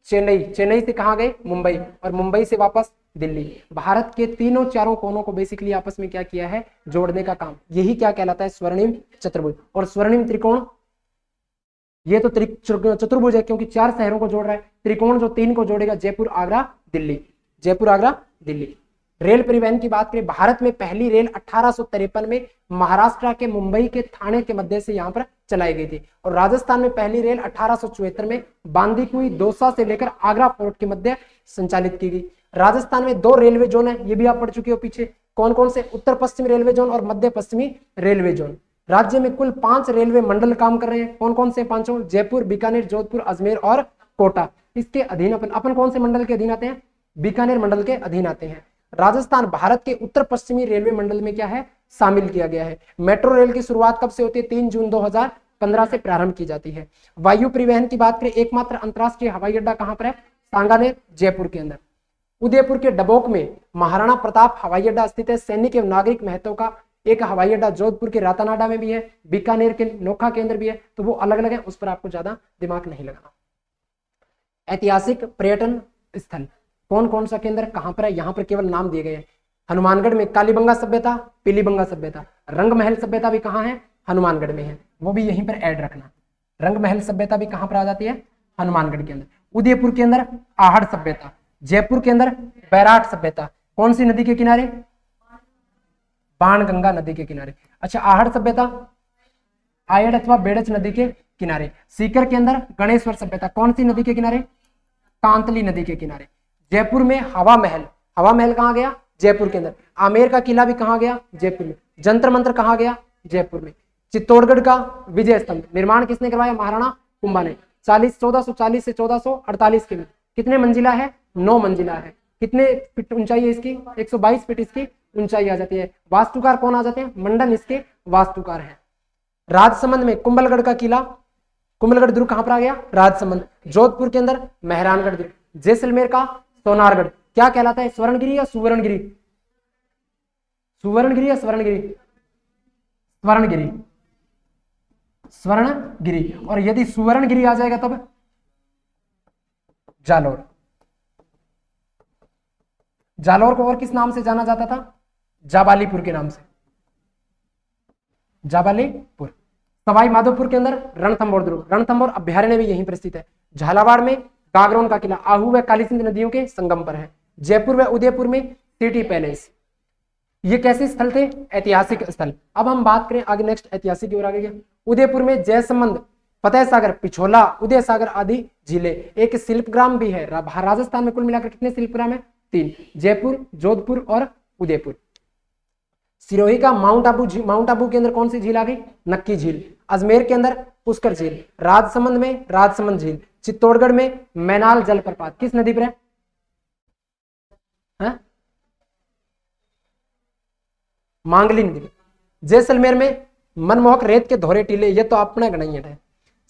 चेन्नई, चेन्नई से कहाँ गए, मुंबई, और मुंबई से वापस दिल्ली। भारत के तीनों चारों कोनों को बेसिकली आपस में क्या किया है, जोड़ने का काम, यही क्या कहलाता है, स्वर्णिम चतुर्भुज। और स्वर्णिम त्रिकोण, ये तो चतुर्भुज है क्योंकि 4 शहरों को जोड़ रहा है। त्रिकोण जो 3 को जोड़ेगा, जयपुर आगरा दिल्ली, जयपुर आगरा दिल्ली। रेल परिवहन की बात करें, भारत में पहली रेल 1853 में महाराष्ट्र के मुंबई के थाने के मध्य से यहां पर चलाई गई थी। और राजस्थान में पहली रेल 1874 में बांदीकुई दौसा से लेकर आगरा फोर्ट के मध्य संचालित की गई। राजस्थान में 2 रेलवे जोन है, ये भी आप पढ़ चुके हो पीछे, कौन कौन से, उत्तर पश्चिमी रेलवे जोन और मध्य पश्चिमी रेलवे जोन। राज्य में कुल 5 रेलवे मंडल काम कर रहे हैं, कौन कौन से पांचों, जयपुर, बीकानेर, जोधपुर, अजमेर और कोटा। इसके अधीन अपन कौन से मंडल के अधीन आते हैं, बीकानेर मंडल के अधीन आते हैं। राजस्थान भारत के उत्तर पश्चिमी रेलवे मंडल में क्या है, शामिल किया गया है। मेट्रो रेल की शुरुआत कब से होती है, 3 जून 2015 से प्रारंभ की जाती है। वायु परिवहन की बात करें, एकमात्र अंतरराष्ट्रीय हवाई अड्डा कहां पर है, सांगानेर, जयपुर के अंदर। उदयपुर के डबोक में महाराणा प्रताप हवाई अड्डा स्थित है। सैनिक एवं नागरिक महत्व का एक हवाई अड्डा जोधपुर के रातानाडा में भी है, बीकानेर के नोखा के अंदर भी है, तो वो अलग अलग है, उस पर आपको ज्यादा दिमाग नहीं लगाना। ऐतिहासिक पर्यटन स्थल कौन कौन सा केंद्र कहां पर है, यहां पर केवल नाम दिए गए हैं। हनुमानगढ़ में कालीबंगा सभ्यता, पीलीबंगा सभ्यता। रंगमहल सभ्यता भी कहां है, हनुमानगढ़ में है, वो भी यहीं पर ऐड रखना। रंगमहल सभ्यता भी कहां पर आ जाती है, हनुमानगढ़ के अंदर। उदयपुर के अंदर आहड़ सभ्यता, जयपुर के अंदर बैराट सभ्यता, कौन सी नदी के किनारे, बाणगंगा नदी के किनारे। अच्छा, आहड़ सभ्यता आयड़ अथवा बेड़च नदी के किनारे। सीकर के अंदर गणेश्वर सभ्यता, कौन सी नदी के किनारे, कांतली नदी के किनारे। जयपुर में हवा महल, हवा महल कहां गया, जयपुर के अंदर। आमेर का किला भी कहां गया, जयपुर में। जंतर मंत्र कहां गया, जयपुर में। चित्तौड़गढ़ का विजय स्तंभ निर्माण किसने करवाया, महाराणा कुंभा ने। 1440 से 1448 के, कितने मंजिला है, 9 मंजिला है। कितने फीट ऊंचाई है इसकी, 122 फीट इसकी ऊंचाई आ जाती है। वास्तुकार कौन आ जाते हैं, मंडन इसके वास्तुकार हैं। राजसमंद में कुंभलगढ़ का किला, कुंभलगढ़ दुर्ग कहां पर आ गया, राजसमंद। जोधपुर के अंदर मेहरानगढ़ दुर्ग। जैसलमेर का सोनारगढ़ क्या कहलाता है, स्वर्णगिरी या सुवर्णगिरी, सुवर्णगिरी या स्वर्णगिरी, स्वर्णगिरी, स्वर्णगिरी। और यदि सुवर्णगिरी आ जाएगा तब जालोर। जालोर को और किस नाम से जाना जाता था, जाबालीपुर के नाम से, जाबालीपुर। सवाई माधोपुर के अंदर रणथंभौर दुर्ग, रणथंभौर अभ्यारण्य भी यहीं पर स्थित है। झालावाड़ में गागरोन का किला, आहू व काली सिंध नदियों के संगम पर है। जयपुर व उदयपुर में सिटी पैलेस, ये कैसे स्थल थे, ऐतिहासिक स्थल। अब हम बात करें आगे, नेक्स्ट ऐतिहासिक की ओर आगे। उदयपुर में जयसमंद, फतेह सागर, पिछोला, उदय सागर आदि झीलें। एक शिल्पग्राम भी है। राजस्थान में कुल मिलाकर कितने शिल्पग्राम है, 3, जयपुर, जोधपुर और उदयपुर। सिरोही का माउंट आबू के अंदर कौन सी झील आ गई, नक्की झील। अजमेर के अंदर पुष्कर झील। राजसमंद में राजसमंद झील। चित्तौड़गढ़ में मैनाल जलप्रपात, किस नदी पर है, मांगली नदी पर। जैसलमेर में मनमोहक रेत के धोरे टीले, ये तो अपना गणित है।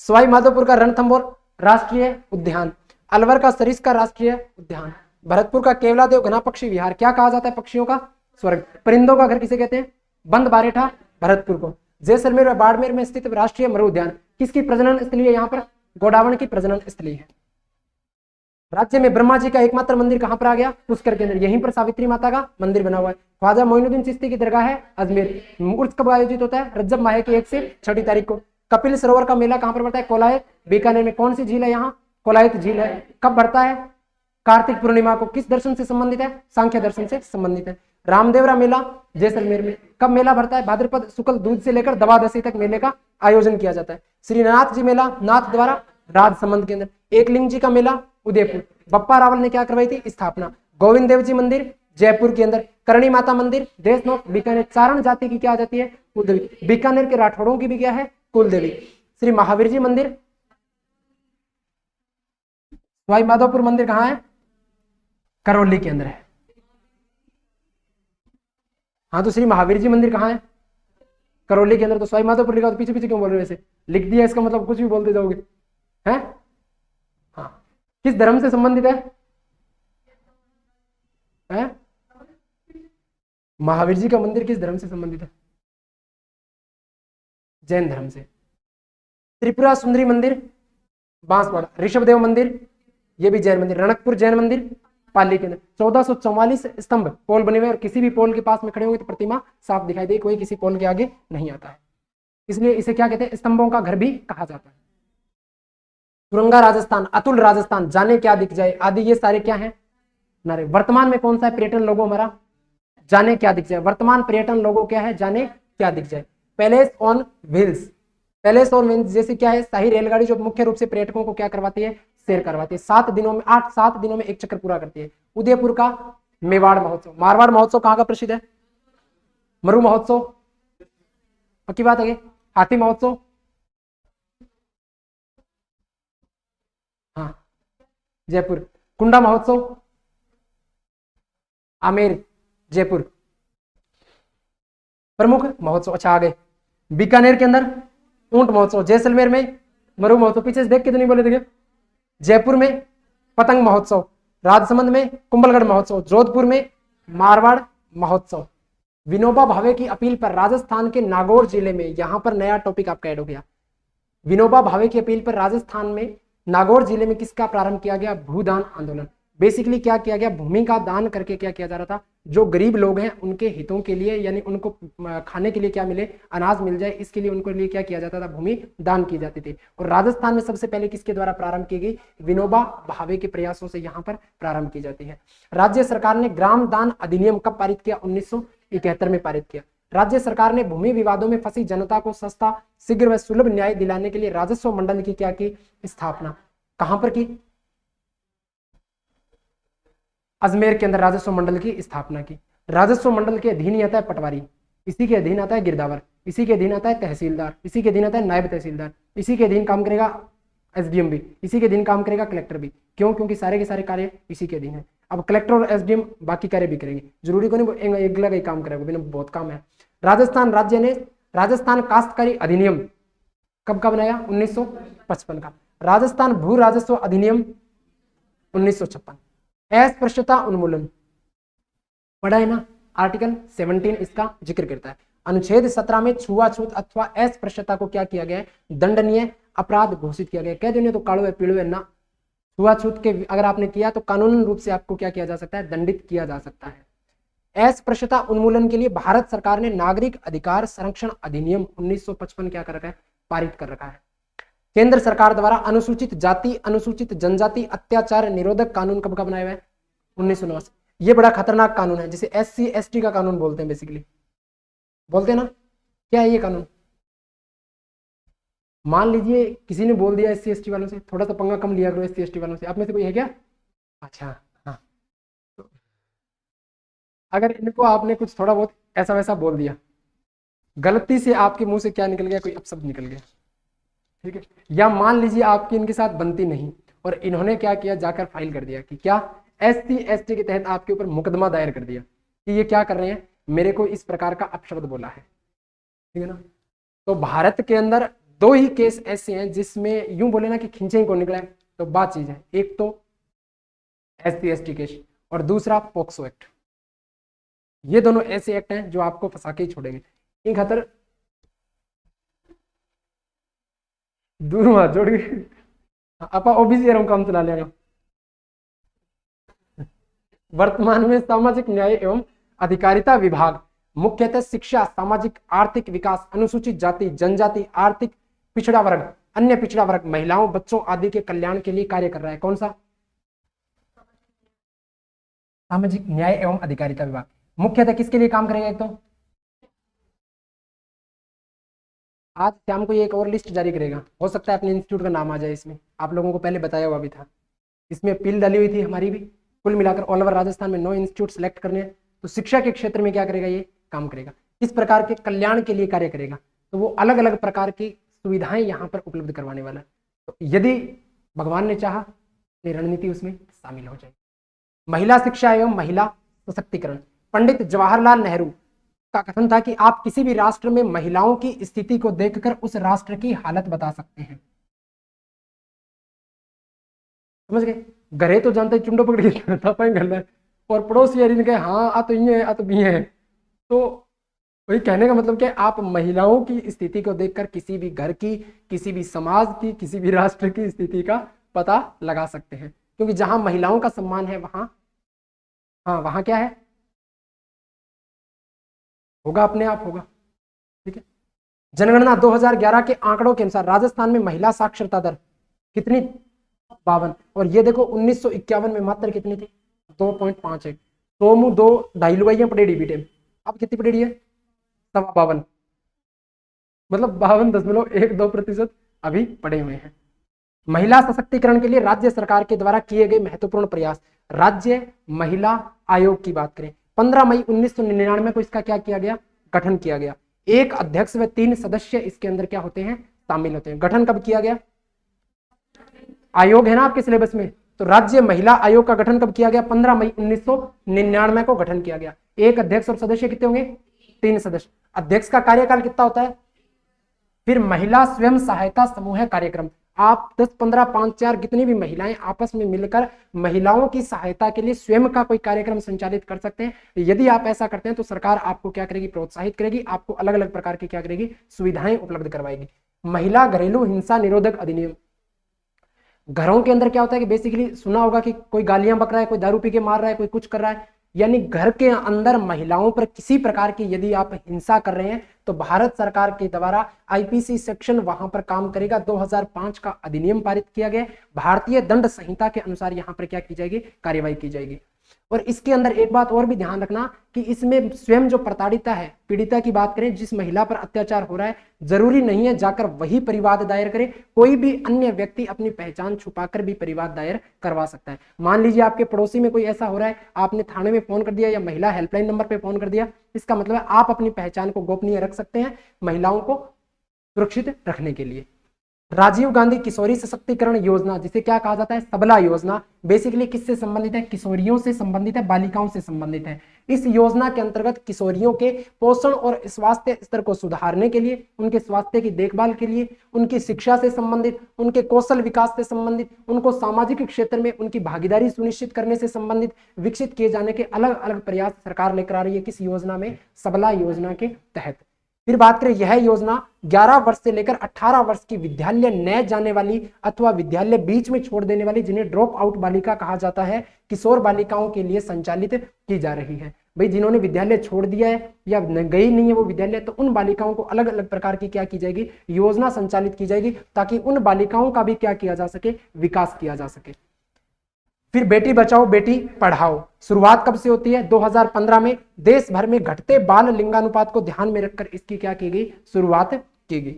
सवाई माधोपुर का रणथंभौर राष्ट्रीय उद्यान। अलवर का सरिस्का राष्ट्रीय उद्यान। भरतपुर का केवलादेव घना पक्षी विहार, क्या कहा जाता है, पक्षियों का स्वर्ग। परिंदों का घर किसे कहते हैं, बंद बारेठा, भरतपुर को। जैसलमेर व बाड़मेर में स्थित राष्ट्रीय मरु उद्यान, किसकी प्रजनन स्थली है, यहाँ पर गोडावण की प्रजनन स्थली है। राज्य में ब्रह्मा जी का एकमात्र मंदिर कहां पर आ गया, पुष्कर के अंदर, यहीं पर सावित्री माता का मंदिर बना हुआ है। ख्वाजा मोइनुद्दीन चिश्ती की दरगाह है अजमेर। उर्स कब आयोजित होता है, रजब माह की 1 से 6 तारीख को। कपिल सरोवर का मेला कहां पर बढ़ता है, कोलायत, बीकानेर में। कौन सी झील है यहाँ, कोलायत झील है। कब बढ़ता है, कार्तिक पूर्णिमा को। किस दर्शन से संबंधित है, सांख्य दर्शन से संबंधित है। रामदेवरा मेला जैसलमेर में। कब मेला भरता है, भाद्रपद शुक्ल दूज से लेकर दवादशी तक मेले का आयोजन किया जाता है। श्रीनाथ जी मेला नाथ द्वारा, राजसमंद के अंदर। एकलिंग जी का मेला उदयपुर, बप्पा रावल ने क्या करवाई थी, स्थापना। गोविंद देव जी मंदिर जयपुर के अंदर। करणी माता मंदिर देशनोक बीकानेर। चारण जाति की क्या आ जाती है, कुलदेवी। बीकानेर के राठौड़ों की भी क्या है, कुलदेवी। श्री महावीर जी मंदिर, सवाई माधोपुर मंदिर कहां है, करौली के अंदर है। हाँ, तो श्री महावीर जी मंदिर कहां है, करौली के अंदर। तो सवाई माधोपुर लिखा, तो पीछे पीछे क्यों बोल रहे हो, वैसे लिख दिया, इसका मतलब कुछ भी बोलते जाओगे, हैं। हाँ, किस धर्म से संबंधित है? महावीर जी का मंदिर किस धर्म से संबंधित है, जैन धर्म से। त्रिपुरा सुंदरी मंदिर बांसवाड़ा। ऋषभदेव मंदिर ये भी जैन मंदिर, रणकपुर जैन मंदिर पाली के अंदर। 1444 स्तंभ पोल बने हुए और किसी भी पोल के पास में खड़े होंगे तो प्रतिमा साफ दिखाई दे, कोई किसी पोल के आगे नहीं आता है, इसलिए इसे क्या कहते हैं, स्तंभों का घर भी कहा जाता है। तुरंगा राजस्थान, अतुल राजस्थान, जाने क्या दिख जाए आदि, ये सारे क्या है नारे। वर्तमान में कौन सा पर्यटन लोगो हमारा, जाने क्या दिख जाए, वर्तमान पर्यटन लोगो क्या है, जाने क्या दिख जाए। Palace on wheels, palace on wheels जैसे क्या है, शाही रेलगाड़ी जो मुख्य रूप से पर्यटकों को क्या करवाती है, सैर करवाती है, 7 दिनों में 7 दिनों में एक चक्कर पूरा करती है। उदयपुर का मेवाड़ महोत्सव, मारवाड़ महोत्सव कहाँ का प्रसिद्ध है, मरु महोत्सव, पक्की बात है, हाथी महोत्सव, हाँ जयपुर, कुंडा महोत्सव आमेर जयपुर, प्रमुख महोत्सव, अच्छा आगे बीकानेर के अंदर ऊंट महोत्सव, जैसलमेर में मरु महोत्सव, पीछे से देख के तो नहीं बोले थे, जयपुर में पतंग महोत्सव, राजसमंद में कुंभलगढ़ महोत्सव, जोधपुर में मारवाड़ महोत्सव। विनोबा भावे की अपील पर राजस्थान के नागौर जिले में, यहां पर नया टॉपिक आपका ऐड हो गया, विनोबा भावे की अपील पर राजस्थान में नागौर जिले में किसका प्रारंभ किया गया, भूदान आंदोलन। बेसिकली क्या किया गया, भूमि का दान करके क्या किया जा रहा था, जो गरीब लोग हैं उनके हितों के लिए, यानी उनको खाने के लिए क्या मिले, अनाज मिल जाए, इसके लिए उनको लिए क्या किया जाता था, भूमि दान की जाती थी। और राजस्थान में सबसे पहले किसके द्वारा प्रारंभ की गई, विनोबा भावे के प्रयासों से यहाँ पर प्रारंभ की जाती है। राज्य सरकार ने ग्राम दान अधिनियम कब पारित किया, 1971 में पारित किया। राज्य सरकार ने भूमि विवादों में फंसी जनता को सस्ता, शीघ्र व सुलभ न्याय दिलाने के लिए राजस्व मंडल की क्या की स्थापना, कहां पर की, अजमेर के अंदर राजस्व मंडल की स्थापना की। राजस्व मंडल के अधीन आता है पटवारी, इसी के अधीन आता है गिरदावर, इसी के अधीन आता है तहसीलदार, इसी के अधीन आता है नायब तहसीलदार, इसी के अधीन काम करेगा एसडीएम भी, इसी के अधीन काम करेगा कलेक्टर भी। क्यों, क्योंकि सारे के सारे कार्य इसी के अधीन है। अब कलेक्टर और एसडीएम बाकी कार्य भी करेंगे, जरूरी को नहीं एक ही काम करेगा, बिना बहुत काम है। राजस्थान राज्य ने राजस्थान काश्तकारी अधिनियम कब का बनाया, 1955 का। राजस्थान भू राजस्व अधिनियम 1956। अस्पृश्यता उन्मूलन पढ़ा है ना, आर्टिकल 17 इसका जिक्र करता है। अनुच्छेद 17 में छुआछूत अथवा अस्पृश्यता को क्या किया गया है, दंडनीय अपराध घोषित किया गया। कह देने तो काड़ो है पीड़ो है ना, छुआछूत के अगर आपने किया तो कानूनन रूप से आपको क्या किया जा सकता है, दंडित किया जा सकता है। अस्पृश्यता उन्मूलन के लिए भारत सरकार ने नागरिक अधिकार संरक्षण अधिनियम 1955 क्या कर रखा है, पारित कर रखा है। केंद्र सरकार द्वारा अनुसूचित जाति अनुसूचित जनजाति अत्याचार निरोधक कानून कब का बनाया हुआ है, 1989। ये बड़ा खतरनाक कानून है, जिसे एससी एसटी का कानून बोलते हैं, बेसिकली बोलते हैं ना। क्या है ये कानून, मान लीजिए किसी ने बोल दिया एससी एसटी वालों से, थोड़ा सा पंगा कम लिया करो एससी एसटी वालों से, आप में से कोई है क्या, अच्छा हाँ, तो अगर इनको आपने कुछ थोड़ा बहुत ऐसा वैसा बोल दिया, गलती से आपके मुंह से क्या निकल गया, कोई अपशब्द निकल गया, ठीक है, या मान लीजिए आपकी इनके साथ बनती नहीं और इन्होंने क्या किया, जाकर फाइल कर दिया कि क्या एससी एसटी के तहत आपके ऊपर मुकदमा दायर कर दिया कि ये क्या कर रहे हैं, मेरे को इस प्रकार का अपशब्द बोला है, ठीक है ना। तो भारत के अंदर 2 ही केस ऐसे हैं जिसमें यूं बोले ना कि खींचे ही को निकला है, तो बात चीज है, एक तो एससी एसटी केस और दूसरा पोक्सो एक्ट। ये दोनों ऐसे एक्ट हैं जो आपको फंसा के ही छोड़ेंगे। इन खतर दूर हाथ जोड़ के आपा ओबीसी काम चला लेगा। वर्तमान में सामाजिक न्याय एवं अधिकारिता विभाग मुख्यतः शिक्षा, सामाजिक आर्थिक विकास, अनुसूचित जाति जनजाति, आर्थिक पिछड़ा वर्ग, अन्य पिछड़ा वर्ग, महिलाओं बच्चों आदि के कल्याण के लिए कार्य कर रहा है। कौन सा, सामाजिक न्याय एवं अधिकारिता विभाग मुख्यतः किसके लिए काम करेगा, एक तो आज शाम को ये एक और लिस्ट जारी करेगा, हो सकता है अपने इंस्टीट्यूट का नाम आ जाए इसमें, आप लोगों को पहले बताया हुआ भी था, इसमें अपील डाली हुई थी हमारी भी। कुल मिलाकर ऑल ओवर राजस्थान में 9 इंस्टीट्यूट सेलेक्ट करने हैं, तो शिक्षा के क्षेत्र में क्या करेगा, ये काम करेगा, इस प्रकार के कल्याण के लिए कार्य करेगा। तो वो अलग अलग प्रकार की सुविधाएं यहाँ पर उपलब्ध करवाने वाला है। तो यदि भगवान ने चाहा तो रणनीति उसमें शामिल हो जाएगी। महिला शिक्षा एवं महिला सशक्तिकरण, पंडित जवाहरलाल नेहरू का कथन था कि आप किसी भी राष्ट्र में महिलाओं की स्थिति को देखकर उस राष्ट्र की हालत बता सकते हैं। समझ गए, घरे तो जानते चुंडो पकड़ के था घर, और पड़ोसी यारी ने कहा हाँ आ तो ये आ तो भी है। तो वही कहने का मतलब क्या, आप महिलाओं की स्थिति को देखकर किसी भी घर की, किसी भी समाज की, किसी भी राष्ट्र की स्थिति का पता लगा सकते हैं। क्योंकि जहां महिलाओं का सम्मान है वहां, हाँ वहां क्या है, होगा, अपने आप होगा। ठीक है। जनगणना 2011 के आंकड़ों के अनुसार राजस्थान में महिला साक्षरता दर कितनी, 52। और ये देखो 1951 में मात्र कितनी थी, 2.51। दो मुंह दो ढाई लुगाइयां पढ़ेड़ी बेटे, अब कितनी पढ़ेड़ी है, 52, मतलब 52.12% अभी पड़े हुए हैं। महिला सशक्तिकरण के लिए राज्य सरकार के द्वारा किए गए महत्वपूर्ण प्रयास, राज्य महिला आयोग की बात करें, 15 मई 1999 को इसका क्या किया गया, गठन किया गया। एक अध्यक्ष व 3 सदस्य इसके अंदर क्या होते हैं, शामिल होते हैं। गठन कब किया गया, आयोग है ना आपके सिलेबस में, तो राज्य महिला आयोग का गठन कब किया गया, 15 मई 1999 को गठन किया गया। एक अध्यक्ष और सदस्य कितने होंगे, 3 सदस्य। अध्यक्ष का कार्यकाल कितना होता है। फिर महिला स्वयं सहायता समूह कार्यक्रम, आप 10, 15, 5, 4 कितनी भी महिलाएं आपस में मिलकर महिलाओं की सहायता के लिए स्वयं का कोई कार्यक्रम संचालित कर सकते हैं। यदि आप ऐसा करते हैं तो सरकार आपको क्या करेगी, प्रोत्साहित करेगी, आपको अलग अलग प्रकार की क्या करेगी, सुविधाएं उपलब्ध करवाएगी। महिला घरेलू हिंसा निरोधक अधिनियम, घरों के अंदर क्या होता है कि बेसिकली सुना होगा कि कोई गालियां बक रहा है, कोई दारू पी के मार रहा है, कोई कुछ कर रहा है, यानी घर के अंदर महिलाओं पर किसी प्रकार की यदि आप हिंसा कर रहे हैं तो भारत सरकार के द्वारा आईपीसी सेक्शन वहां पर काम करेगा। 2005 का अधिनियम पारित किया गया, भारतीय दंड संहिता के अनुसार यहां पर क्या की जाएगी, कार्यवाही की जाएगी। और इसके अंदर एक बात और भी ध्यान रखना कि इसमें स्वयं जो प्रताड़िता है, पीड़िता की बात करें, जिस महिला पर अत्याचार हो रहा है, जरूरी नहीं है जाकर वही परिवाद दायर करे, कोई भी अन्य व्यक्ति अपनी पहचान छुपाकर भी परिवाद दायर करवा सकता है। मान लीजिए आपके पड़ोसी में कोई ऐसा हो रहा है, आपने थाने में फोन कर दिया या महिला हेल्पलाइन नंबर पर फोन कर दिया, इसका मतलब है आप अपनी पहचान को गोपनीय रख सकते हैं महिलाओं को सुरक्षित रखने के लिए। राजीव गांधी किशोरी सशक्तिकरण योजना, जिसे क्या कहा जाता है, सबला योजना, बेसिकली किससे संबंधित है, किशोरियों से संबंधित है, बालिकाओं से संबंधित है। इस योजना के अंतर्गत किशोरियों के पोषण और स्वास्थ्य स्तर को सुधारने के लिए, उनके स्वास्थ्य की देखभाल के लिए, उनकी शिक्षा से संबंधित, उनके कौशल विकास से संबंधित, उनको सामाजिक क्षेत्र में उनकी भागीदारी सुनिश्चित करने से संबंधित विकसित किए जाने के अलग अलग प्रयास सरकार लेकर आ रही है। किस योजना में, सबला योजना के तहत। फिर बात करें, यह योजना 11 वर्ष से लेकर 18 वर्ष की विद्यालय न जाने वाली अथवा विद्यालय बीच में छोड़ देने वाली, जिन्हें ड्रॉप आउट बालिका कहा जाता है, किशोर बालिकाओं के लिए संचालित की जा रही है। भाई जिन्होंने विद्यालय छोड़ दिया है या गई नहीं है वो विद्यालय, तो उन बालिकाओं को अलग अलग प्रकार की क्या की जाएगी, योजना संचालित की जाएगी, ताकि उन बालिकाओं का भी क्या किया जा सके, विकास किया जा सके। फिर बेटी बचाओ बेटी पढ़ाओ, शुरुआत कब से होती है, 2015 में। देश भर में घटते बाल लिंगानुपात को ध्यान में रखकर इसकी क्या की गई, शुरुआत की गई।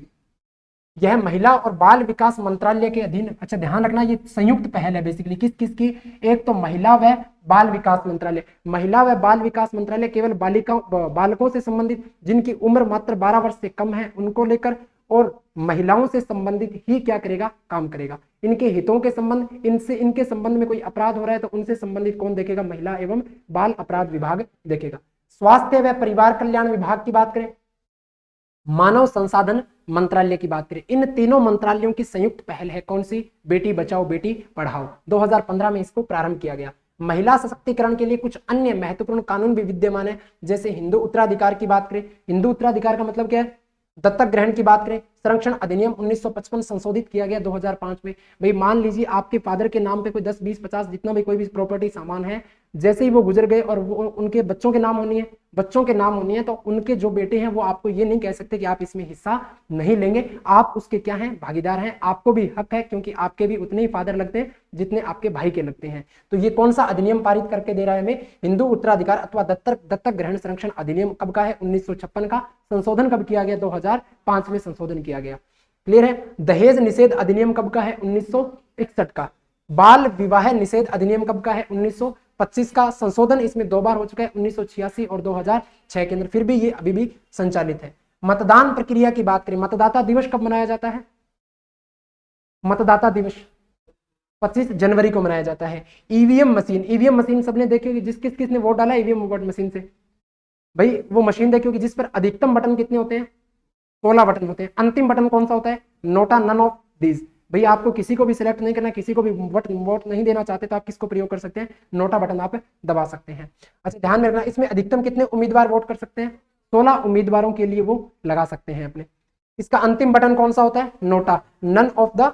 यह महिला और बाल विकास मंत्रालय के अधीन, अच्छा ध्यान रखना ये संयुक्त पहल है बेसिकली, किस किस की, एक तो महिला व बाल विकास मंत्रालय। महिला व बाल विकास मंत्रालय केवल बालकों से संबंधित, जिनकी उम्र मात्र 12 वर्ष से कम है उनको लेकर, और महिलाओं से संबंधित ही क्या करेगा, काम करेगा। इनके हितों के संबंध, इनके संबंध में कोई अपराध हो रहा है तो उनसे संबंधित कौन देखेगा, महिला एवं बाल अपराध विभाग देखेगा। स्वास्थ्य व परिवार कल्याण विभाग की बात करें, मानव संसाधन मंत्रालय की बात करें, इन तीनों मंत्रालयों की संयुक्त पहल है कौन सी, बेटी बचाओ बेटी पढ़ाओ। 2015 में इसको प्रारंभ किया गया। महिला सशक्तिकरण के लिए कुछ अन्य महत्वपूर्ण कानून भी विद्यमान है, जैसे हिंदू उत्तराधिकार की बात करें, हिंदू उत्तराधिकार का मतलब क्या है, दत्तक ग्रहण की बात करें, संरक्षण अधिनियम 1955 संशोधित किया गया 2005 में। भाई मान लीजिए आपके फादर के नाम पे कोई 10, 20, 50 जितना भी कोई भी प्रॉपर्टी सामान है, जैसे ही वो गुजर गए और वो उनके बच्चों के नाम होनी है, तो उनके जो बेटे हैं वो आपको ये नहीं कह सकते कि आप इसमें हिस्सा नहीं लेंगे, आप उसके क्या हैं, भागीदार हैं, आपको भी हक है, क्योंकि आपके भी उतने ही फादर लगते हैं जितने आपके भाई के लगते हैं। तो ये कौन सा अधिनियम पारित करके दे रहा है हमें, हिंदू उत्तराधिकार अथवा दत्तक ग्रहण संरक्षण अधिनियम। कब का है, 1956 का। संशोधन कब किया गया, 2005 में संशोधन किया गया। क्लियर है। दहेज निषेध अधिनियम कब का है, 1961 का। बाल विवाह निषेध अधिनियम कब का है, 1925 का। संशोधन इसमें 2 बार हो चुका है, 1986 और 2006 के अंदर, फिर भी ये अभी भी संचालित है। मतदान प्रक्रिया की बात करें, मतदाता दिवस कब मनाया जाता है, मतदाता दिवस 25 जनवरी को मनाया जाता है। ईवीएम मशीन सबने देखी होगी, किसने वोट डाला ईवीएम वोट मशीन से, भाई वो मशीन देखी होगी जिस पर अधिकतम बटन कितने होते हैं, 16 बटन होते हैं। अंतिम बटन कौन सा होता है, नोटा, नन ऑफ दीज। भाई आपको किसी को भी सिलेक्ट नहीं करना, किसी को भी वोट नहीं देना चाहते तो आप किसको प्रयोग कर सकते हैं, नोटा बटन आप दबा सकते हैं। अच्छा ध्यान में रखना, इसमें अधिकतम कितने उम्मीदवार वोट कर सकते हैं, 16 उम्मीदवारों के लिए वो लगा सकते हैं अपने। इसका अंतिम बटन कौन सा होता है, NOTA, none of the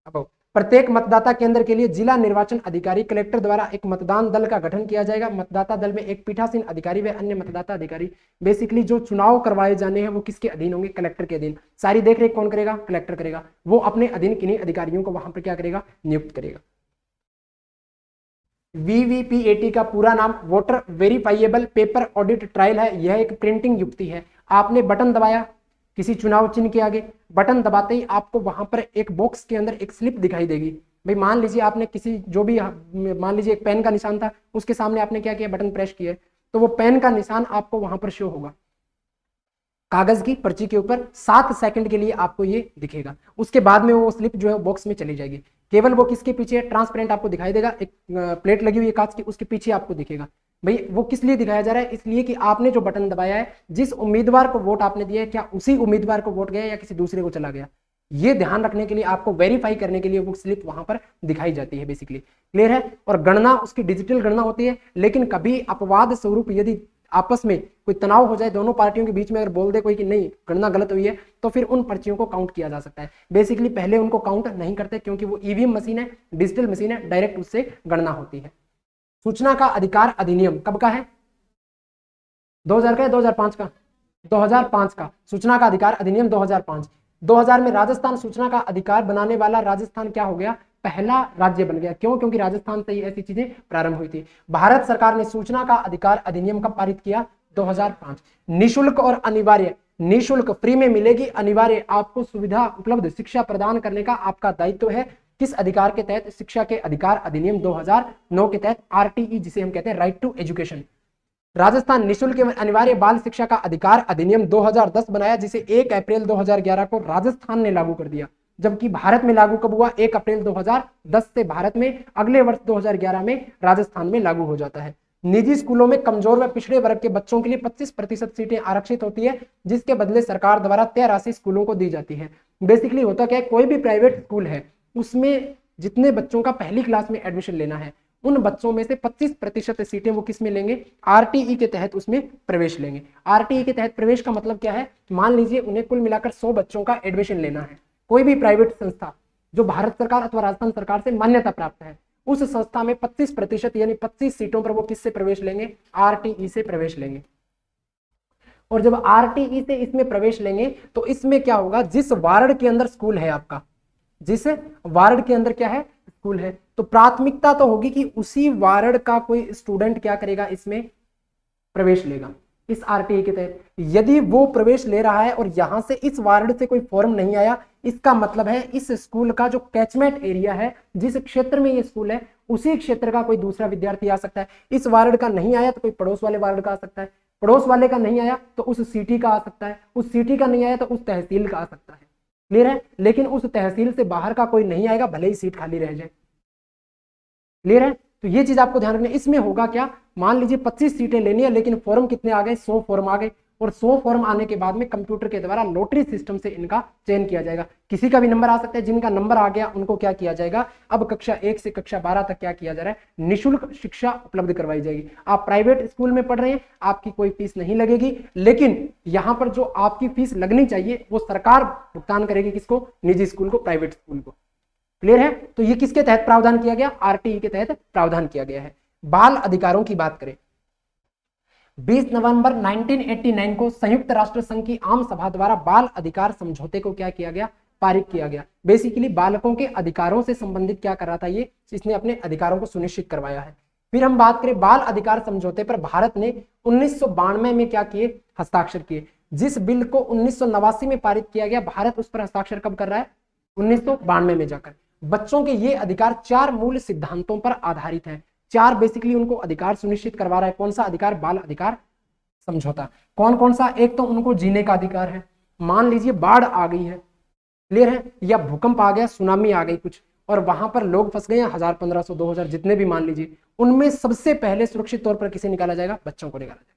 above. प्रत्येक मतदाता केंद्र के लिए जिला निर्वाचन अधिकारी कलेक्टर द्वारा एक मतदान दल का गठन किया जाएगा। मतदाता दल में एक पीठासीन अधिकारी व अन्य मतदाता अधिकारी। बेसिकली जो चुनाव करवाए जाने हैं वो किसके अधीन होंगे? कलेक्टर के अधीन। सारी देखरेख कौन करेगा? कलेक्टर करेगा। वो अपने अधीन किन्हीं अधिकारियों को वहां पर क्या करेगा? नियुक्त करेगा। वीवीपीएटी का पूरा नाम voter verifiable paper audit trial है। यह एक प्रिंटिंग युक्ति है। आपने बटन दबाया किसी चुनाव चिन्ह के आगे, बटन दबाते ही आपको वहां पर एक बॉक्स के अंदर एक स्लिप दिखाई देगी। भाई मान लीजिए आपने किसी जो भी, मान लीजिए एक पेन का निशान था, उसके सामने आपने क्या किया? बटन प्रेस किया, तो वो पेन का निशान आपको वहां पर शो होगा कागज की पर्ची के ऊपर। 7 सेकंड के लिए आपको ये दिखेगा। उसके बाद में वो स्लिप जो है बॉक्स में चली जाएगी। केवल वो किसके पीछे? ट्रांसपेरेंट आपको दिखाई देगा, एक प्लेट लगी हुई है कांच की, उसके पीछे आपको दिखेगा। भाई वो किस लिए दिखाया जा रहा है? इसलिए कि आपने जो बटन दबाया है, जिस उम्मीदवार को वोट आपने दिया है, क्या उसी उम्मीदवार को वोट गया या किसी दूसरे को चला गया? ये ध्यान रखने के लिए, आपको वेरीफाई करने के लिए वो स्लिप वहां पर दिखाई जाती है बेसिकली। क्लियर है? और गणना उसकी डिजिटल गणना होती है, लेकिन कभी अपवाद स्वरूप यदि आपस में कोई तनाव हो जाए दोनों पार्टियों के बीच में, अगर बोल दे कोई कि नहीं गणना गलत हुई है, तो फिर उन पर्चियों को काउंट किया जा सकता है। बेसिकली पहले उनको काउंट नहीं करते, क्योंकि वो ईवीएम मशीन है, डिजिटल मशीन है, डायरेक्ट उससे गणना होती है। सूचना का अधिकार अधिनियम कब का है? 2000 का है 2005 का? 2005 का। सूचना का अधिकार अधिनियम 2005। 2000 में राजस्थान सूचना का अधिकार बनाने वाला राजस्थान क्या हो गया? पहला राज्य बन गया। क्यों? क्योंकि राजस्थान से ही ऐसी चीजें प्रारंभ हुई थी। भारत सरकार ने सूचना का अधिकार अधिनियम कब पारित किया? 2005। निशुल्क और अनिवार्य, निशुल्क फ्री में मिलेगी, अनिवार्य आपको सुविधा उपलब्ध शिक्षा प्रदान करने का आपका दायित्व है। किस अधिकार के तहत? शिक्षा के अधिकार अधिनियम 2009 के तहत, आरटीई जिसे हम कहते हैं राइट टू एजुकेशन। राजस्थान निशुल्क एवं अनिवार्य बाल शिक्षा का अधिकार अधिनियम 2010 बनाया, जिसे 1 अप्रैल 2011 को राजस्थान ने लागू कर दिया। जबकि भारत में लागू कब हुआ? 1 अप्रैल 2010 से भारत में, अगले वर्ष 2011 में राजस्थान में लागू हो जाता है। निजी स्कूलों में कमजोर व पिछड़े वर्ग के बच्चों के लिए 25% सीटें आरक्षित होती है, जिसके बदले सरकार द्वारा तय राशि स्कूलों को दी जाती है। बेसिकली होता क्या है, कोई भी प्राइवेट स्कूल है उसमें जितने बच्चों का पहली क्लास में एडमिशन लेना है, उन बच्चों में से 25% सीटें वो किस में लेंगे? आरटीई के तहत उसमें प्रवेश लेंगे। आरटीई के तहत प्रवेश का मतलब क्या है? मान लीजिए उन्हें कुल मिलाकर 100 बच्चों का एडमिशन लेना है। कोई भी प्राइवेट संस्था जो भारत सरकार अथवा राजस्थान सरकार से मान्यता प्राप्त है, उस संस्था में 25% यानी 25 सीटों पर वो किससे प्रवेश लेंगे? आरटीई से प्रवेश लेंगे। और जब आरटीई से इसमें प्रवेश लेंगे तो इसमें क्या होगा? जिस वार्ड के अंदर स्कूल है आपका, जिस वार्ड के अंदर क्या है? स्कूल है, तो प्राथमिकता तो होगी कि उसी वार्ड का कोई स्टूडेंट क्या करेगा? इसमें प्रवेश लेगा इस आरटीई के तहत। यदि वो प्रवेश ले रहा है और यहां से इस वार्ड से कोई फॉर्म नहीं आया, इसका मतलब है इस स्कूल का जो कैचमेंट एरिया है, जिस क्षेत्र में ये स्कूल है, उसी क्षेत्र का कोई दूसरा विद्यार्थी आ सकता है। इस वार्ड का नहीं आया तो कोई पड़ोस वाले वार्ड का आ सकता है, पड़ोस वाले का नहीं आया तो उस सिटी का आ सकता है, उस सिटी का नहीं आया तो उस तहसील का आ सकता है। क्लियर है? लेकिन उस तहसील से बाहर का कोई नहीं आएगा, भले ही सीट खाली रह जाए। क्लियर है? तो ये चीज आपको ध्यान रखना। इसमें होगा क्या? मान लीजिए 25 सीटें लेनी है, लेकिन फॉर्म कितने आ गए? 100 फॉर्म आ गए। और 100 फॉर्म आने के बाद में कंप्यूटर के द्वारा लॉटरी सिस्टम से इनका चयन किया जाएगा। किसी का भी नंबर आ सकता है, जिनका नंबर आ गया उनको क्या किया जाएगा? अब कक्षा 1 से कक्षा 12 तक क्या किया जा रहा है? निःशुल्क शिक्षा उपलब्ध करवाई जाएगी। आप प्राइवेट स्कूल में पढ़ रहे हैं, आपकी कोई फीस नहीं लगेगी, लेकिन यहां पर जो आपकी फीस लगनी चाहिए वो सरकार भुगतान करेगी। किसको? निजी स्कूल को, प्राइवेट स्कूल को। क्लियर है? तो ये किसके तहत प्रावधान किया गया? आरटीई के तहत प्रावधान किया गया है। बाल अधिकारों की बात करें, 20 नवंबर 1989 को संयुक्त राष्ट्र संघ की आम सभा द्वारा बाल अधिकार समझौते को क्या किया गया? पारित किया गया। बेसिकली बालकों के अधिकारों से संबंधित क्या कर रहा था ये? इसने अपने अधिकारों को सुनिश्चित करवाया है। फिर हम बात करें बाल अधिकार समझौते पर भारत ने 1992 में क्या किए? हस्ताक्षर किए। जिस बिल को 1989 में पारित किया गया, भारत उस पर हस्ताक्षर कब कर रहा है? 1992 में जाकर। बच्चों के ये अधिकार 4 मूल सिद्धांतों पर आधारित है। 4 बेसिकली उनको अधिकार सुनिश्चित करवा रहा है। कौन सा अधिकार? बाल अधिकार समझौता। कौन कौन सा? एक तो उनको जीने का अधिकार है। मान लीजिए बाढ़ आ गई है, क्लियर है, या भूकंप आ गया, सुनामी आ गई कुछ, और वहां पर लोग फंस गए हैं, 1000, 1500, 2000 जितने भी मान लीजिए, उनमें सबसे पहले सुरक्षित तौर पर किसे निकाला जाएगा? बच्चों को निकाला जाएगा।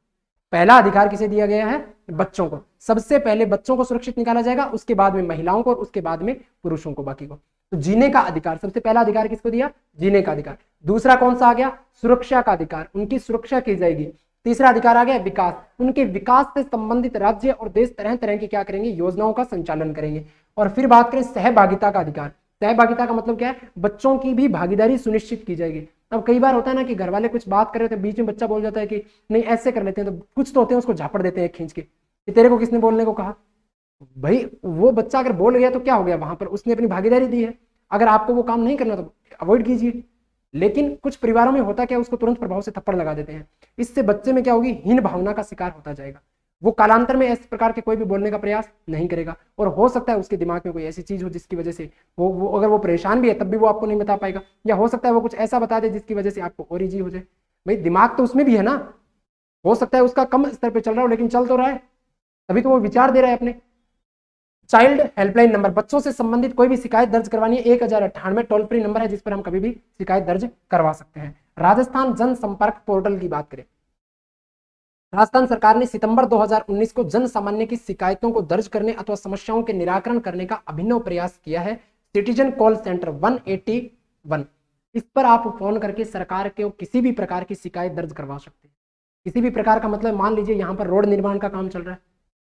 पहला अधिकार किसे दिया गया है? बच्चों को। सबसे पहले बच्चों को सुरक्षित निकाला जाएगा, उसके बाद में महिलाओं को, और उसके बाद में पुरुषों को, बाकी को। तो जीने का अधिकार, सबसे पहला अधिकार किसको दिया? जीने का अधिकार। दूसरा कौन सा आ गया? सुरक्षा का अधिकार, उनकी सुरक्षा की जाएगी। तीसरा अधिकार आ गया विकास, उनके विकास से संबंधित राज्य और देश तरह तरह की क्या करेंगे? योजनाओं का संचालन करेंगे। और फिर बात करें सहभागिता का अधिकार। सहभागिता का मतलब क्या है, बच्चों की भी भागीदारी सुनिश्चित की जाएगी। अब कई बार होता है ना कि घर वाले कुछ बात कर रहे थे, बीच में बच्चा बोल जाता है कि नहीं ऐसे कर लेते हैं, तो कुछ तो होते हैं उसको झापड़ देते हैं खींच के कि तेरे को किसने बोलने को कहा। भाई वो बच्चा अगर बोल गया तो क्या हो गया, वहां पर उसने अपनी भागीदारी दी है। अगर आपको वो काम नहीं करना तो अवॉइड कीजिए। लेकिन कुछ परिवारों में होता क्या, उसको तुरंत प्रभाव से थप्पड़ लगा देते हैं। इससे बच्चे में क्या होगी, हीन भावना का शिकार होता जाएगा। वो कालांतर में इस प्रकार के कोई भी बोलने का प्रयास नहीं करेगा, और हो सकता है उसके दिमाग में कोई ऐसी चीज हो जिसकी वजह से वो अगर वो परेशान भी है तब भी वो आपको नहीं बता पाएगा, या हो सकता है वो कुछ ऐसा बता दे जिसकी वजह से आपको और इजी हो जाए। भाई दिमाग तो उसमें भी है ना, हो सकता है उसका कम स्तर पर चल रहा हो लेकिन चल तो रहा है, तभी तो वो विचार दे रहा है अपने। चाइल्ड हेल्पलाइन नंबर, बच्चों से संबंधित कोई भी शिकायत दर्ज करवानी है, 1098 टोल फ्री नंबर है जिस पर हम कभी भी शिकायत दर्ज करवा सकते हैं। राजस्थान जनसंपर्क पोर्टल की बात करें, राजस्थान सरकार ने सितंबर 2019 को जन सामान्य की शिकायतों को दर्ज करने अथवा समस्याओं के निराकरण करने का अभिनव प्रयास किया है। सिटीजन कॉल सेंटर 181, इस पर आप फोन करके सरकार के किसी भी प्रकार की शिकायत दर्ज करवा सकते हैं। किसी भी प्रकार का मतलब मान लीजिए यहाँ पर रोड निर्माण का काम चल रहा है,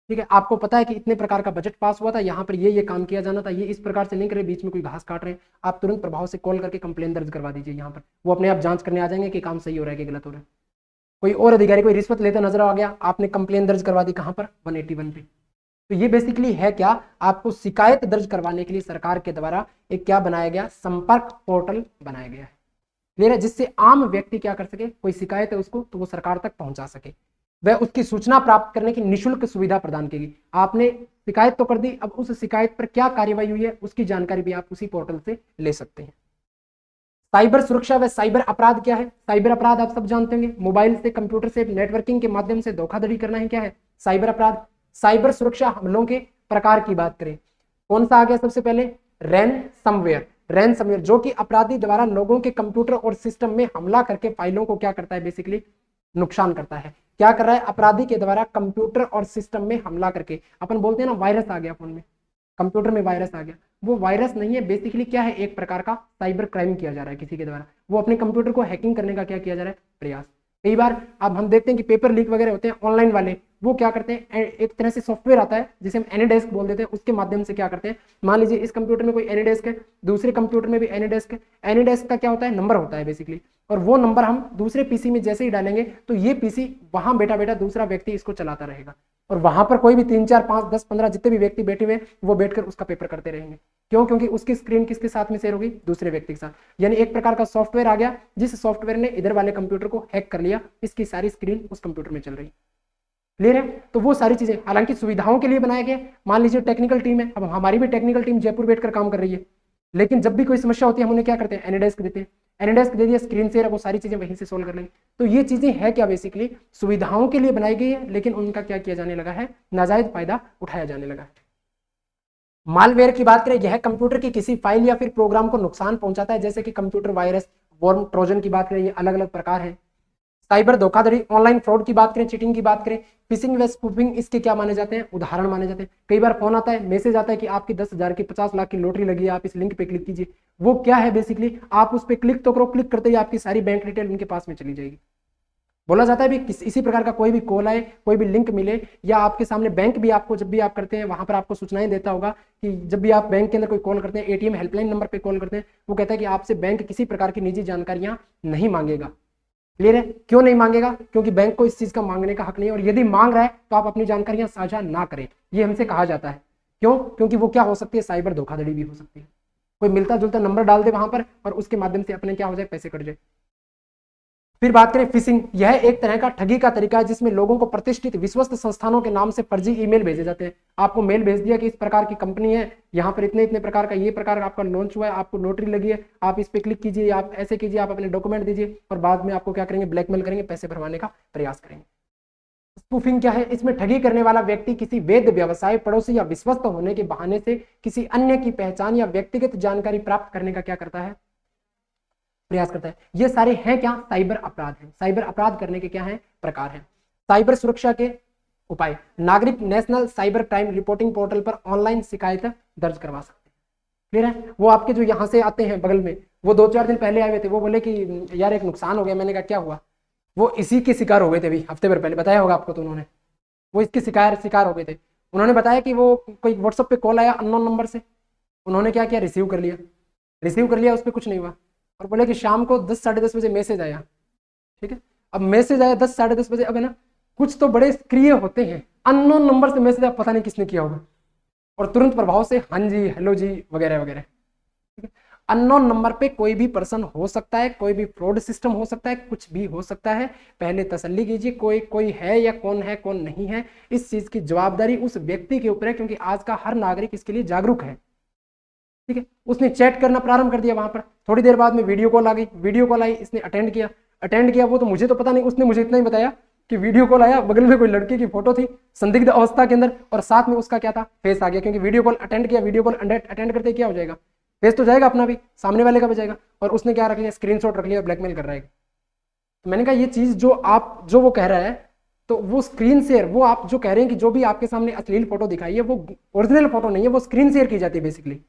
ठीक है, आपको पता है कि इतने प्रकार का बजट पास हुआ था, यहाँ पर ये काम किया जाना था, ये इस प्रकार से नहीं करे, बीच में कोई घास काट रहे हैं, आप तुरंत प्रभाव से कॉल करके कंप्लेन दर्ज करवा दीजिए। यहाँ पर वो अपने आप जांच करने आ जाएंगे कि काम सही हो रहा है कि गलत हो रहा है। कोई और अधिकारी कोई रिश्वत लेता नजर आ गया, आपने कंप्लेन दर्ज करवा दी कहां पर, 181 पे। तो ये बेसिकली है क्या, आपको शिकायत दर्ज करवाने के लिए सरकार के द्वारा एक क्या बनाया गया, संपर्क पोर्टल बनाया गया है। क्लियर है, जिससे आम व्यक्ति क्या कर सके, कोई शिकायत है उसको तो वो सरकार तक पहुंचा सके, वह उसकी सूचना प्राप्त करने की निःशुल्क सुविधा प्रदान की। आपने शिकायत तो कर दी, अब उस शिकायत पर क्या कार्यवाही हुई है उसकी जानकारी भी आप उसी पोर्टल से ले सकते हैं। साइबर सुरक्षा व साइबर अपराध क्या है, साइबर अपराध आप सब जानते होंगे, मोबाइल से कंप्यूटर से नेटवर्किंग के माध्यम से धोखाधड़ी करना ही क्या है, साइबर अपराध। साइबर सुरक्षा हमलों के प्रकार की बात करें, कौन सा आ गया सबसे पहले, रैनसमवेयर। रैनसमवेयर जो कि अपराधी द्वारा लोगों के कंप्यूटर और सिस्टम में हमला करके फाइलों को क्या करता है, बेसिकली नुकसान करता है। क्या कर रहा है, अपराधी के द्वारा कंप्यूटर और सिस्टम में हमला करके, अपन बोलते हैं ना वायरस आ गया फोन में, कंप्यूटर में वायरस आ गया, वो वायरस नहीं है, बेसिकली क्या है, एक प्रकार का साइबर क्राइम किया जा रहा है किसी के द्वारा, वो अपने कंप्यूटर को हैकिंग करने का क्या किया जा रहा है, प्रयास। कई बार अब हम देखते हैं कि पेपर लीक वगैरह होते हैं ऑनलाइन वाले, वो क्या करते हैं, एक तरह से सॉफ्टवेयर आता है जिसे हम एनीडेस्क बोल देते हैं, उसके माध्यम से क्या करते हैं, मान लीजिए इस कंप्यूटर में कोई एनीडेस्क है, दूसरे कंप्यूटर में भी एनीडेस्क है, एनीडेस्क का क्या होता है, नंबर होता है बेसिकली, और वो नंबर हम दूसरे पीसी में जैसे ही डालेंगे तो ये पीसी वहां बैठा बैठा दूसरा व्यक्ति इसको चलाता रहेगा, और वहां पर कोई भी 3 4 5 10 15 जितने भी व्यक्ति बैठे हुए वो बैठकर उसका पेपर करते रहेंगे। क्यों, क्योंकि उसकी स्क्रीन किसके साथ में शेयर होगी, दूसरे व्यक्ति के साथ। यानी एक प्रकार का सॉफ्टवेयर आ गया जिस सॉफ्टवेयर ने इधर वाले कंप्यूटर को हैक कर लिया, इसकी सारी स्क्रीन उस कंप्यूटर में चल रही। क्लियर है, तो वो सारी चीजें हालांकि सुविधाओं के लिए बनाया गया। मान लीजिए टेक्निकल टीम है, अब हमारी भी टेक्निकल टीम जयपुर बैठकर काम कर रही है, लेकिन जब भी कोई समस्या होती है हम उन्हें क्या करते हैं, एनीडेस्क देते हैं, एनीडेस्क दे दिया, स्क्रीन शेयर, वो सारी चीजें वहीं से सोल्व कर लेंगे। तो ये चीजें है क्या, बेसिकली सुविधाओं के लिए बनाई गई है, लेकिन उनका क्या किया जाने लगा है, नाजायज फायदा उठाया जाने लगा है। मालवेयर की बात करें, यह कंप्यूटर की किसी फाइल या फिर प्रोग्राम को नुकसान पहुंचाता है, जैसे कि कंप्यूटर वायरस, वॉर्म, ट्रोजन की बात करें, ये अलग अलग प्रकार है। साइबर धोखाधड़ी, ऑनलाइन फ्रॉड की बात करें, चीटिंग की बात करें, फिशिंग व स्पूफिंग, इसके क्या माने जाते हैं, उदाहरण माने जाते हैं। कई बार फोन आता है, मैसेज आता है कि आपकी 10,000 की 50 लाख की लॉटरी लगी है, आप इस लिंक पे क्लिक कीजिए। वो क्या है, बेसिकली आप उस पर क्लिक तो करो, क्लिक करते ही आपकी सारी बैंक डिटेल उनके पास में चली जाएगी। बोला जाता है भी इसी प्रकार का कोई भी कॉल आए, कोई भी लिंक मिले, या आपके सामने बैंक भी आपको जब भी आप करते हैं वहां पर आपको सूचनाएं देता होगा कि जब भी आप बैंक के अंदर कोई कॉल करते हैं, एटीएम हेल्पलाइन नंबर पे कॉल करते हैं, वो कहता है कि आपसे बैंक किसी प्रकार की निजी जानकारियां नहीं मांगेगा। क्लियर है, क्यों नहीं मांगेगा, क्योंकि बैंक को इस चीज का मांगने का हक नहीं है, और यदि मांग रहा है तो आप अपनी जानकारियां साझा ना करें, ये हमसे कहा जाता है। क्यों, क्योंकि वो क्या हो सकती है, साइबर धोखाधड़ी भी हो सकती है। कोई मिलता जुलता नंबर डाल दे वहां पर और उसके माध्यम से अपने क्या हो जाए, पैसे कट जाए। फिर बात करें फिशिंग, यह एक तरह का ठगी का तरीका है जिसमें लोगों को प्रतिष्ठित विश्वस्त संस्थानों के नाम से फर्जी ईमेल भेजे जाते हैं। आपको मेल भेज दिया कि इस प्रकार की कंपनी है, यहाँ पर इतने इतने प्रकार का ये प्रकार आपका लॉन्च हुआ है, आपको लॉटरी लगी है, आप इस पे क्लिक कीजिए, आप ऐसे कीजिए, आप अपने डॉक्यूमेंट दीजिए, और बाद में आपको क्या करेंगे, ब्लैकमेल करेंगे, पैसे भरवाने का प्रयास करेंगे। स्पूफिंग क्या है, इसमें ठगी करने वाला व्यक्ति किसी वैध व्यवसाय, पड़ोसी या विश्वस्त होने के बहाने से किसी अन्य की पहचान या व्यक्तिगत जानकारी प्राप्त करने का क्या करता है, प्रयास करता है। ये सारे हैं क्या, साइबर अपराध हैं। साइबर अपराध करने के क्या हैं, प्रकार हैं। साइबर सुरक्षा के उपाय, नागरिक national cyber crime reporting portal पर ऑनलाइन शिकायत दर्ज करवा सकते हैं। क्लियर है, वो आपके जो यहाँ से आते हैं बगल में, वो 2-4 दिन पहले आए हुए थे, वो बोले कि यार एक नुकसान हो गया। मैंने कहा क्या हुआ, वो इसी के शिकार हो गए थे, अभी हफ्ते भर पहले बताया होगा आपको, तो उन्होंने वो इसके शिकार हो गए थे। उन्होंने बताया कि वो कोई व्हाट्सएप पे कॉल आया अननोन नंबर से, उन्होंने क्या किया, रिसीव कर लिया, रिसीव कर लिया, उस पर कुछ नहीं हुआ, और बोले कि शाम को 10 साढ़े 10 बजे मैसेज आया, ठीक है। अब मैसेज आया 10 साढ़े 10 बजे, अब है ना कुछ तो बड़े सक्रिय होते हैं, अननोन नंबर से मैसेज, आप पता नहीं किसने किया होगा, और तुरंत प्रभाव से हाँ जी हेलो जी वगैरह वगैरह। अननोन नंबर पे कोई भी पर्सन हो सकता है, कोई भी फ्रॉड सिस्टम हो सकता है, कुछ भी हो सकता है। पहले तसल्ली कीजिए, कोई कोई है या कौन नहीं है, इस चीज की जवाबदारी उस व्यक्ति के ऊपर है, क्योंकि आज का हर नागरिक इसके लिए जागरूक है, ठीक है। उसने चैट करना प्रारंभ कर दिया वहां पर, थोड़ी देर बाद में वीडियो कॉल आ गई, वीडियो कॉल आई, इसने अटेंड किया, वो तो मुझे तो पता नहीं, उसने मुझे इतना ही बताया कि वीडियो कॉल आया, बगल में कोई लड़के की फोटो थी संदिग्ध अवस्था के अंदर, और साथ में उसका क्या था, फेस आ गया, क्योंकि वीडियो कॉल अटेंड किया, वीडियो कॉल अटेंड करते क्या हो जाएगा, फेस तो जाएगा अपना भी, सामने वाले का भी जाएगा, और उसने क्या रख लिया, स्क्रीनशॉट रख लिया, ब्लैकमेल कर रहा है। तो मैंने कहा ये चीज जो वो कह रहा है, तो वो स्क्रीन शेयर, वो आप जो कह रहे हैं कि जो भी आपके सामने अश्लील फोटो दिखाई है वो ओरिजिनल फोटो नहीं है, वो स्क्रीन शेयर की जाती है। बेसिकली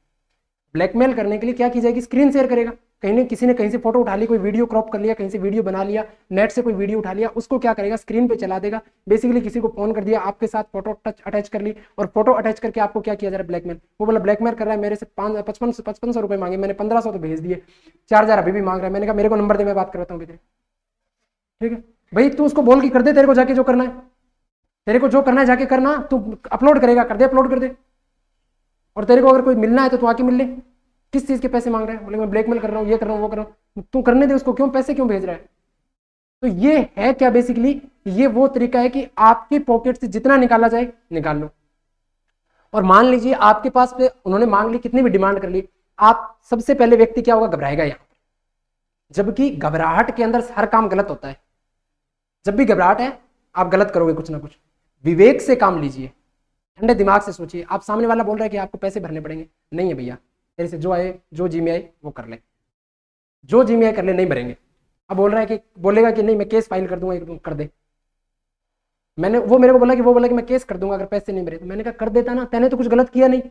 ब्लैकमेल करने के लिए क्या की जाएगी, स्क्रीन शेयर करेगा, कहीं ने किसी ने कहीं से फोटो उठा ली, कोई वीडियो क्रॉप कर लिया, कहीं से वीडियो बना लिया, नेट से कोई वीडियो उठा लिया, उसको क्या करेगा, स्क्रीन पे चला देगा। बेसिकली किसी को फोन कर दिया, आपके साथ फोटो अटैच कर ली, और फोटो अटैच करके आपको क्या किया जा रहा है, ब्लैकमेल। वो बोला ब्लैकमेल कर रहा है, मेरे से 5500 रुपए मांगे, मैंने 1500 तो भेज दिए, 4000 अभी भी मांग रहा है। मैंने कहा मेरे को नंबर दे, मैं बात करता हूँ, ठीक है भाई, तू उसको बोल के कर दे, तेरे को जाके जो करना है, तेरे को जो करना है जाके करना, तू अपलोड करेगा कर दे, अपलोड कर दे, और तेरे को अगर कोई मिलना है तो तू आके मिल ले। किस चीज के पैसे मांग रहा है, बोले मैं ब्लैकमेल कर रहा हूँ, ये कर रहा हूँ, वो कर रहा हूँ, तू करने दे उसको, क्यों पैसे क्यों भेज रहा है। तो ये है क्या, बेसिकली ये वो तरीका है कि आपकी पॉकेट से जितना निकाला जाए निकाल लो। और मान लीजिए आपके पास पे उन्होंने मांग ली, कितनी भी डिमांड कर ली, आप सबसे पहले व्यक्ति क्या होगा, घबराएगा यहाँ, जबकि घबराहट के अंदर हर काम गलत होता है। जब भी घबराहट है आप गलत करोगे कुछ ना कुछ। विवेक से काम लीजिए, ठंडे दिमाग से सोचिए। आप सामने वाला बोल रहा है कि आपको पैसे भरने पड़ेंगे, नहीं है भैया, तेरे से जो आए, जो जी में आए वो कर ले, जो जी में आए कर ले, नहीं भरेंगे। अब बोल रहा है कि बोलेगा कि नहीं मैं केस फाइल कर दूंगा, कर दे। वो मेरे को बोला कि मैं केस कर दूंगा अगर पैसे नहीं भरे। तो मैंने कहा कर देता ना, तैने तो कुछ गलत किया नहीं।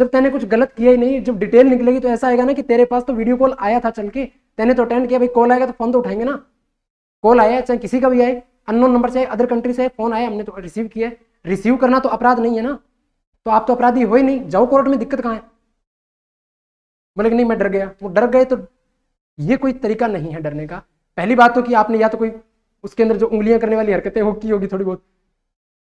जब तैने कुछ गलत किया ही नहीं, जब डिटेल निकलेगी तो ऐसा आएगा ना कि तेरे पास तो वीडियो कॉल आया था चल के, तैने तो अटेंड किया। भाई कॉल आएगा तो फोन तो उठाएंगे ना, कॉल आया चाहे किसी का भी आए, अननोन नंबर से, अदर कंट्री से फोन आया, हमने तो रिसीव किया। रिसीव करना तो अपराध नहीं है ना, तो आप तो अपराधी हो ही नहीं, जाओ कोर्ट में, दिक्कत कहाँ है। बोले कि नहीं मैं डर गया, वो डर गए। तो ये कोई तरीका नहीं है डरने का। पहली बात तो कि आपने या तो कोई उसके अंदर जो उंगलियां करने वाली हरकतें वो की होगी थोड़ी बहुत,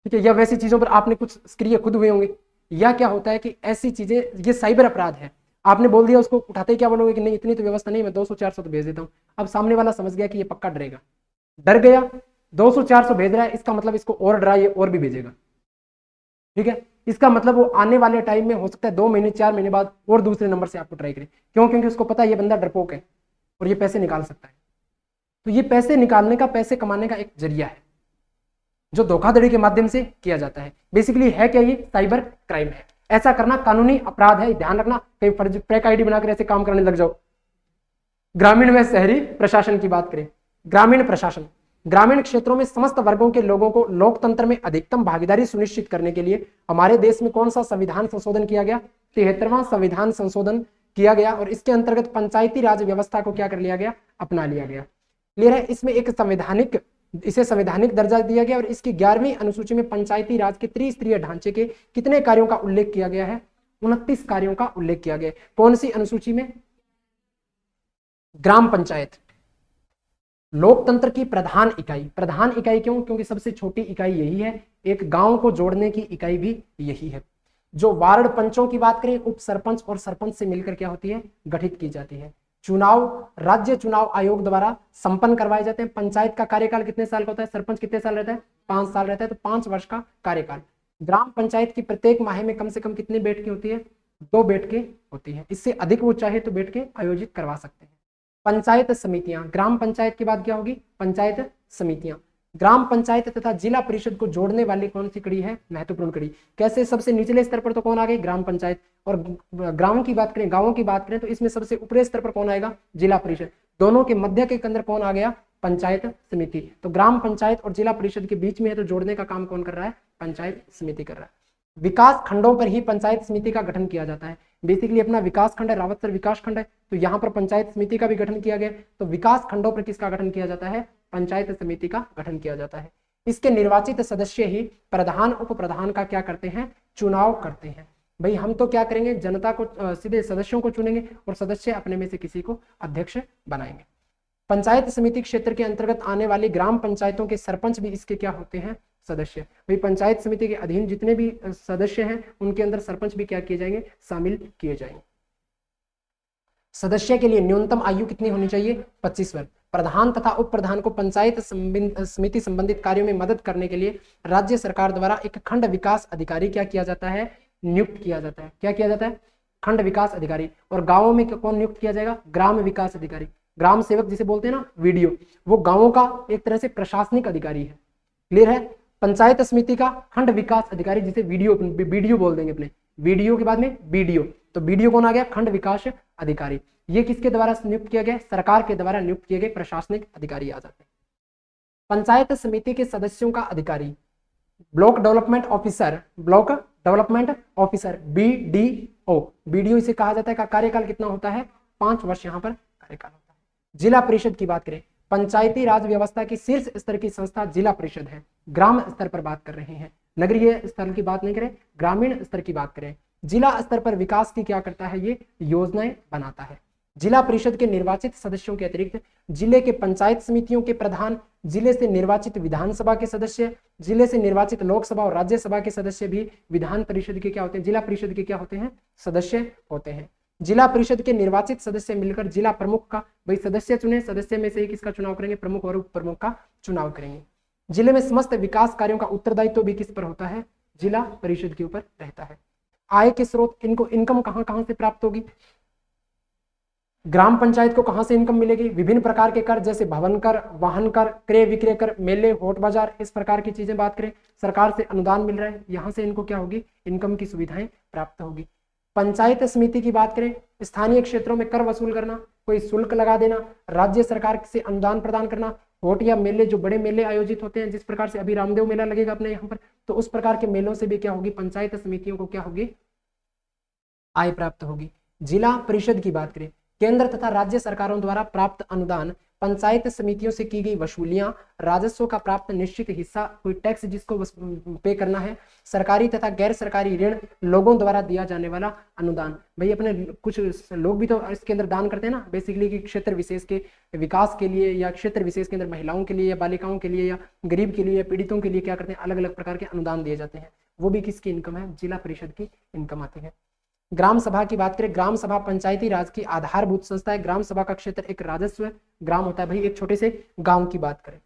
ठीक है, या वैसी चीजों पर आपने कुछ सक्रिय खुद हुए होंगे, या क्या होता है कि ऐसी चीजें, ये साइबर अपराध है। आपने बोल दिया, उसको उठाते ही क्या बोलोगे कि नहीं इतनी तो व्यवस्था नहीं, मैं 200-400 तो भेज देता हूँ। अब सामने वाला समझ गया कि ये पक्का डरेगा, डर गया, 200-400 भेज रहा है, इसका मतलब इसको और डरा, ये और भी भेजेगा, ठीक है। इसका मतलब वो आने वाले टाइम में हो सकता है 2 महीने 4 महीने बाद और दूसरे नंबर से आपको ट्राई करे। क्यों, क्योंकि उसको पता है ये बंदा डरपोक है और ये पैसे निकाल सकता है। तो ये पैसे निकालने का, पैसे कमाने का एक जरिया है जो धोखाधड़ी के माध्यम से किया जाता है। बेसिकली है क्या, ये साइबर क्राइम है। ऐसा करना कानूनी अपराध है, ध्यान रखना, कहीं फर्जी फेक आईडी बनाकर ऐसे काम करने लग जाओ। ग्रामीण व शहरी प्रशासन की बात करें, ग्रामीण प्रशासन, ग्रामीण क्षेत्रों में समस्त वर्गों के लोगों को लोकतंत्र में अधिकतम भागीदारी सुनिश्चित करने के लिए हमारे देश में कौन सा संविधान संशोधन किया गया, 73वां संविधान संशोधन किया गया, और इसके अंतर्गत पंचायती राज व्यवस्था को क्या कर लिया गया, अपना लिया गया। क्लियर है। इसमें एक इसे संवैधानिक दर्जा दिया गया, और इसकी 11वीं अनुसूची में पंचायती राज के त्रिस्तरीय ढांचे के कितने कार्यों का उल्लेख किया गया है, 29 कार्यों का उल्लेख किया गया है। कौन सी अनुसूची में, ग्राम पंचायत लोकतंत्र की प्रधान इकाई। प्रधान इकाई क्यों, क्योंकि सबसे छोटी इकाई यही है, एक गांव को जोड़ने की इकाई भी यही है। जो वार्ड पंचों की बात करें, उप सरपंच और सरपंच से मिलकर क्या होती है, गठित की जाती है। चुनाव राज्य चुनाव आयोग द्वारा संपन्न करवाए जाते हैं। पंचायत का कार्यकाल कितने साल का होता है, सरपंच कितने साल रहता है, 5 साल रहता है, तो 5 वर्ष का कार्यकाल। ग्राम पंचायत की प्रत्येक माह में कम से कम कितनी बैठकें होती है, 2 बैठकें होती है। इससे अधिक वो चाहे तो बैठकें आयोजित करवा सकते हैं। पंचायत समितियां, ग्राम पंचायत के बाद क्या होगी, पंचायत समितियां। ग्राम पंचायत तथा जिला परिषद को जोड़ने वाली कौन सी कड़ी है, महत्वपूर्ण कड़ी। कैसे, सबसे निचले स्तर पर तो कौन आ गई, ग्राम पंचायत, और गांवों की बात करें, गांवों की बात करें तो इसमें सबसे ऊपरी स्तर पर कौन आएगा, जिला परिषद। दोनों के मध्य के अंदर कौन आ गया, पंचायत समिति। तो ग्राम पंचायत और जिला परिषद के बीच में है, तो जोड़ने का काम कौन कर रहा है, पंचायत समिति कर रहा है। विकास खंडों पर ही पंचायत समिति का गठन किया जाता है। बेसिकली अपना विकास खंड है, रावतसर विकास खंड है, तो यहाँ पर पंचायत समिति का भी गठन किया गया। तो विकास खंडों पर किसका गठन किया जाता है, पंचायत समिति का गठन किया जाता है। इसके निर्वाचित सदस्य ही प्रधान उप प्रधान का क्या करते हैं, चुनाव करते हैं। भाई हम तो क्या करेंगे, जनता को सीधे सदस्यों को चुनेंगे और सदस्य अपने में से किसी को अध्यक्ष बनाएंगे। पंचायत समिति क्षेत्र के अंतर्गत आने वाली ग्राम पंचायतों के सरपंच भी इसके क्या होते हैं, सदस्य। भाई पंचायत समिति के अधीन जितने भी सदस्य हैं उनके अंदर सरपंच भी क्या किए जाएंगे, शामिल किए जाएंगे। सदस्य के लिए न्यूनतम आयु कितनी होनी चाहिए, 25 वर्ष। प्रधान तथा उप प्रधान को पंचायत समिति संबंधित कार्यों में मदद करने के लिए राज्य सरकार द्वारा एक खंड विकास अधिकारी क्या किया जाता है, नियुक्त किया जाता है। क्या किया जाता है, खंड विकास अधिकारी। और गांवों में कौन नियुक्त किया जाएगा, ग्राम विकास अधिकारी। ग्राम सेवक जिसे बोलते हैं ना, वीडियो, वो गांवों का एक तरह से प्रशासनिक अधिकारी है। क्लियर है। पंचायत समिति का खंड विकास अधिकारी जिसे बीडीओ बोल देंगे अपने, वीडियो के बाद में बीडीओ, तो बीडीओ कौन आ गया, खंड विकास अधिकारी। ये किसके द्वारा नियुक्त किया गया, सरकार के द्वारा नियुक्त किए गए प्रशासनिक अधिकारी आ जाते हैं। पंचायत समिति के सदस्यों का अधिकारी block development officer, block development officer BDO, BDO इसे कहा जाता है। का कार्यकाल कितना होता है, 5 वर्ष यहाँ पर कार्यकाल होता है। जिला परिषद की बात करें, पंचायती राज व्यवस्था की शीर्ष स्तर की संस्था जिला परिषद है। ग्राम स्तर पर बात कर रहे हैं, नगरीय स्तर की बात नहीं करें, ग्रामीण स्तर की बात करें। जिला स्तर पर विकास की क्या करता है, ये योजनाएं बनाता है। जिला परिषद के निर्वाचित सदस्यों के अतिरिक्त जिले के पंचायत समितियों के प्रधान, जिले से निर्वाचित विधानसभा के सदस्य, जिले से निर्वाचित लोकसभा और राज्यसभा के सदस्य भी विधान परिषद के क्या होते हैं, जिला परिषद के क्या होते हैं, सदस्य होते हैं। जिला परिषद के निर्वाचित सदस्य मिलकर जिला प्रमुख का, भाई सदस्य चुने, सदस्य में से किसका चुनाव करेंगे, प्रमुख और उप प्रमुख का चुनाव करेंगे। जिले में समस्त विकास कार्यों का उत्तरदायित्व भी किस पर होता है, जिला परिषद के ऊपर रहता है। आय के स्रोत, इनको इनकम कहां से प्राप्त होगी, ग्राम पंचायत को कहां से इनकम मिलेगी, विभिन्न प्रकार के कर जैसे भवन कर, वाहन कर, क्रय विक्रय कर, मेले, होट बाजार, इस प्रकार की चीजें बात करें, सरकार से अनुदान मिल रहा है, यहां से इनको क्या होगी, इनकम की सुविधाएं प्राप्त होगी। पंचायत समिति की बात करें, स्थानीय क्षेत्रों में कर वसूल करना, कोई शुल्क लगा देना, राज्य सरकार से अनुदान प्रदान करना, होट या मेले, जो बड़े मेले आयोजित होते हैं, जिस प्रकार से अभी रामदेव मेला लगेगा अपने यहाँ पर, तो उस प्रकार के मेलों से भी क्या होगी, पंचायत समितियों को क्या होगी, आय प्राप्त होगी। जिला परिषद की बात करें, केंद्र तथा राज्य सरकारों द्वारा प्राप्त अनुदान, पंचायत समितियों से की गई वसूलियां, राजस्व का प्राप्त निश्चित हिस्सा, कोई टैक्स जिसको पे करना है, सरकारी तथा गैर सरकारी ऋण, लोगों द्वारा दिया जाने वाला अनुदान। भाई अपने कुछ लोग भी तो इसके अंदर दान करते हैं ना, बेसिकली कि क्षेत्र विशेष के विकास के लिए, या क्षेत्र विशेष के अंदर महिलाओं के लिए, या बालिकाओं के लिए, या गरीब के लिए, या पीड़ितों के लिए क्या करते हैं, अलग अलग प्रकार के अनुदान दिए जाते हैं। वो भी किसकी इनकम है, जिला परिषद की इनकम आती है। ग्राम सभा की बात करें, ग्राम सभा पंचायती राज की आधारभूत संस्था है। ग्राम सभा का क्षेत्र एक राजस्व ग्राम होता है। भाई एक छोटे से गांव की बात करें,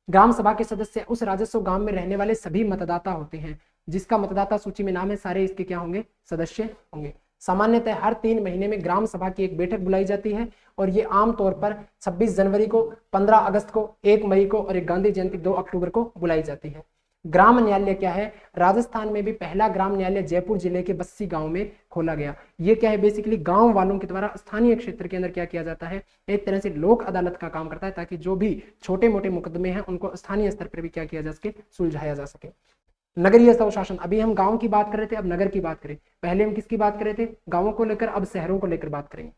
ग्राम सभा के सदस्य उस राजस्व गांव में रहने वाले सभी मतदाता होते हैं, जिसका मतदाता सूची में नाम है, सारे इसके क्या होंगे, सदस्य होंगे। सामान्यतः हर 3 महीने में ग्राम सभा की एक बैठक बुलाई जाती है, और ये आमतौर पर 26 जनवरी को, 15 अगस्त को, 1 मई को और एक गांधी जयंती 2 अक्टूबर को बुलाई जाती है। ग्राम न्यायालय क्या है, राजस्थान में भी पहला ग्राम न्यायालय जयपुर जिले के बस्सी गांव में खोला गया। ये क्या है, बेसिकली गांव वालों के द्वारा स्थानीय क्षेत्र के अंदर क्या किया जाता है, एक तरह से लोक अदालत का काम करता है, ताकि जो भी छोटे मोटे मुकदमे हैं उनको स्थानीय स्तर पर भी क्या किया जा सके, सुलझाया जा सके। नगरीय स्वशासन, अभी हम गांव की बात कर रहे थे, अब नगर की बात करें। पहले हम किसकी बात कर रहे थे, गांवों को लेकर, अब शहरों को लेकर बात करेंगे।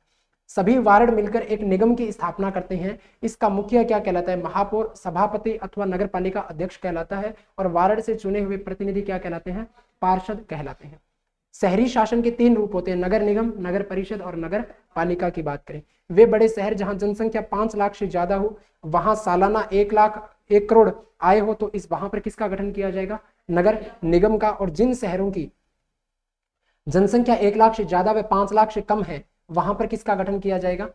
सभी वार्ड मिलकर एक निगम की स्थापना करते हैं। इसका मुखिया क्या कहलाता है, महापौर, सभापति अथवा नगर पालिका अध्यक्ष कहलाता है, और वार्ड से चुने हुए प्रतिनिधि क्या कहलाते हैं, पार्षद कहलाते हैं। शहरी शासन के 3 रूप होते हैं, नगर निगम, नगर परिषद और नगर पालिका की बात करें। वे बड़े शहर जहां जनसंख्या 5 लाख से ज्यादा हो, वहां सालाना 1 करोड़ आय हो, तो इस वहां पर किसका गठन किया जाएगा, नगर निगम का। और जिन शहरों की जनसंख्या 1 लाख से ज्यादा व 5 लाख से कम है, वहां पर किसका गठन किया जाएगा,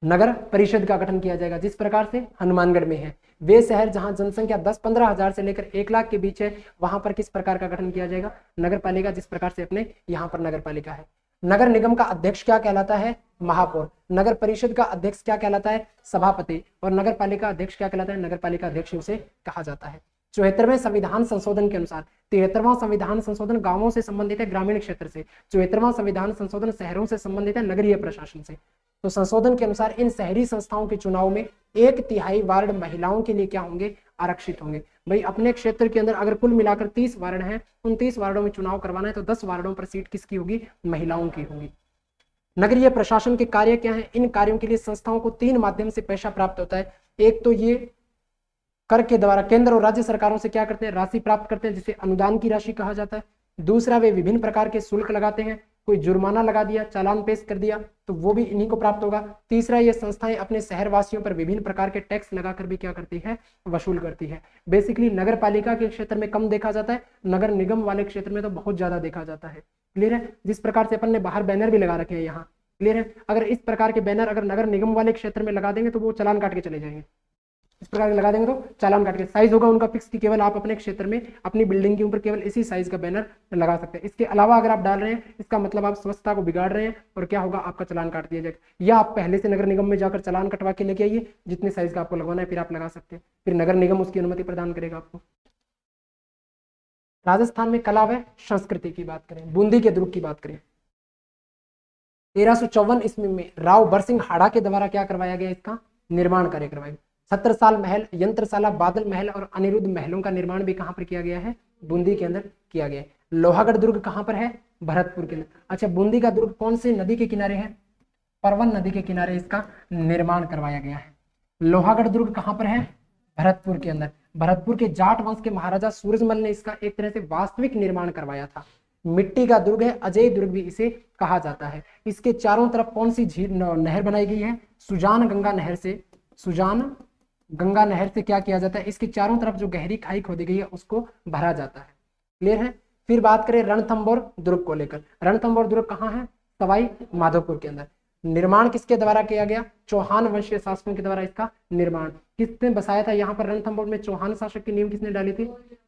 नगर परिषद का गठन किया जाएगा। जिस प्रकार से हनुमानगढ़ में है, वे शहर जहां जनसंख्या 10-15 हजार से लेकर 1 लाख के बीच है, वहां पर किस प्रकार का गठन किया जाएगा, नगर पालिका। जिस प्रकार से अपने यहाँ पर नगर पालिका है। नगर निगम का अध्यक्ष क्या कहलाता है, महापौर। नगर परिषद का अध्यक्ष क्या कहलाता है, सभापति। और नगर पालिका अध्यक्ष क्या कहलाता है, नगर पालिका अध्यक्ष उसे कहा जाता है। 74वें संविधान संशोधन के अनुसार 73वां संविधान संशोधन गांवों से संबंधित है, ग्रामीण क्षेत्र से। 74वां संविधान संशोधन शहरों से संबंधित है, नगरीय प्रशासन से। तो संशोधन के अनुसार इन शहरी संस्थाओं के चुनाव में 1/3 वार्ड महिलाओं के लिए क्या होंगे, आरक्षित होंगे। भाई अपने क्षेत्र के अंदर अगर कुल मिलाकर 30 वार्ड हैं, उन 30 वार्डों में चुनाव करवाना है, तो 10 वार्डों पर सीट किसकी होगी, महिलाओं की होगी। नगरीय प्रशासन के कार्य क्या है, इन कार्यों के लिए संस्थाओं को 3 माध्यम से पैसा प्राप्त होता है। एक तो ये कर के द्वारा केंद्र और राज्य सरकारों से क्या करते हैं, राशि प्राप्त करते हैं, जिसे अनुदान की राशि कहा जाता है। दूसरा, वे विभिन्न प्रकार के शुल्क लगाते हैं, कोई जुर्माना लगा दिया, चालान पेश कर दिया तो वो भी इन्हीं को प्राप्त होगा। तीसरा, ये संस्थाएं अपने शहरवासियों पर विभिन्न प्रकार के टैक्स लगाकर भी क्या करती है, वसूल करती है। बेसिकली नगर पालिका के क्षेत्र में कम देखा जाता है, नगर निगम वाले क्षेत्र में तो बहुत ज्यादा देखा जाता है। क्लियर है? जिस प्रकार से अपन ने बाहर बैनर भी लगा रखे हैं यहाँ, क्लियर है? अगर इस प्रकार के बैनर अगर नगर निगम वाले क्षेत्र में लगा देंगे तो वो चालान काट के चले जाएंगे, इस प्रकार के लगा देंगे तो चालान काट के। साइज होगा उनका फिक्स की केवल आप अपने क्षेत्र में अपनी बिल्डिंग के ऊपर केवल इसी साइज का बैनर लगा सकते हैं। इसके अलावा अगर आप डाल रहे हैं इसका मतलब आप स्वच्छता को बिगाड़ रहे हैं और क्या होगा, आपका चालान काट दिया जाएगा। या आप पहले से नगर निगम में जाकर चालान कटवा के लेके आइए, जितने साइज का आपको लगवाना है फिर आप लगा सकते हैं, फिर नगर निगम उसकी अनुमति प्रदान करेगा आपको। राजस्थान में कला व संस्कृति की बात करें, बूंदी के दुर्ग की बात करें, 1354 ईस्वी में राव बरसिंह हाड़ा के द्वारा क्या करवाया गया, इसका निर्माण कार्य करवाया गया। छत्रसाल महल, यंत्रशाला, बादल महल और अनिरुद्ध महलों का निर्माण भी कहां पर किया गया है, बूंदी के अंदर किया गया है। लोहागढ़ दुर्ग कहां पर है, भरतपुर के अंदर। अच्छा, बूंदी का दुर्ग कौन सी नदी के किनारे है, परवन नदी के किनारे इसका निर्माण करवाया गया है। लोहागढ़ दुर्ग कहां पर है, भरतपुर के अंदर। भरतपुर के जाट वंश के महाराजा सूरजमल ने इसका एक तरह से वास्तविक निर्माण करवाया था। मिट्टी का दुर्ग है, अजय दुर्ग भी इसे कहा जाता है। इसके चारों तरफ कौन सी झील नहर बनाई गई है, सुजान गंगा नहर से, सुजान गंगा नहर से क्या किया जाता है, इसके चारों तरफ जो गहरी खाई खोदी गई है उसको भरा जाता है। क्लियर है? फिर बात करें रणथंभौर दुर्ग को लेकर। रणथंभौर दुर्ग कहाँ है, सवाई माधोपुर के अंदर। निर्माण किसके द्वारा किया गया, चौहान वंशीय शासकों के द्वारा इसका निर्माण किसने बसाया था। यहाँ पर रणथंभौर में चौहान शासक की नींव किसने डाली थी,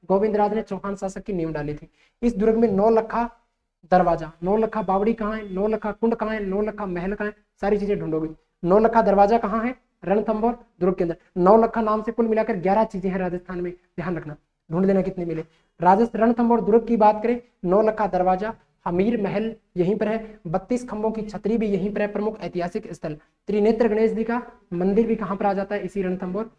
गोविंदराज ने चौहान शासक की नींव डाली थी। इस दुर्ग में 9 लखा दरवाजा, 9 लखा बावड़ी कहाँ है, 9 लखा कुंड कहाँ है, 9 लखा महल कहाँ है, सारी चीजें ढूंढोगी। 9 लखा दरवाजा कहाँ है, रणथंभौर दुर्ग के अंदर। 9 लखा नाम से कुल मिलाकर 11 चीजें हैं राजस्थान में, ध्यान रखना, ढूंढ लेना कितने मिले। राजस्थान रणथंभौर दुर्ग की बात करें, 9 लखा दरवाजा, हमीर महल यहीं पर है, 32 खंभों की छतरी भी यहीं पर है। प्रमुख ऐतिहासिक स्थल त्रिनेत्र गणेश जी का मंदिर भी कहां पर आ जाता है, इसी रणथंभौर।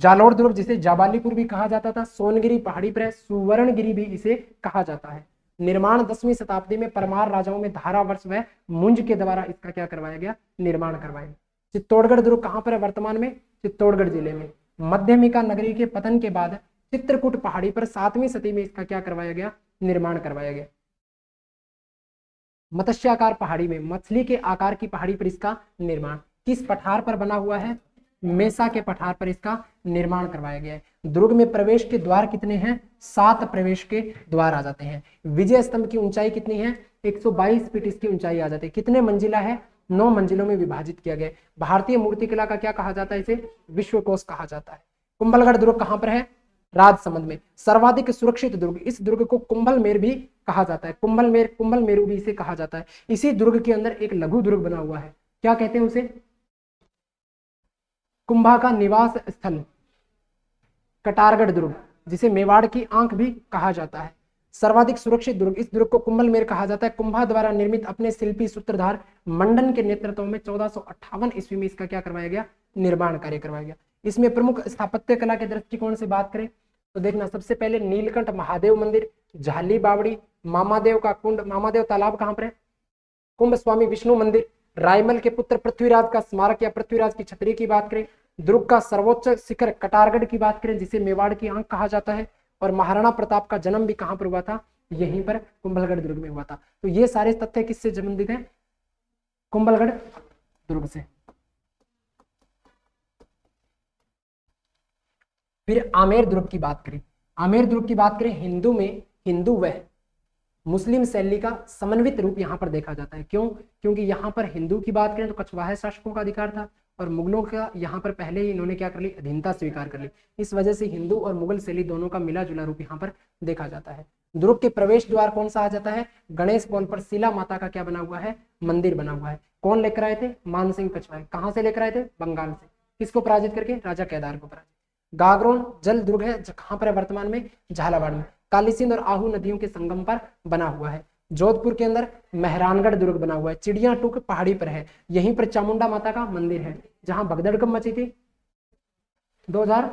जालोर दुर्ग जिसे जाबालीपुर भी कहा जाता था, सोनगिरी पहाड़ी पर है, सुवर्णगिरी भी इसे कहा जाता है। निर्माण 10वीं शताब्दी में परमार राजाओं में धारावर्ष व मुंज के द्वारा इसका क्या करवाया गया, निर्माण करवाया। चित्तौड़गढ़ दुर्ग कहां पर है वर्तमान में, चित्तौड़गढ़ जिले में। मध्यमिका नगरी के पतन के बाद चित्रकूट पहाड़ी पर 7वीं सदी में इसका क्या करवाया गया, निर्माण करवाया गया। मत्स्याकार पहाड़ी में, मछली के आकार की पहाड़ी पर इसका निर्माण किस पठार पर बना हुआ है, मेसा के पठार पर इसका निर्माण करवाया गया है। दुर्ग में प्रवेश के द्वार कितने हैं, 7 प्रवेश के द्वार आ जाते हैं। विजय स्तंभ की ऊंचाई कितनी है, 122 फीट इसकी ऊंचाई आ जाती है। कितने मंजिला है, 9 मंजिलों में विभाजित किया गया है। भारतीय मूर्तिकला का क्या कहा जाता है, इसे विश्वकोश कहा जाता है। कुंभलगढ़ दुर्ग कहां पर है, राजसमंद में। सर्वाधिक सुरक्षित दुर्ग, इस दुर्ग को कुंभलमेर भी कहा जाता है, कुंभलमेर, कुंभलमेरु भी इसे कहा जाता है। इसी दुर्ग के अंदर एक लघु दुर्ग बना हुआ है, क्या कहते हैं उसे, कुंभा का निवास स्थल, कटारगढ़ दुर्ग, जिसे मेवाड़ की आंख भी कहा जाता है। सर्वाधिक सुरक्षित दुर्ग, इस दुर्ग को कुंभलमेर कहा जाता है। कुंभा द्वारा निर्मित अपने शिल्पी सूत्रधार मंडन के नेतृत्व में 1458 ईस्वी में इसका क्या करवाया गया, निर्माण कार्य करवाया गया। इसमें प्रमुख स्थापत्य कला के दृष्टिकोण से बात करें तो देखना, सबसे पहले नीलकंठ महादेव मंदिर, झाली बावड़ी, मामादेव का कुंड, मामादेव तालाब कहां पर है, कुंभ स्वामी विष्णु मंदिर, रायमल के पुत्र पृथ्वीराज का स्मारक या पृथ्वीराज की छतरी की बात करें, दुर्ग का सर्वोच्च शिखर कटारगढ़ की बात करें जिसे मेवाड़ की आंख कहा जाता है, और महाराणा प्रताप का जन्म भी कहां पर हुआ था, यहीं पर कुंभलगढ़ दुर्ग में हुआ था। तो ये सारे तथ्य किससे संबंधित हैं, कुंभलगढ़ दुर्ग से। फिर आमेर दुर्ग की बात करें, आमेर दुर्ग की बात करें, हिंदू में हिंदू व मुस्लिम शैली का समन्वित रूप यहाँ पर देखा जाता है। क्यों, क्योंकि यहाँ पर हिंदू की बात करें तो कछवाहा शासकों का अधिकार था, और मुगलों का यहाँ पर पहले ही इन्होंने क्या कर ली, अधीनता स्वीकार कर ली। इस वजह से हिंदू और मुगल शैली दोनों का मिला जुला रूप यहाँ पर देखा जाता है। दुर्ग के प्रवेश द्वार कौन सा आ जाता है, गणेश पोल पर शिला माता का क्या बना हुआ है, मंदिर बना हुआ है। कौन लेकर आए थे, मानसिंह कछवाहा। कहाँ से लेकर आए थे, बंगाल से। किसको पराजित करके, राजा केदार को पराजित। गागरोन जल दुर्ग है, कहां पर है वर्तमान में, झालावाड़ में। काली सिंध और आहू नदियों के संगम पर बना हुआ है। जोधपुर के अंदर मेहरानगढ़ दुर्ग बना हुआ है, चिड़िया टूक पहाड़ी पर है, यहीं पर चामुंडा माता का मंदिर है, जहां भगदड़ कब मची थी, 2000।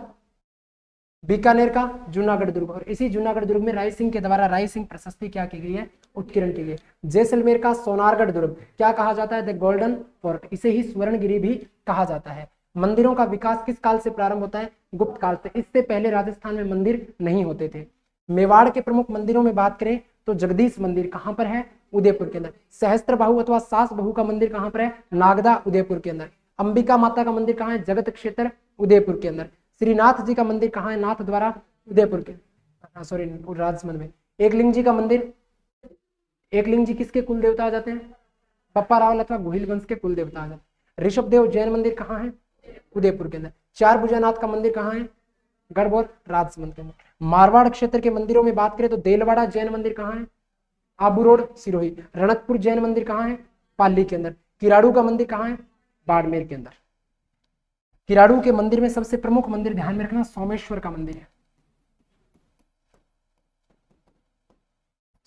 बीकानेर का जूनागढ़ दुर्ग, और इसी जूनागढ़ दुर्ग में राय सिंह के द्वारा राय सिंह प्रशस्ति क्या की गई है, उत्कीर्ण की गई। जैसलमेर का सोनारगढ़ दुर्ग क्या कहा जाता है, द गोल्डन फोर्ट, इसे ही स्वर्णगिरी भी कहा जाता है। मंदिरों का विकास किस काल से प्रारंभ होता है, गुप्त काल से। इससे पहले राजस्थान में मंदिर नहीं होते थे। मेवाड़ के प्रमुख मंदिरों में बात करें तो जगदीश मंदिर कहां पर है? उदयपुर के अंदर। सहस्त्र बाहु अथवा सास बहू का मंदिर कहां पर है? नागदा, उदयपुर के अंदर। अंबिका माता का मंदिर कहां है? जगत क्षेत्र, उदयपुर के अंदर। श्रीनाथ जी का मंदिर कहां है? नाथ द्वारा, उदयपुर के, सॉरी राजसमंद में। एकलिंग जी का मंदिर, एकलिंग जी किसके कुल देवता आ जाते हैं? पप्पा रावल अथवा गोहिल वंश के कुल देवता आ जाते हैं। ऋषभदेव जैन मंदिर कहां है? उदयपुर के अंदर। चार भुजानाथ का मंदिर कहां है? गढ़बोध, राजसमंद के अंदर। मारवाड़ क्षेत्र के मंदिरों में बात करें तो देलवाड़ा जैन मंदिर कहां है? आबू रोड, सिरोही। रणकपुर जैन मंदिर कहां है? पाली के अंदर। किराड़ू का मंदिर कहां है? बाड़मेर के अंदर। किराड़ू के मंदिर में सबसे प्रमुख मंदिर ध्यान में रखना सोमेश्वर का मंदिर है।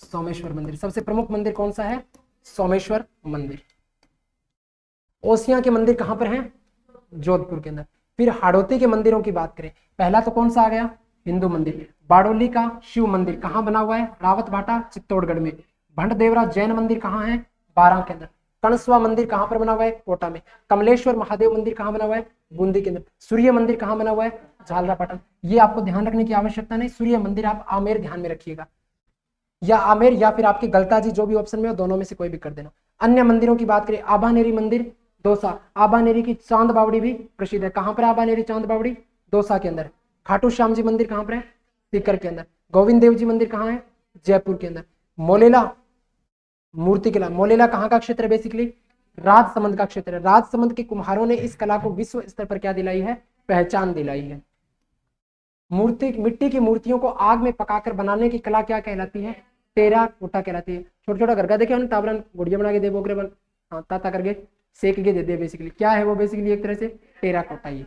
सोमेश्वर मंदिर सबसे प्रमुख मंदिर कौन सा है? सोमेश्वर मंदिर। ओसिया के मंदिर कहां पर हैं? जोधपुर के अंदर। फिर हाड़ौती के मंदिरों की बात करें, पहला तो कौन सा आ गया? हिंदू मंदिर। बाडोली का शिव मंदिर कहां बना हुआ है? रावत भाटा, चित्तौड़गढ़ में। भंडदेवरा जैन मंदिर कहां है? बारां के अंदर। कणसवा मंदिर कहां पर बना हुआ है? कोटा में। कमलेश्वर महादेव मंदिर कहां बना हुआ है? बूंदी के अंदर। सूर्य मंदिर कहां बना हुआ है? झालरापाटन। ये आपको ध्यान रखने की आवश्यकता नहीं, सूर्य मंदिर आप आमेर ध्यान में रखिएगा, या आमेर या फिर आपकी गलताजी, जो भी ऑप्शन में हो दोनों में से कोई भी कर देना। अन्य मंदिरों की बात करें, आबानेरी मंदिर दौसा। आबानेरी की चांद बावड़ी भी प्रसिद्ध है। कहां पर आबानेरी चांद बावड़ी? दौसा के अंदर। खाटू श्याम जी मंदिर कहां पर है? सीकर के अंदर। गोविंद देव जी मंदिर कहां है? जयपुर के अंदर। मोलेला मूर्ति किला, मोलेला कहां का क्षेत्र है? बेसिकली राजसमंद का क्षेत्र है। राजसमंद के कुम्हारों ने इस कला को विश्व स्तर पर क्या दिलाई है? पहचान दिलाई है। मूर्ति, मिट्टी की मूर्तियों को आग में पकाकर बनाने की कला क्या कहलाती है? टेराकोटा कहलाती है। छोटा छोटा घर का देखे ना, ताबरन गुड़िया बना के दे, बोकरे बन, हाँ ताता करके सेक के दे दे। बेसिकली क्या है वो? बेसिकली एक तरह से टेराकोटा। ये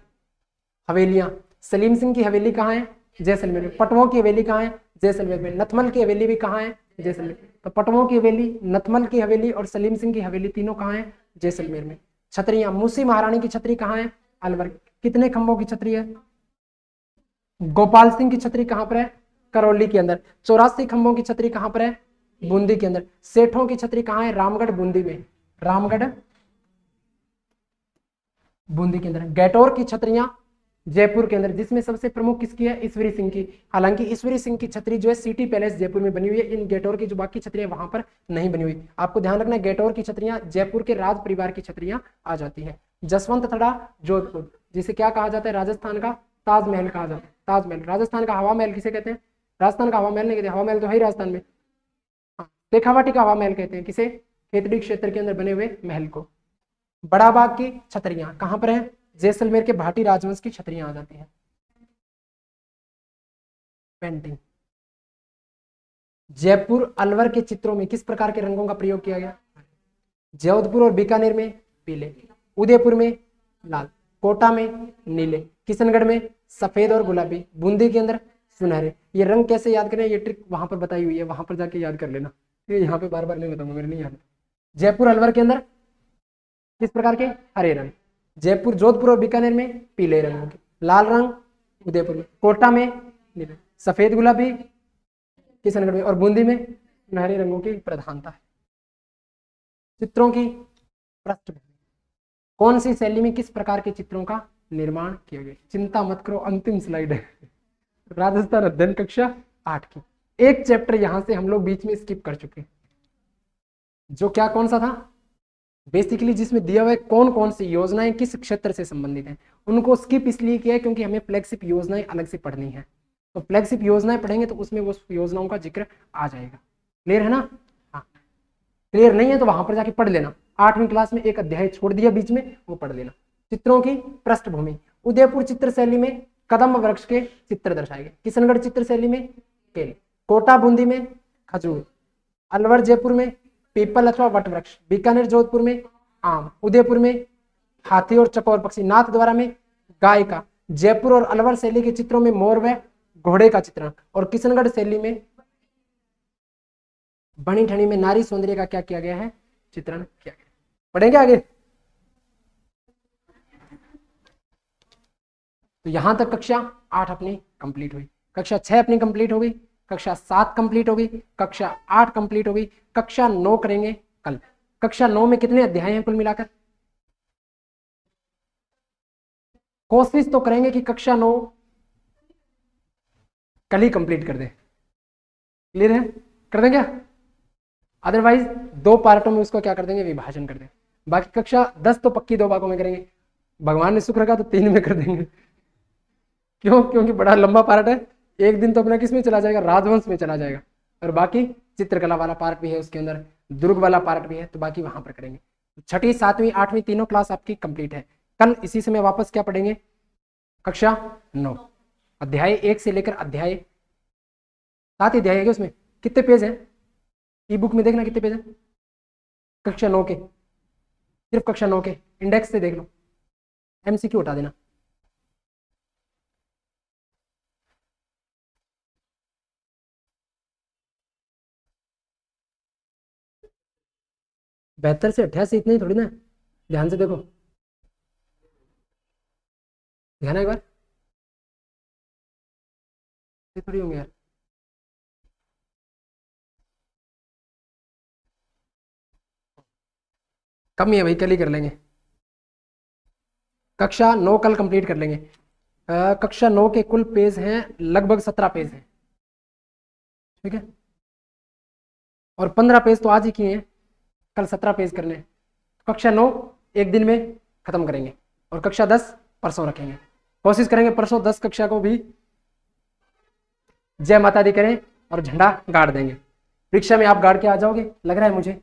हवेलियां, सलीम सिंह की हवेली कहाँ है? जैसलमेर में। पटवों की हवेली कहाँ है? जैसलमेर में। नथमल की हवेली भी कहाँ है? जैसलमेर। तो पटवों की हवेली, नथमल की हवेली और सलीम सिंह की हवेली तीनों कहाँ है? जैसलमेर में। छतरियां, मूसी महारानी की छतरी कहाँ है? अलवर। कितने खंभों की छतरी है? गोपाल सिंह की छतरी कहां पर है? करौली के अंदर। 84 खंभों की छतरी कहां पर है? बूंदी के अंदर। सेठों की छतरी कहां है? रामगढ़, बूंदी में। रामगढ़, बूंदी के अंदर। गैटोर की छतरियां जयपुर के अंदर, जिसमें सबसे प्रमुख किसकी है? ईश्वरी सिंह की। हालांकि ईश्वरी सिंह की छतरी जो है सिटी पैलेस जयपुर में बनी हुई है। इन गैटोर की जो बाकी छतरियां वहां पर नहीं बनी हुई। आपको ध्यान रखना है, गैटोर की छतरियां जयपुर के राज परिवार की छतरियां आ जाती है। जसवंत थड़ा जोधपुर, जिसे क्या कहा जाता है? राजस्थान का ताजमहल कहा जाता है। ताजमहल। राजस्थान का हवा महल किसे कहते हैं? राजस्थान का हवा महल नहीं कहते, हवा महल तो है ही राजस्थान में। हाँ, शेखावाटी का हवा महल कहते हैं किसे? खेतड़ी क्षेत्र के अंदर बने हुए महल को। बड़ा बाग की छतरियां कहां पर है? जैसलमेर के भाटी राजवंश की छतरियां आ जाती हैं। पेंटिंग, जयपुर अलवर के चित्रों में किस प्रकार के रंगों का प्रयोग किया गया? जोधपुर और बीकानेर में पीले, उदयपुर में लाल, कोटा में नीले, किशनगढ़ में सफेद और गुलाबी, बूंदी के अंदर सुनहरे। ये रंग कैसे याद करें? ये ट्रिक वहां पर बताई हुई है, वहां पर जाके याद कर लेना, ये यहाँ पे बार बार नहीं बताऊंगा, मेरे नहीं याद। जयपुर अलवर के अंदर किस प्रकार के? हरे रंग। जयपुर, जोधपुर और बीकानेर में पीले रंगों के। लाल रंग उदयपुर में, कोटा में नीले, सफेद गुलाबी किशनगढ़ में, और बूंदी में सुनहरे रंगों की प्रधानता है। चित्रों की पृष्ठभूमि, कौन सी शैली में किस प्रकार के चित्रों का निर्माण किया गया? चिंता मत करो, अंतिम स्लाइड है। राजस्थान अध्ययन कक्षा 8 की एक चैप्टर यहां से हम लोग बीच में स्किप कर चुके, जो क्या कौन सा था? बेसिकली जिसमें दिया हुआ है कौन कौन सी योजनाएं किस क्षेत्र से संबंधित हैं। उनको स्किप इसलिए किया है क्योंकि हमें फ्लैगशिप योजनाएं अलग से पढ़नी है। तो फ्लैगशिप योजनाएं पढ़ेंगे तो उसमें वो योजनाओं का जिक्र आ जाएगा। क्लियर है ना? हाँ, क्लियर नहीं है तो वहां पर जाके पढ़ लेना। 8वीं क्लास में एक अध्याय छोड़ दिया बीच में, वो पढ़ लेना। चित्रों की पृष्ठभूमि, उदयपुर चित्र शैली में कदम्ब वृक्ष के चित्र दर्शाए गए। किशनगढ़ चित्र शैली में केले, कोटा बूंदी में खजूर, अलवर जयपुर में पीपल अथवा वट वृक्ष, बीकानेर जोधपुर में आम, उदयपुर में हाथी और चकोर पक्षी, नाथ द्वारा में गाय का, जयपुर और अलवर शैली के चित्रों में मोर व घोड़े का चित्रण, और किशनगढ़ शैली में बनी ठनी में नारी सौंदर्य का क्या किया गया है? चित्रण किया गया। पढ़ेंगे आगे। तो यहां तक कक्षा 8 अपनी कंप्लीट हुई, कक्षा 6 अपनी कंप्लीट हो गई, कक्षा 7 कंप्लीट हो गई, कक्षा 8 कंप्लीट हो गई, कक्षा 9 करेंगे कल। कक्षा 9 में कितने अध्याय हैं कुल मिलाकर? कोशिश तो करेंगे कि कक्षा 9 कल ही कंप्लीट कर दे। क्लियर है? कर दें क्या? अदरवाइज 2 पार्टों में उसको क्या कर देंगे, विभाजन कर देंगे। बाकी कक्षा 10 तो पक्की 2 भागों में करेंगे, भगवान ने सुख रखा तो 3 में कर देंगे। क्यों? क्योंकि बड़ा लंबा पार्ट है, एक दिन तो अपना किस में चला जाएगा, राजवंश में चला जाएगा, और बाकी चित्रकला वाला पार्ट भी है उसके अंदर, दुर्ग वाला पार्ट भी है, तो बाकी वहां पर करेंगे। 6ठी 7वीं 8वीं तीनों क्लास आपकी कंप्लीट है। कल इसी समय वापस क्या पढ़ेंगे, कक्षा 9, अध्याय 1 से लेकर अध्याय 7 अध्याय है। उसमें कितने पेज हैं, ई बुक में देखना कितने पेज हैं, कक्षा 9 के, सिर्फ कक्षा 9 के, इंडेक्स से देख लो, MCQ हटा देना। बेहतर से 88 इतने ही थोड़ी ना, ध्यान से देखो, ध्यान है एक बार, ये थोड़ी होंगे यार। कम ही है भाई, कल ही कर लेंगे, कक्षा 9 कल कंप्लीट कर लेंगे। कक्षा 9 के कुल पेज हैं लगभग 17 पेज हैं, ठीक है, और 15 पेज तो आज ही किए हैं, कल 17 पेज करने हैं। कक्षा 9 एक दिन में खत्म करेंगे, और कक्षा 10 परसों रखेंगे। कोशिश करेंगे परसों 10 कक्षा को भी जय माता दी करें और झंडा गाड़ देंगे। परीक्षा में आप गाड़ के आ जाओगे लग रहा है मुझे।